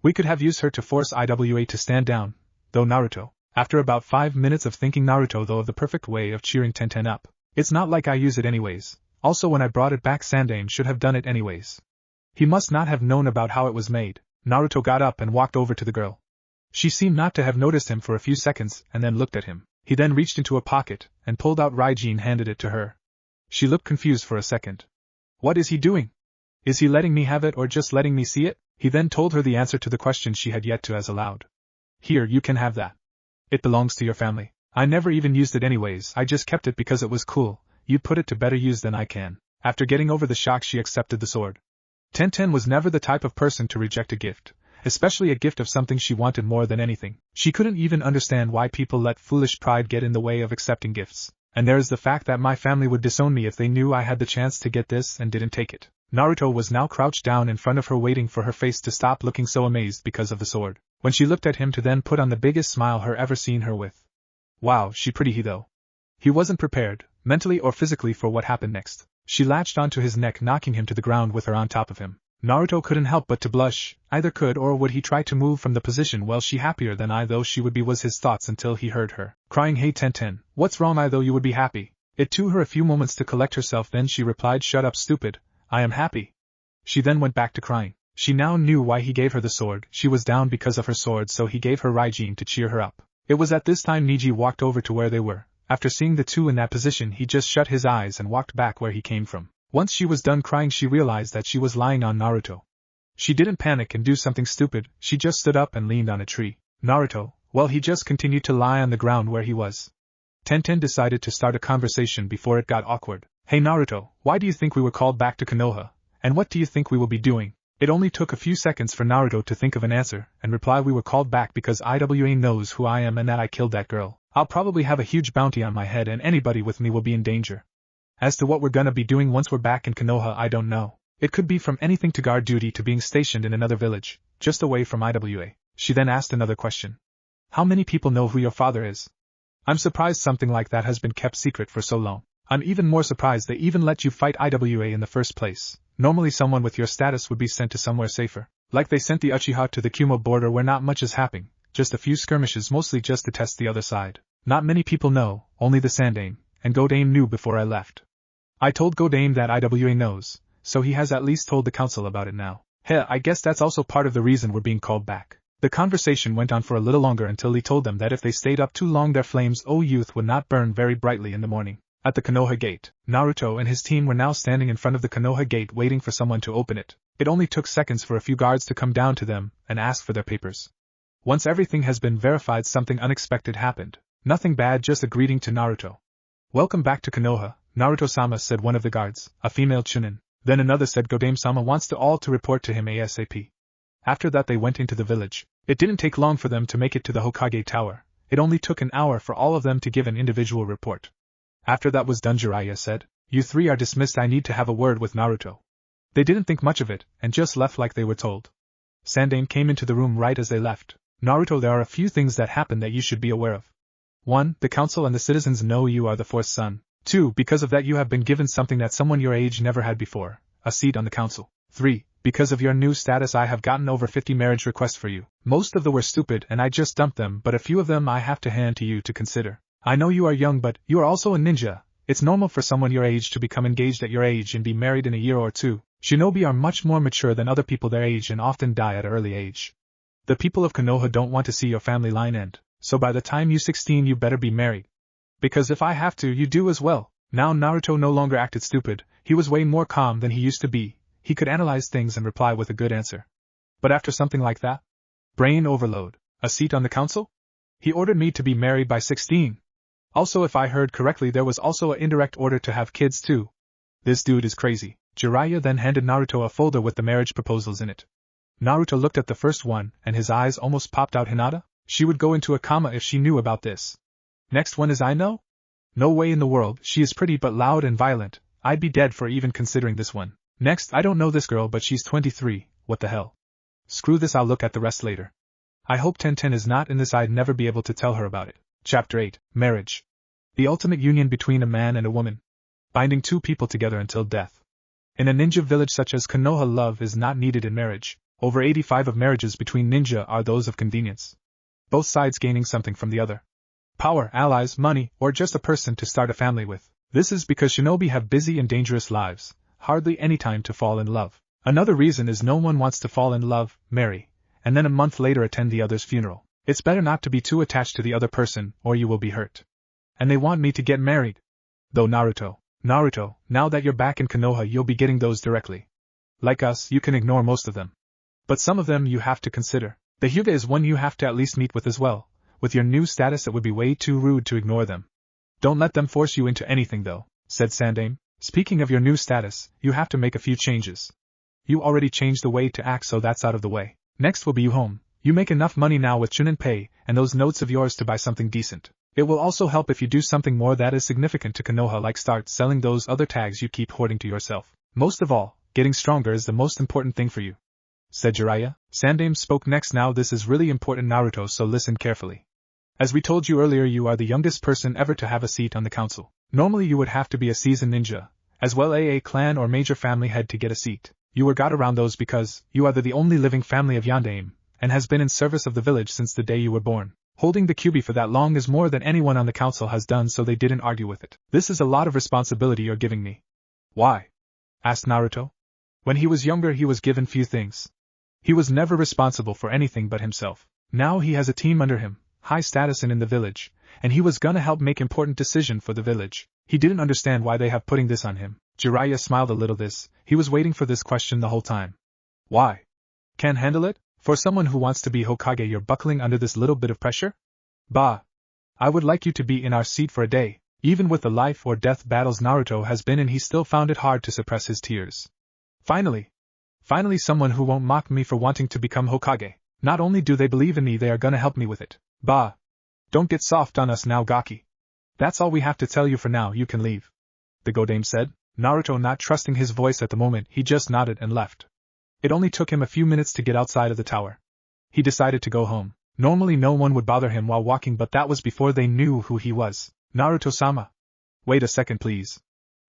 We could have used her to force IWA to stand down, though Naruto." After about 5 minutes of thinking, Naruto thought of the perfect way of cheering Tenten up. "It's not like I use it anyways. Also, when I brought it back, Sandaime should have done it anyways. He must not have known about how it was made." Naruto got up and walked over to the girl. She seemed not to have noticed him for a few seconds and then looked at him. He then reached into a pocket and pulled out Raijin and handed it to her. She looked confused for a second. "What is he doing? Is he letting me have it or just letting me see it?" He then told her the answer to the question she had yet to ask aloud. "Here, you can have that. It belongs to your family. I never even used it anyways, I just kept it because it was cool. You'd put it to better use than I can." After getting over the shock, she accepted the sword. Tenten was never the type of person to reject a gift, especially a gift of something she wanted more than anything. She couldn't even understand why people let foolish pride get in the way of accepting gifts. "And there is the fact that my family would disown me if they knew I had the chance to get this and didn't take it." Naruto was now crouched down in front of her, waiting for her face to stop looking so amazed because of the sword. When she looked at him, to then put on the biggest smile her ever seen her with. Wow, she pretty though. He wasn't prepared, mentally or physically, for what happened next. She latched onto his neck, knocking him to the ground with her on top of him. Naruto couldn't help but to blush. Either could or would he try to move from the position. "Well, she happier than I though she would be," was his thoughts until he heard her crying, "Hey Tenten, what's wrong? I though you would be happy." It took her a few moments to collect herself, then she replied, "Shut up, stupid. I am happy." She then went back to crying. She now knew why he gave her the sword. She was down because of her sword, so he gave her Raijin to cheer her up. It was at this time Niji walked over to where they were. After seeing the two in that position, he just shut his eyes and walked back where he came from. Once she was done crying, she realized that she was lying on Naruto. She didn't panic and do something stupid, she just stood up and leaned on a tree. Naruto, well, he just continued to lie on the ground where he was. Tenten decided to start a conversation before it got awkward. "Hey Naruto, why do you think we were called back to Konoha? And what do you think we will be doing?" It only took a few seconds for Naruto to think of an answer and reply, "We were called back because IWA knows who I am and that I killed that girl. I'll probably have a huge bounty on my head and anybody with me will be in danger. As to what we're gonna be doing once we're back in Konoha, I don't know. It could be from anything to guard duty to being stationed in another village, just away from IWA." She then asked another question. "How many people know who your father is? I'm surprised something like that has been kept secret for so long. I'm even more surprised they even let you fight IWA in the first place. Normally someone with your status would be sent to somewhere safer. Like they sent the Uchiha to the Kumo border where not much is happening, just a few skirmishes, mostly just to test the other side. Not many people know, only the Sandaime, and Godame knew before I left. I told Godame that IWA knows, so he has at least told the council about it now. Heh, I guess that's also part of the reason we're being called back." The conversation went on for a little longer until he told them that if they stayed up too long their flames youth would not burn very brightly in the morning. At the Konoha gate, Naruto and his team were now standing in front of the Konoha gate waiting for someone to open it. It only took seconds for a few guards to come down to them and ask for their papers. Once everything has been verified, something unexpected happened. Nothing bad, just a greeting to Naruto. "Welcome back to Konoha, Naruto-sama," said one of the guards, a female chunin. Then another said, "Godame-sama wants to all to report to him ASAP." After that they went into the village. It didn't take long for them to make it to the Hokage Tower. It only took an hour for all of them to give an individual report. After that was done, Jiraiya said, "You three are dismissed. I need to have a word with Naruto." They didn't think much of it, and just left like they were told. Sandaime came into the room right as they left. "Naruto, there are a few things that happened that you should be aware of. 1. The council and the citizens know you are the fourth son. 2. Because of that you have been given something that someone your age never had before, a seat on the council. 3. Because of your new status I have gotten over 50 marriage requests for you. Most of them were stupid and I just dumped them, but a few of them I have to hand to you to consider. I know you are young, but you are also a ninja. It's normal for someone your age to become engaged at your age and be married in a year or two. Shinobi are much more mature than other people their age and often die at an early age. The people of Konoha don't want to see your family line end, so by the time you're 16 you better be married. Because if I have to, you do as well. Now Naruto no longer acted stupid, he was way more calm than he used to be, he could analyze things and reply with a good answer. But after something like that? Brain overload. A seat on the council? He ordered me to be married by 16. Also, if I heard correctly, there was also an indirect order to have kids too. This dude is crazy. Jiraiya then handed Naruto a folder with the marriage proposals in it. Naruto looked at the first one, and his eyes almost popped out. Hinata? She would go into a coma if she knew about this. Next one is I know? No way in the world, she is pretty but loud and violent, I'd be dead for even considering this one. Next, I don't know this girl but she's 23, what the hell? Screw this, I'll look at the rest later. I hope Tenten is not in this, I'd never be able to tell her about it. Chapter 8, Marriage. The ultimate union between a man and a woman. Binding two people together until death. In a ninja village such as Konoha, love is not needed in marriage. Over 85% of marriages between ninja are those of convenience. Both sides gaining something from the other. Power, allies, money, or just a person to start a family with. This is because shinobi have busy and dangerous lives, hardly any time to fall in love. Another reason is no one wants to fall in love, marry, and then a month later attend the other's funeral. It's better not to be too attached to the other person, or you will be hurt. And they want me to get married. Though Naruto, now that you're back in Konoha, you'll be getting those directly. Like us, you can ignore most of them. But some of them you have to consider. The Hyuga is one you have to at least meet with as well. With your new status, it would be way too rude to ignore them. Don't let them force you into anything though, said Sandaime. Speaking of your new status, you have to make a few changes. You already changed the way to act, so that's out of the way. Next will be you home. You make enough money now with Chunin pay and those notes of yours to buy something decent. It will also help if you do something more that is significant to Konoha, like start selling those other tags you keep hoarding to yourself. Most of all, getting stronger is the most important thing for you, said Jiraiya. Sandaime spoke next. Now this is really important, Naruto, so listen carefully. As we told you earlier, you are the youngest person ever to have a seat on the council. Normally you would have to be a seasoned ninja, as well as a clan or major family head to get a seat. You were got around those because you are the only living family of Yondaime, and has been in service of the village since the day you were born. Holding the QB for that long is more than anyone on the council has done, so they didn't argue with it. This is a lot of responsibility you're giving me. Why? Asked Naruto. When he was younger he was given few things. He was never responsible for anything but himself. Now he has a team under him, high status and in the village, and he was gonna help make important decision for the village. He didn't understand why they have putting this on him. Jiraiya smiled a little. He was waiting for this question the whole time. Why? Can't handle it? For someone who wants to be Hokage, you're buckling under this little bit of pressure? Bah! I would like you to be in our seat for a day. Even with the life or death battles Naruto has been in, he still found it hard to suppress his tears. Finally someone who won't mock me for wanting to become Hokage. Not only do they believe in me, they are gonna help me with it. Bah! Don't get soft on us now, Gaki. That's all we have to tell you for now, you can leave. The Godame said. Naruto, not trusting his voice at the moment, he just nodded and left. It only took him a few minutes to get outside of the tower. He decided to go home. Normally no one would bother him while walking, but that was before they knew who he was. Naruto-sama. Wait a second please.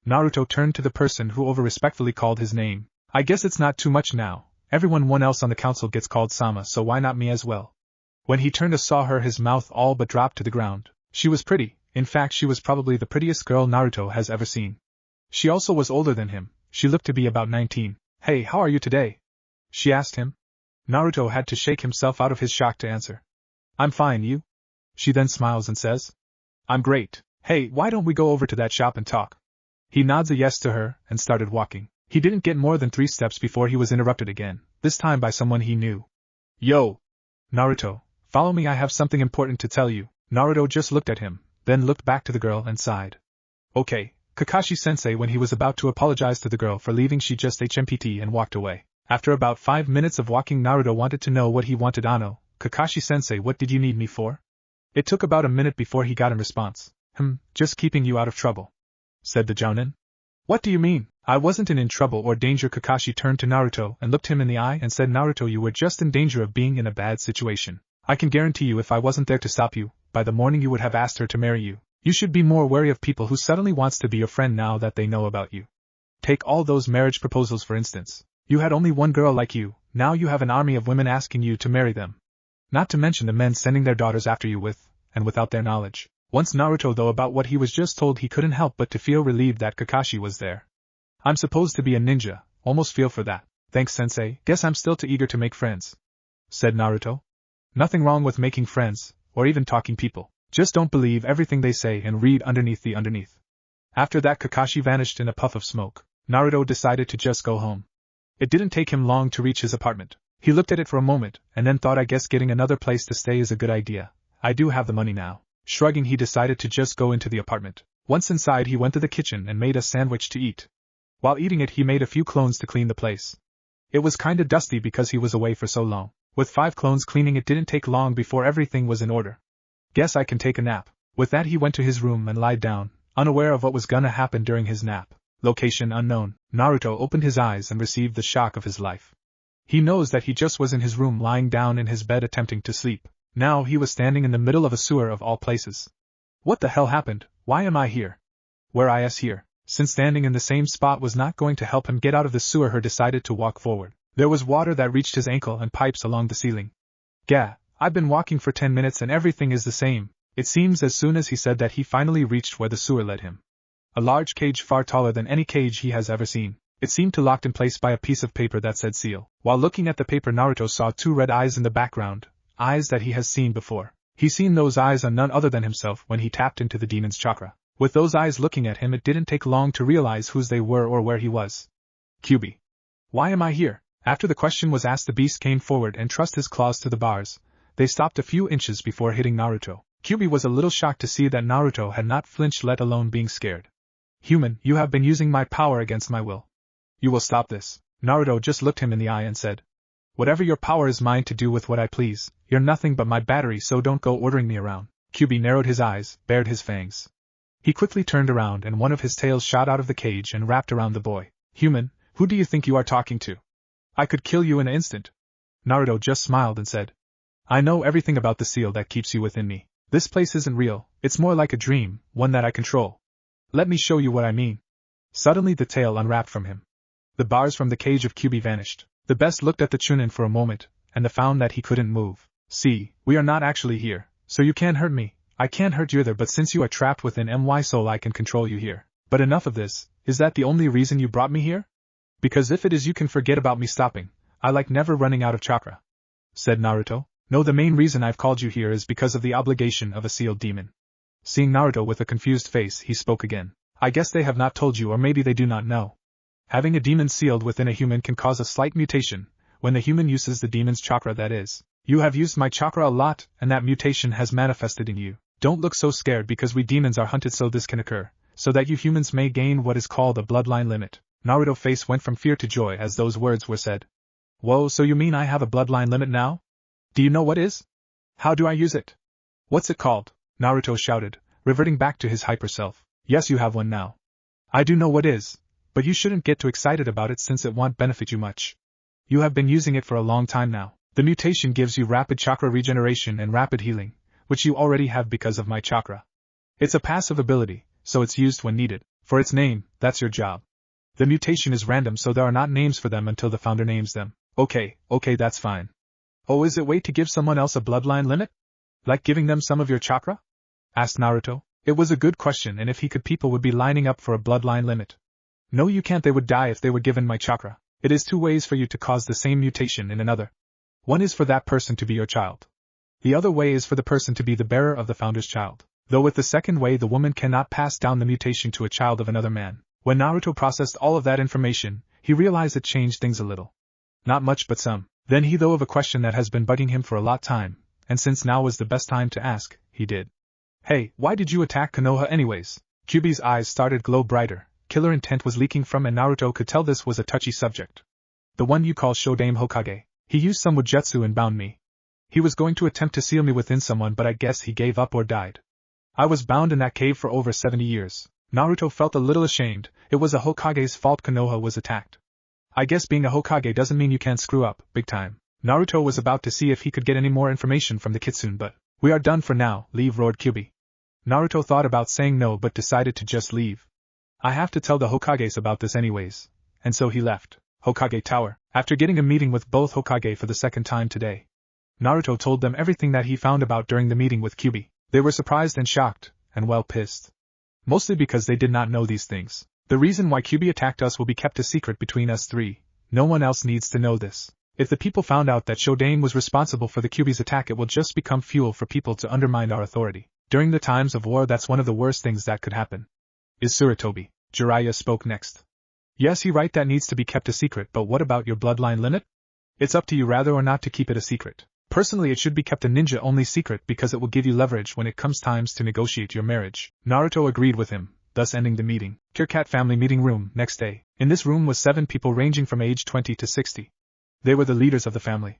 Naruto turned to the person who over-respectfully called his name. I guess it's not too much now. Everyone else on the council gets called Sama, so why not me as well? When he turned to saw her, his mouth all but dropped to the ground. She was pretty. In fact, she was probably the prettiest girl Naruto has ever seen. She also was older than him. She looked to be about 19. Hey, how are you today? She asked him. Naruto had to shake himself out of his shock to answer. I'm fine, you? She then smiles and says. I'm great. Hey, why don't we go over to that shop and talk? He nods a yes to her and started walking. He didn't get more than 3 steps before he was interrupted again, this time by someone he knew. Yo! Naruto, follow me, I have something important to tell you. Naruto just looked at him, then looked back to the girl and sighed. Okay, Kakashi-sensei. When he was about to apologize to the girl for leaving, she just HMPT and walked away. After about 5 minutes of walking, Naruto wanted to know what he wanted. Ano, Kakashi-sensei, what did you need me for? It took about a minute before he got a response. Just keeping you out of trouble, said the Jounin. What do you mean? I wasn't in trouble or danger. Kakashi turned to Naruto and looked him in the eye and said, Naruto, you were just in danger of being in a bad situation. I can guarantee you if I wasn't there to stop you, by the morning you would have asked her to marry you. You should be more wary of people who suddenly wants to be your friend now that they know about you. Take all those marriage proposals for instance. You had only one girl like you, now you have an army of women asking you to marry them. Not to mention the men sending their daughters after you with, and without their knowledge. Once Naruto though about what he was just told, he couldn't help but to feel relieved that Kakashi was there. I'm supposed to be a ninja, almost feel for that. Thanks sensei, guess I'm still too eager to make friends, said Naruto. Nothing wrong with making friends, or even talking people. Just don't believe everything they say and read underneath the underneath. After that, Kakashi vanished in a puff of smoke. Naruto decided to just go home. It didn't take him long to reach his apartment. He looked at it for a moment, and then thought, I guess getting another place to stay is a good idea. I do have the money now. Shrugging, he decided to just go into the apartment. Once inside, he went to the kitchen and made a sandwich to eat. While eating it, he made a few clones to clean the place. It was kinda dusty because he was away for so long. With 5 clones cleaning, it didn't take long before everything was in order. Guess I can take a nap. With that, he went to his room and lied down, unaware of what was gonna happen during his nap. Location unknown. Naruto opened his eyes and received the shock of his life. He knows that he just was in his room lying down in his bed attempting to sleep. Now he was standing in the middle of a sewer of all places. What the hell happened? Why am I here? Where is here? Since standing in the same spot was not going to help him get out of the sewer, he decided to walk forward. There was water that reached his ankle and pipes along the ceiling. Gah, I've been walking for 10 minutes and everything is the same. It seems as soon as he said that, he finally reached where the sewer led him. A large cage far taller than any cage he has ever seen. It seemed to locked in place by a piece of paper that said seal. While looking at the paper, Naruto saw 2 red eyes in the background, eyes that he has seen before. He's seen those eyes on none other than himself when he tapped into the demon's chakra. With those eyes looking at him, it didn't take long to realize whose they were or where he was. Kyubi. Why am I here? After the question was asked, the beast came forward and thrust his claws to the bars. They stopped a few inches before hitting Naruto. Kyubi was a little shocked to see that Naruto had not flinched, let alone being scared. Human, you have been using my power against my will. You will stop this. Naruto just looked him in the eye and said, whatever your power is mine to do with what I please. You're nothing but my battery, so don't go ordering me around. Kyubi narrowed his eyes, bared his fangs. He quickly turned around and one of his tails shot out of the cage and wrapped around the boy. Human, who do you think you are talking to? I could kill you in an instant. Naruto just smiled and said, I know everything about the seal that keeps you within me. This place isn't real, it's more like a dream, one that I control. Let me show you what I mean. Suddenly the tail unwrapped from him. The bars from the cage of Kyubi vanished. The best looked at the Chunin for a moment, and found that he couldn't move. See, we are not actually here, so you can't hurt me. I can't hurt you either, but since you are trapped within my soul, I can control you here. But enough of this. Is that the only reason you brought me here? Because if it is, you can forget about me stopping. I like never running out of chakra, said Naruto. No, the main reason I've called you here is because of the obligation of a sealed demon. Seeing Naruto with a confused face, he spoke again. I guess they have not told you, or maybe they do not know. Having a demon sealed within a human can cause a slight mutation, when the human uses the demon's chakra, that is. You have used my chakra a lot, and that mutation has manifested in you. Don't look so scared, because we demons are hunted, so this can occur, so that you humans may gain what is called a bloodline limit. Naruto's face went from fear to joy as those words were said. Whoa, so you mean I have a bloodline limit now? Do you know what is? How do I use it? What's it called? Naruto shouted, reverting back to his hyper self. Yes, you have one now. I do know what is, but you shouldn't get too excited about it since it won't benefit you much. You have been using it for a long time now. The mutation gives you rapid chakra regeneration and rapid healing, which you already have because of my chakra. It's a passive ability, so it's used when needed. For its name, that's your job. The mutation is random, so there are not names for them until the founder names them. Okay, that's fine. Oh, is it way to give someone else a bloodline limit? Like giving them some of your chakra? Asked Naruto. It was a good question, and if he could, people would be lining up for a bloodline limit. No, you can't. They would die if they were given my chakra. It is 2 ways for you to cause the same mutation in another. One is for that person to be your child. The other way is for the person to be the bearer of the founder's child. Though with the second way, the woman cannot pass down the mutation to a child of another man. When Naruto processed all of that information, he realized it changed things a little. Not much, but some. Then he thought of a question that has been bugging him for a lot time, and since now was the best time to ask, he did. Hey, why did you attack Konoha anyways? Kyubi's eyes started glow brighter. Killer intent was leaking from, and Naruto could tell this was a touchy subject. The one you call Shodaime Hokage. He used some wujutsu and bound me. He was going to attempt to seal me within someone, but I guess he gave up or died. I was bound in that cave for over 70 years. Naruto felt a little ashamed. It was a Hokage's fault Konoha was attacked. I guess being a Hokage doesn't mean you can't screw up, big time. Naruto was about to see if he could get any more information from the kitsune, but, we are done for now, leave, roared Kyubi. Naruto thought about saying no, but decided to just leave. I have to tell the Hokages about this anyways. And so he left Hokage Tower. After getting a meeting with both Hokage for the second time today, Naruto told them everything that he found about during the meeting with Kyubi. They were surprised and shocked, and well pissed. Mostly because they did not know these things. The reason why Kyubi attacked us will be kept a secret between us 3. No one else needs to know this. If the people found out that Shodaime was responsible for the Kyubi's attack, it will just become fuel for people to undermine our authority. During the times of war, that's one of the worst things that could happen. Is Suratobi? Jiraiya spoke next. Yes, he right, that needs to be kept a secret, but what about your bloodline limit? It's up to you rather or not to keep it a secret. Personally, it should be kept a ninja-only secret because it will give you leverage when it comes times to negotiate your marriage. Naruto agreed with him, thus ending the meeting. Kirkat family meeting room, next day. In this room was 7 people ranging from age 20 to 60. They were the leaders of the family.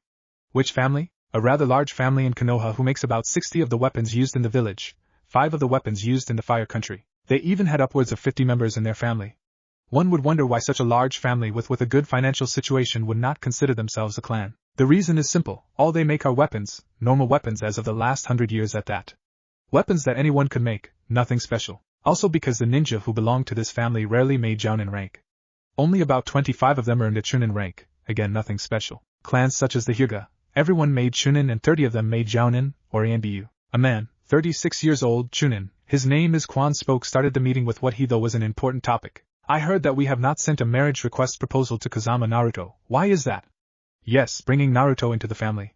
Which family? A rather large family in Konoha who makes about 60 of the weapons used in the village, 5 of the weapons used in the fire country. They even had upwards of 50 members in their family. One would wonder why such a large family with a good financial situation would not consider themselves a clan. The reason is simple, all they make are weapons, normal weapons as of the last 100 years at that. Weapons that anyone could make, nothing special. Also because the ninja who belonged to this family rarely made jounin rank. Only about 25 of them earned a chunin rank, again nothing special. Clans such as the Hyuga, everyone made chunin and 30 of them made jounin, or anbu. A man, 36 years old, chunin, his name is Quan started the meeting with what he thought was an important topic. I heard that we have not sent a marriage request proposal to Kazama Naruto. Why is that? Yes, bringing Naruto into the family.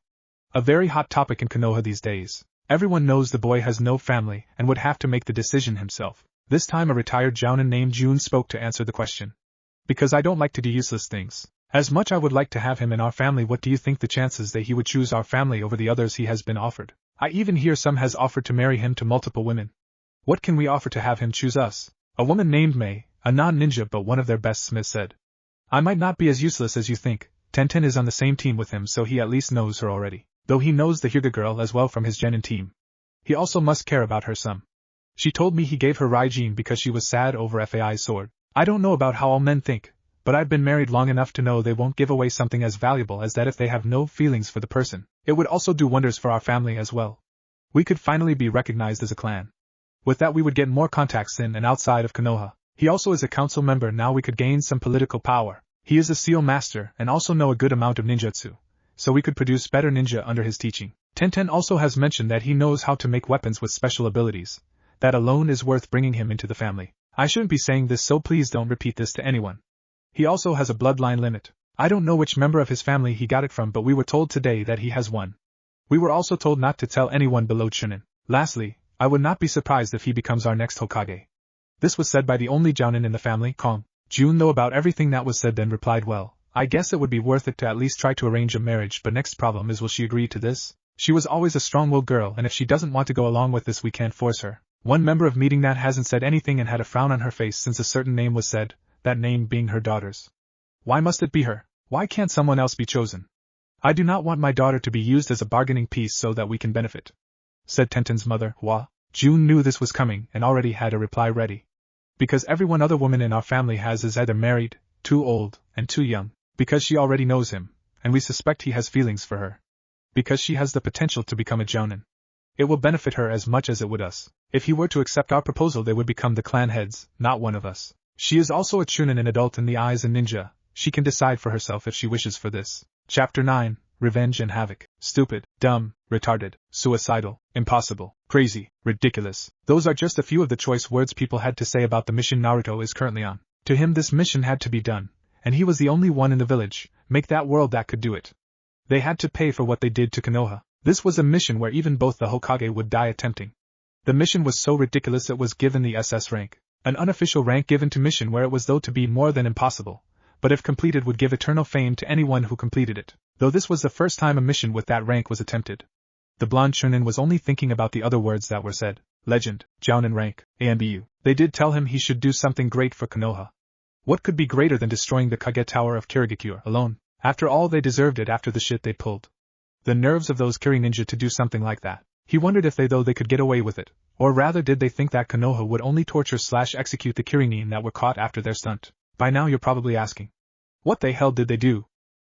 A very hot topic in Konoha these days. Everyone knows the boy has no family and would have to make the decision himself. This time a retired jounin named Jun spoke to answer the question. Because I don't like to do useless things. As much I would like to have him in our family, what do you think the chances that he would choose our family over the others he has been offered? I even hear some has offered to marry him to multiple women. What can we offer to have him choose us? A woman named Mei, a non-ninja but one of their best smiths, said. I might not be as useless as you think. Tenten is on the same team with him, so he at least knows her already. Though he knows the Hyuga girl as well from his genin team. He also must care about her some. She told me he gave her Raijin because she was sad over Fai's sword. I don't know about how all men think, but I've been married long enough to know they won't give away something as valuable as that if they have no feelings for the person. It would also do wonders for our family as well. We could finally be recognized as a clan. With that we would get more contacts in and outside of Konoha. He also is a council member, now we could gain some political power. He is a seal master and also know a good amount of ninjutsu, so we could produce better ninja under his teaching. Tenten also has mentioned that he knows how to make weapons with special abilities. That alone is worth bringing him into the family. I shouldn't be saying this, so please don't repeat this to anyone. He also has a bloodline limit. I don't know which member of his family he got it from, but we were told today that he has one. We were also told not to tell anyone below chunin. Lastly, I would not be surprised if he becomes our next Hokage. This was said by the only jounin in the family, Kong. Jun, though about everything that was said, then replied, well, I guess it would be worth it to at least try to arrange a marriage, but next problem is, will she agree to this? She was always a strong-willed girl, and if she doesn't want to go along with this, we can't force her. One member of meeting that hasn't said anything and had a frown on her face since a certain name was said, that name being her daughter's. Why must it be her? Why can't someone else be chosen? I do not want my daughter to be used as a bargaining piece so that we can benefit, said Tenten's mother, Hua. Jun knew this was coming and already had a reply ready. Because every one other woman in our family is either married, too old, and too young. Because she already knows him, and we suspect he has feelings for her. Because she has the potential to become a jounin. It will benefit her as much as it would us. If he were to accept our proposal, they would become the clan heads, not one of us. She is also a chunin, an adult in the eyes of ninja. She can decide for herself if she wishes for this. Chapter 9, Revenge and Havoc. Stupid, dumb, retarded, suicidal, impossible, crazy, ridiculous. Those are just a few of the choice words people had to say about the mission Naruto is currently on. To him this mission had to be done, and he was the only one in the village, make that world, that could do it. They had to pay for what they did to Konoha. This was a mission where even both the Hokage would die attempting. The mission was so ridiculous it was given the SS rank, an unofficial rank given to mission where it was thought to be more than impossible, but if completed would give eternal fame to anyone who completed it, though this was the first time a mission with that rank was attempted. The blonde chunin was only thinking about the other words that were said. Legend, jounin rank, ANBU. They did tell him he should do something great for Konoha. What could be greater than destroying the Kage Tower of Kirigakure alone? After all, they deserved it after the shit they pulled. The nerves of those Kiri ninja to do something like that. He wondered if they could get away with it, or rather did they think that Konoha would only torture/execute the Kirinin that were caught after their stunt. By now you're probably asking, what the hell did they do?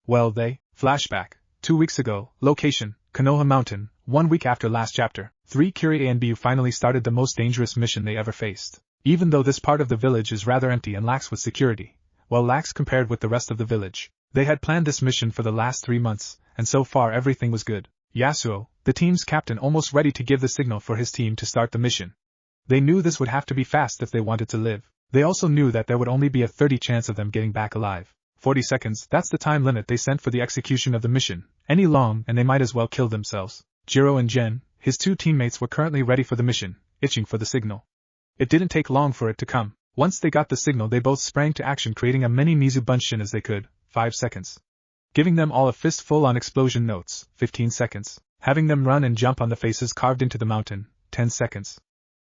Well, flashback, 2 weeks ago, location, Konoha Mountain, 1 week after last chapter, 3 Kiri and Bu finally started the most dangerous mission they ever faced. Even though this part of the village is rather empty and lacks with security, well, lacks compared with the rest of the village. They had planned this mission for the last 3 months, and so far everything was good. Yasuo, the team's captain, almost ready to give the signal for his team to start the mission. They knew this would have to be fast if they wanted to live. They also knew that there would only be a 30 chance of them getting back alive. 40 seconds, that's the time limit they sent for the execution of the mission. Any long and they might as well kill themselves. Jiro and Jen, His two teammates were currently ready for the mission, itching for the signal. It didn't take long for it to come. Once they got the signal, they both sprang to action, creating a mini Mizu Bunshin as they could. 5 seconds. Giving them all a fistful on explosion notes. 15 seconds. Having them run and jump on the faces carved into the mountain. 10 seconds.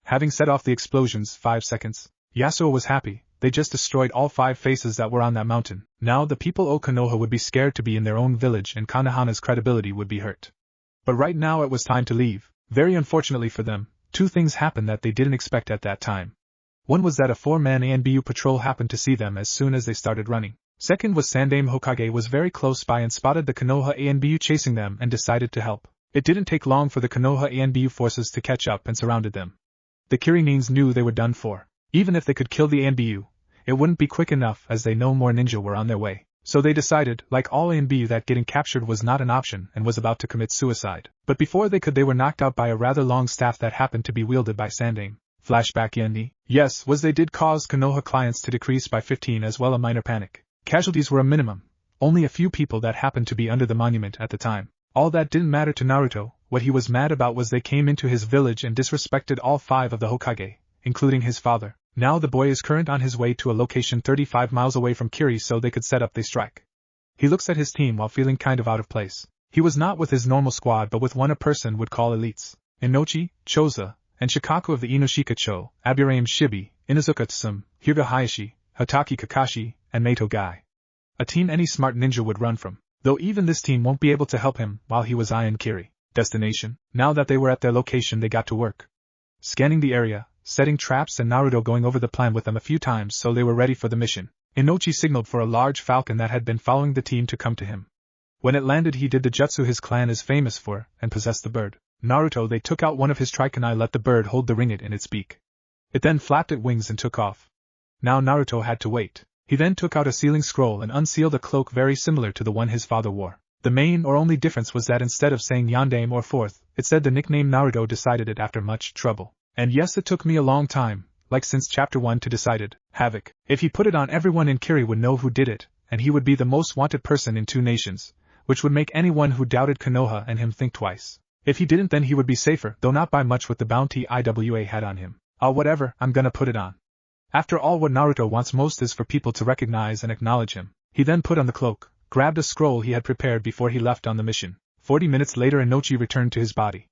Having set off the explosions. 5 seconds. Yasuo was happy. They just destroyed all 5 faces that were on that mountain. Now the people of Konoha would be scared to be in their own village and Konohana's credibility would be hurt. But right now it was time to leave. Very unfortunately for them, 2 things happened that they didn't expect at that time. One was that a 4-man ANBU patrol happened to see them as soon as they started running. Second was Sandaime Hokage was very close by and spotted the Konoha ANBU chasing them and decided to help. It didn't take long for the Konoha ANBU forces to catch up and surrounded them. The Kirinins knew they were done for. Even if they could kill the ANBU, it wouldn't be quick enough as they know more ninja were on their way. So they decided, like all ANBU, that getting captured was not an option and was about to commit suicide. But before they could, they were knocked out by a rather long staff that happened to be wielded by Sandaime. Flashback Yendi. Yes, was they did cause Konoha clients to decrease by 15 as well, a minor panic. Casualties were a minimum. Only a few people that happened to be under the monument at the time. All that didn't matter to Naruto. What he was mad about was they came into his village and disrespected all 5 of the Hokage, including his father. Now the boy is current on his way to a location 35 miles away from Kiri so they could set up the strike. He looks at his team while feeling kind of out of place. He was not with his normal squad but with one a person would call elites. Inochi, Choza, and Shikaku of the Inoshika-cho, Aburame Shibi, Inuzuka Tsum, Hyuga Hayashi, Hataki Kakashi, and Meito Gai. A team any smart ninja would run from. Though even this team won't be able to help him while he was eyeing Kiri. Destination. Now that they were at their location, they got to work. Scanning the area, setting traps, and Naruto going over the plan with them a few times so they were ready for the mission. Inochi signaled for a large falcon that had been following the team to come to him. When it landed, he did the jutsu his clan is famous for, and possessed the bird. Naruto, they took out one of his trikunai, let the bird hold the ringlet in its beak. It then flapped its wings and took off. Now Naruto had to wait. He then took out a sealing scroll and unsealed a cloak very similar to the one his father wore. The main or only difference was that instead of saying Yondaime or Fourth, it said the nickname. Naruto decided it after much trouble. And yes, it took me a long time, like since chapter 1 to decide it. Havoc. If he put it on, everyone in Kiri would know who did it, and he would be the most wanted person in 2 nations, which would make anyone who doubted Konoha and him think twice. If he didn't, then he would be safer, though not by much, with the bounty IWA had on him. Whatever, I'm gonna put it on. After all, what Naruto wants most is for people to recognize and acknowledge him. He then put on the cloak, grabbed a scroll he had prepared before he left on the mission. 40 minutes later, Inochi returned to his body.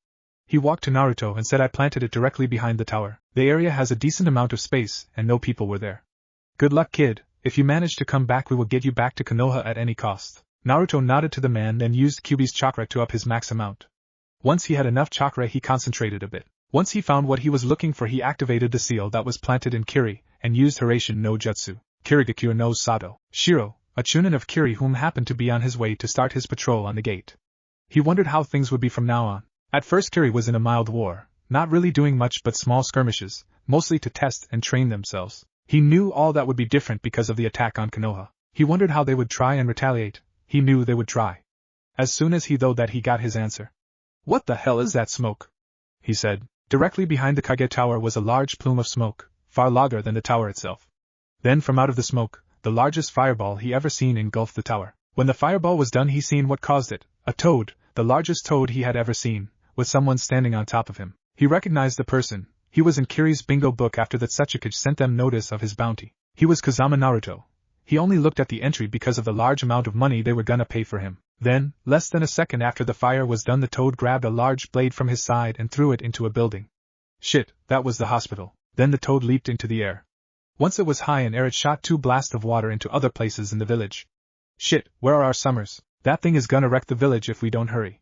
He walked to Naruto and said, I planted it directly behind the tower. The area has a decent amount of space, and no people were there. Good luck, kid. If you manage to come back, we will get you back to Konoha at any cost. Naruto nodded to the man, then used Kyuubi's chakra to up his max amount. Once he had enough chakra, he concentrated a bit. Once he found what he was looking for, he activated the seal that was planted in Kiri, and used Hiraishin no Jutsu. Kirigakure no Sato. Shiro, a chunin of Kiri whom happened to be on his way to start his patrol on the gate. He wondered how things would be from now on. At first, Kiri was in a mild war, not really doing much but small skirmishes, mostly to test and train themselves. He knew all that would be different because of the attack on Konoha. He wondered how they would try and retaliate. He knew they would try. As soon as he got his answer. What the hell is that smoke? He said. Directly behind the Kage Tower was a large plume of smoke, far larger than the tower itself. Then from out of the smoke, the largest fireball he ever seen engulfed the tower. When the fireball was done, he seen what caused it, a toad, the largest toad he had ever seen, with someone standing on top of him. He recognized the person. He was in Kiri's bingo book after that Setsukage sent them notice of his bounty. He was Kazama Naruto. He only looked at the entry because of the large amount of money they were gonna pay for him. Then, less than a second after the fire was done, the toad grabbed a large blade from his side and threw it into a building. Shit, that was the hospital. Then the toad leaped into the air. Once it was high in air, it shot 2 blasts of water into other places in the village. Shit, where are our summers? That thing is gonna wreck the village if we don't hurry.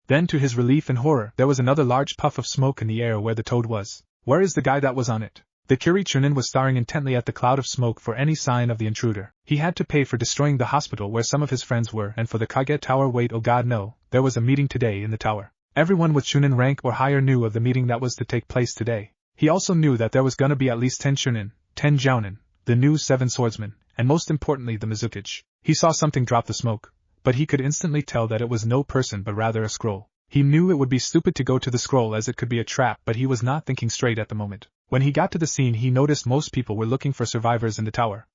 Then, to his relief and horror, there was another large puff of smoke in the air where the toad was. Where is the guy that was on it? The Kiri chunin was staring intently at the cloud of smoke for any sign of the intruder. He had to pay for destroying the hospital where some of his friends were, and for the Kage Tower. Wait, oh god no, there was a meeting today in the tower. Everyone with chunin rank or higher knew of the meeting that was to take place today. He also knew that there was gonna be at least 10 chunin, 10 jounin, the new 7 swordsmen, and most importantly the Mizukage. He saw something drop the smoke, but he could instantly tell that it was no person but rather a scroll. He knew it would be stupid to go to the scroll as it could be a trap, but he was not thinking straight at the moment. When he got to the scene, he noticed most people were looking for survivors in the tower.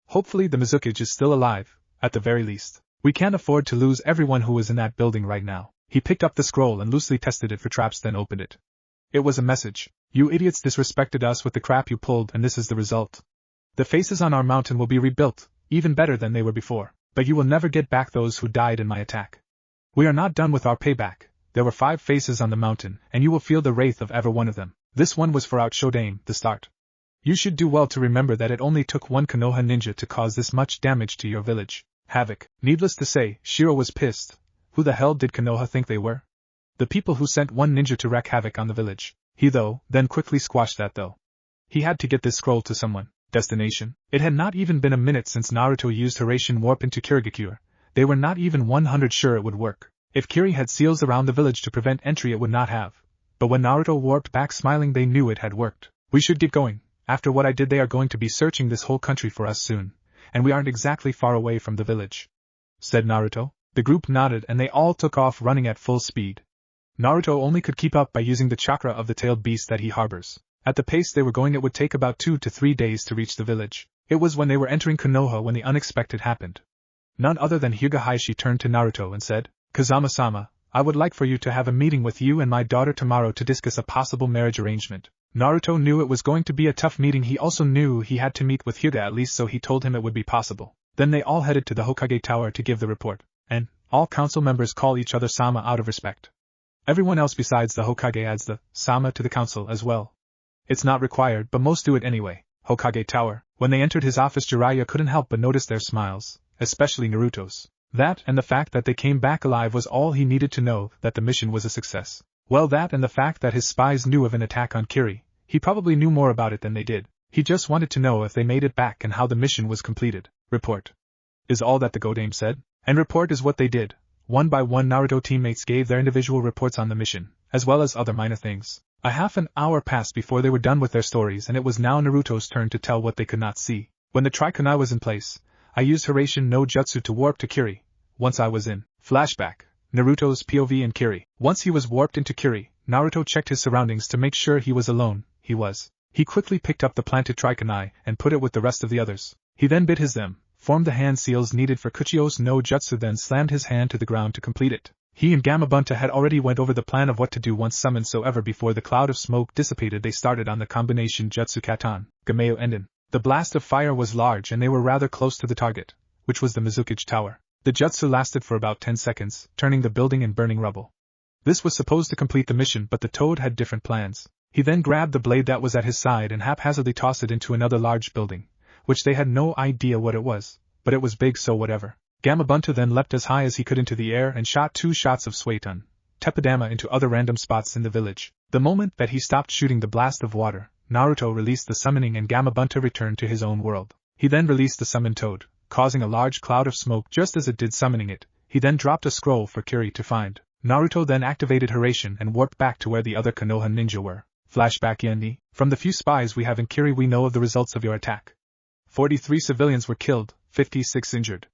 Hopefully the Mizukage is still alive, at the very least. We can't afford to lose everyone who is in that building right now. He picked up the scroll and loosely tested it for traps, then opened it. It was a message. You idiots disrespected us with the crap you pulled, and this is the result. The faces on our mountain will be rebuilt, even better than they were before, but you will never get back those who died in my attack. We are not done with our payback. There were 5 faces on the mountain, and you will feel the wraith of every one of them. This one was for Outshodame, the start. You should do well to remember that it only took one Konoha ninja to cause this much damage to your village. Havoc. Needless to say, Shiro was pissed. Who the hell did Konoha think they were? The people who sent one ninja to wreak havoc on the village. He then quickly squashed that though. He had to get this scroll to someone. Destination. It had not even been a minute since Naruto used Hiraishin warp into Kirigakure. They were not even 100 sure it would work. If Kiri had seals around the village to prevent entry, it would not have. But when Naruto warped back smiling, they knew it had worked. We should get going. After what I did, they are going to be searching this whole country for us soon. And we aren't exactly far away from the village, said Naruto. The group nodded and they all took off running at full speed. Naruto only could keep up by using the chakra of the tailed beast that he harbors. At the pace they were going, it would take about 2 to 3 days to reach the village. It was when they were entering Konoha when the unexpected happened. None other than Hyuga Hayashi turned to Naruto and said, Kazama-sama, I would like for you to have a meeting with you and my daughter tomorrow to discuss a possible marriage arrangement. Naruto knew it was going to be a tough meeting. He also knew he had to meet with Hyuga at least, so he told him it would be possible. Then they all headed to the Hokage Tower to give the report. And all council members call each other Sama out of respect. Everyone else besides the Hokage adds the Sama to the council as well. It's not required, but most do it anyway. Hokage Tower. When they entered his office, Jiraiya couldn't help but notice their smiles, especially Naruto's. That and the fact that they came back alive was all he needed to know that the mission was a success. Well, that and the fact that his spies knew of an attack on Kiri. He probably knew more about it than they did. He just wanted to know if they made it back and how the mission was completed. Report is all that the Godame said. And report is what they did. One by one, Naruto teammates gave their individual reports on the mission, as well as other minor things. A half an hour passed before they were done with their stories, and it was now Naruto's turn to tell what they could not see. When the Trikunai was in place, I used Hiraishin no Jutsu to warp to Kiri. Once I was in. Flashback. Naruto's POV in Kiri. Once he was warped into Kiri, Naruto checked his surroundings to make sure he was alone. He was. He quickly picked up the planted Trikunai and put it with the rest of the others. He then bit his them, formed the hand seals needed for Kuchio's no Jutsu, then slammed his hand to the ground to complete it. He and Gamabunta had already went over the plan of what to do once summoned, so ever before the cloud of smoke dissipated they started on the combination Jutsu Katan, Gameo Enden. The blast of fire was large and they were rather close to the target, which was the Mizukage Tower. The jutsu lasted for about 10 seconds, turning the building and burning rubble. This was supposed to complete the mission, but the Toad had different plans. He then grabbed the blade that was at his side and haphazardly tossed it into another large building, which they had no idea what it was, but it was big, so whatever. Gamabunta then leapt as high as he could into the air and shot 2 shots of Suetun, Tepidama into other random spots in the village. The moment that he stopped shooting the blast of water, Naruto released the summoning and Gamabunta returned to his own world. He then released the summoned Toad, causing a large cloud of smoke just as it did summoning it. He then dropped a scroll for Kiri to find. Naruto then activated Hiraishin and warped back to where the other Konoha ninja were. Flashback Yendi. From the few spies we have in Kiri, we know of the results of your attack. 43 civilians were killed, 56 injured.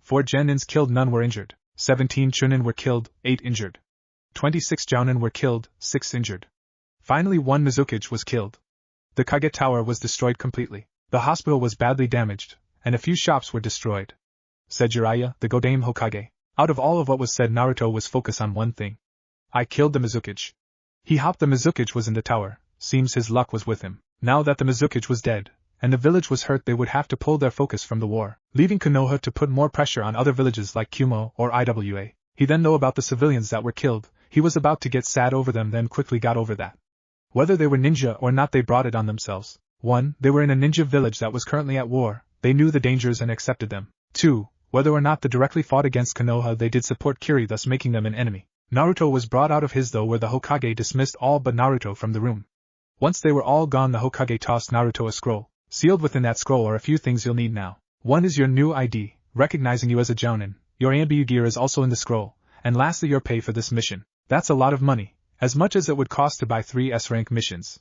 4 genins killed, none were injured. 17 chunin were killed, 8 injured. 26 jounin were killed, 6 injured. Finally 1 Mizukage was killed. The Kage Tower was destroyed completely. The hospital was badly damaged, and a few shops were destroyed, said Jiraiya, the Godame Hokage. Out of all of what was said, Naruto was focused on one thing. I killed the Mizukage. He hopped. The Mizukage was in the tower. Seems his luck was with him. Now that the Mizukage was dead, and the village was hurt, they would have to pull their focus from the war, leaving Konoha to put more pressure on other villages like Kumo or Iwa. He then knew about the civilians that were killed. He was about to get sad over them, then quickly got over that. Whether they were ninja or not, they brought it on themselves. 1. They were in a ninja village that was currently at war. They knew the dangers and accepted them. 2. Whether or not they directly fought against Konoha, they did support Kiri, thus making them an enemy. Naruto was brought out of his though, where the Hokage dismissed all but Naruto from the room. Once they were all gone, the Hokage tossed Naruto a scroll. Sealed within that scroll are a few things you'll need now. 1 is your new ID, recognizing you as a jounin. Your Ambu gear is also in the scroll. And lastly, your pay for this mission. That's a lot of money, as much as it would cost to buy 3 S-rank missions,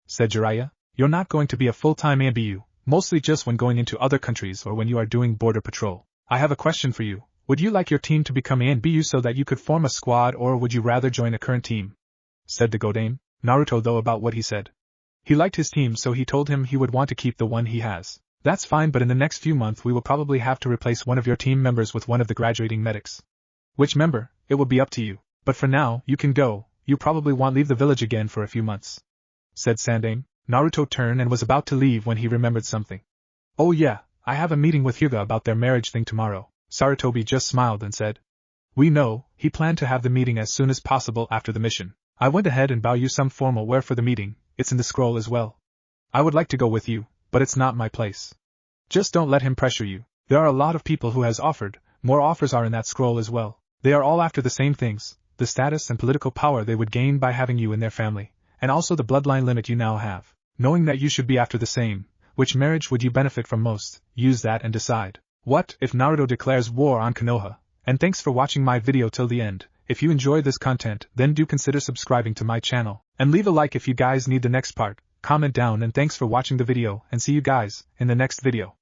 said Jiraiya. You're not going to be a full-time Ambu, mostly just when going into other countries or when you are doing border patrol. I have a question for you. Would you like your team to become Ambu so that you could form a squad, or would you rather join a current team? Said the Godame. Naruto though about what he said. He liked his team, so he told him he would want to keep the one he has. That's fine, but in the next few months we will probably have to replace one of your team members with one of the graduating medics. Which member? It will be up to you. But for now, you can go, you probably won't leave the village again for a few months," said Sandane. Naruto turned and was about to leave when he remembered something. "Oh yeah, I have a meeting with Hyuga about their marriage thing tomorrow," Sarutobi just smiled and said. "We know," he planned to have the meeting as soon as possible after the mission. "I went ahead and bought you some formal wear for the meeting, it's in the scroll as well. I would like to go with you, but it's not my place. Just don't let him pressure you. There are a lot of people who has offered, more offers are in that scroll as well. They are all after the same things, the status and political power they would gain by having you in their family, and also the bloodline limit you now have. Knowing that you should be after the same, which marriage would you benefit from most, use that and decide. What if Naruto declares war on Konoha? And thanks for watching my video till the end. If you enjoyed this content, then do consider subscribing to my channel, and leave a like if you guys need the next part. Comment down and thanks for watching the video, and see you guys in the next video.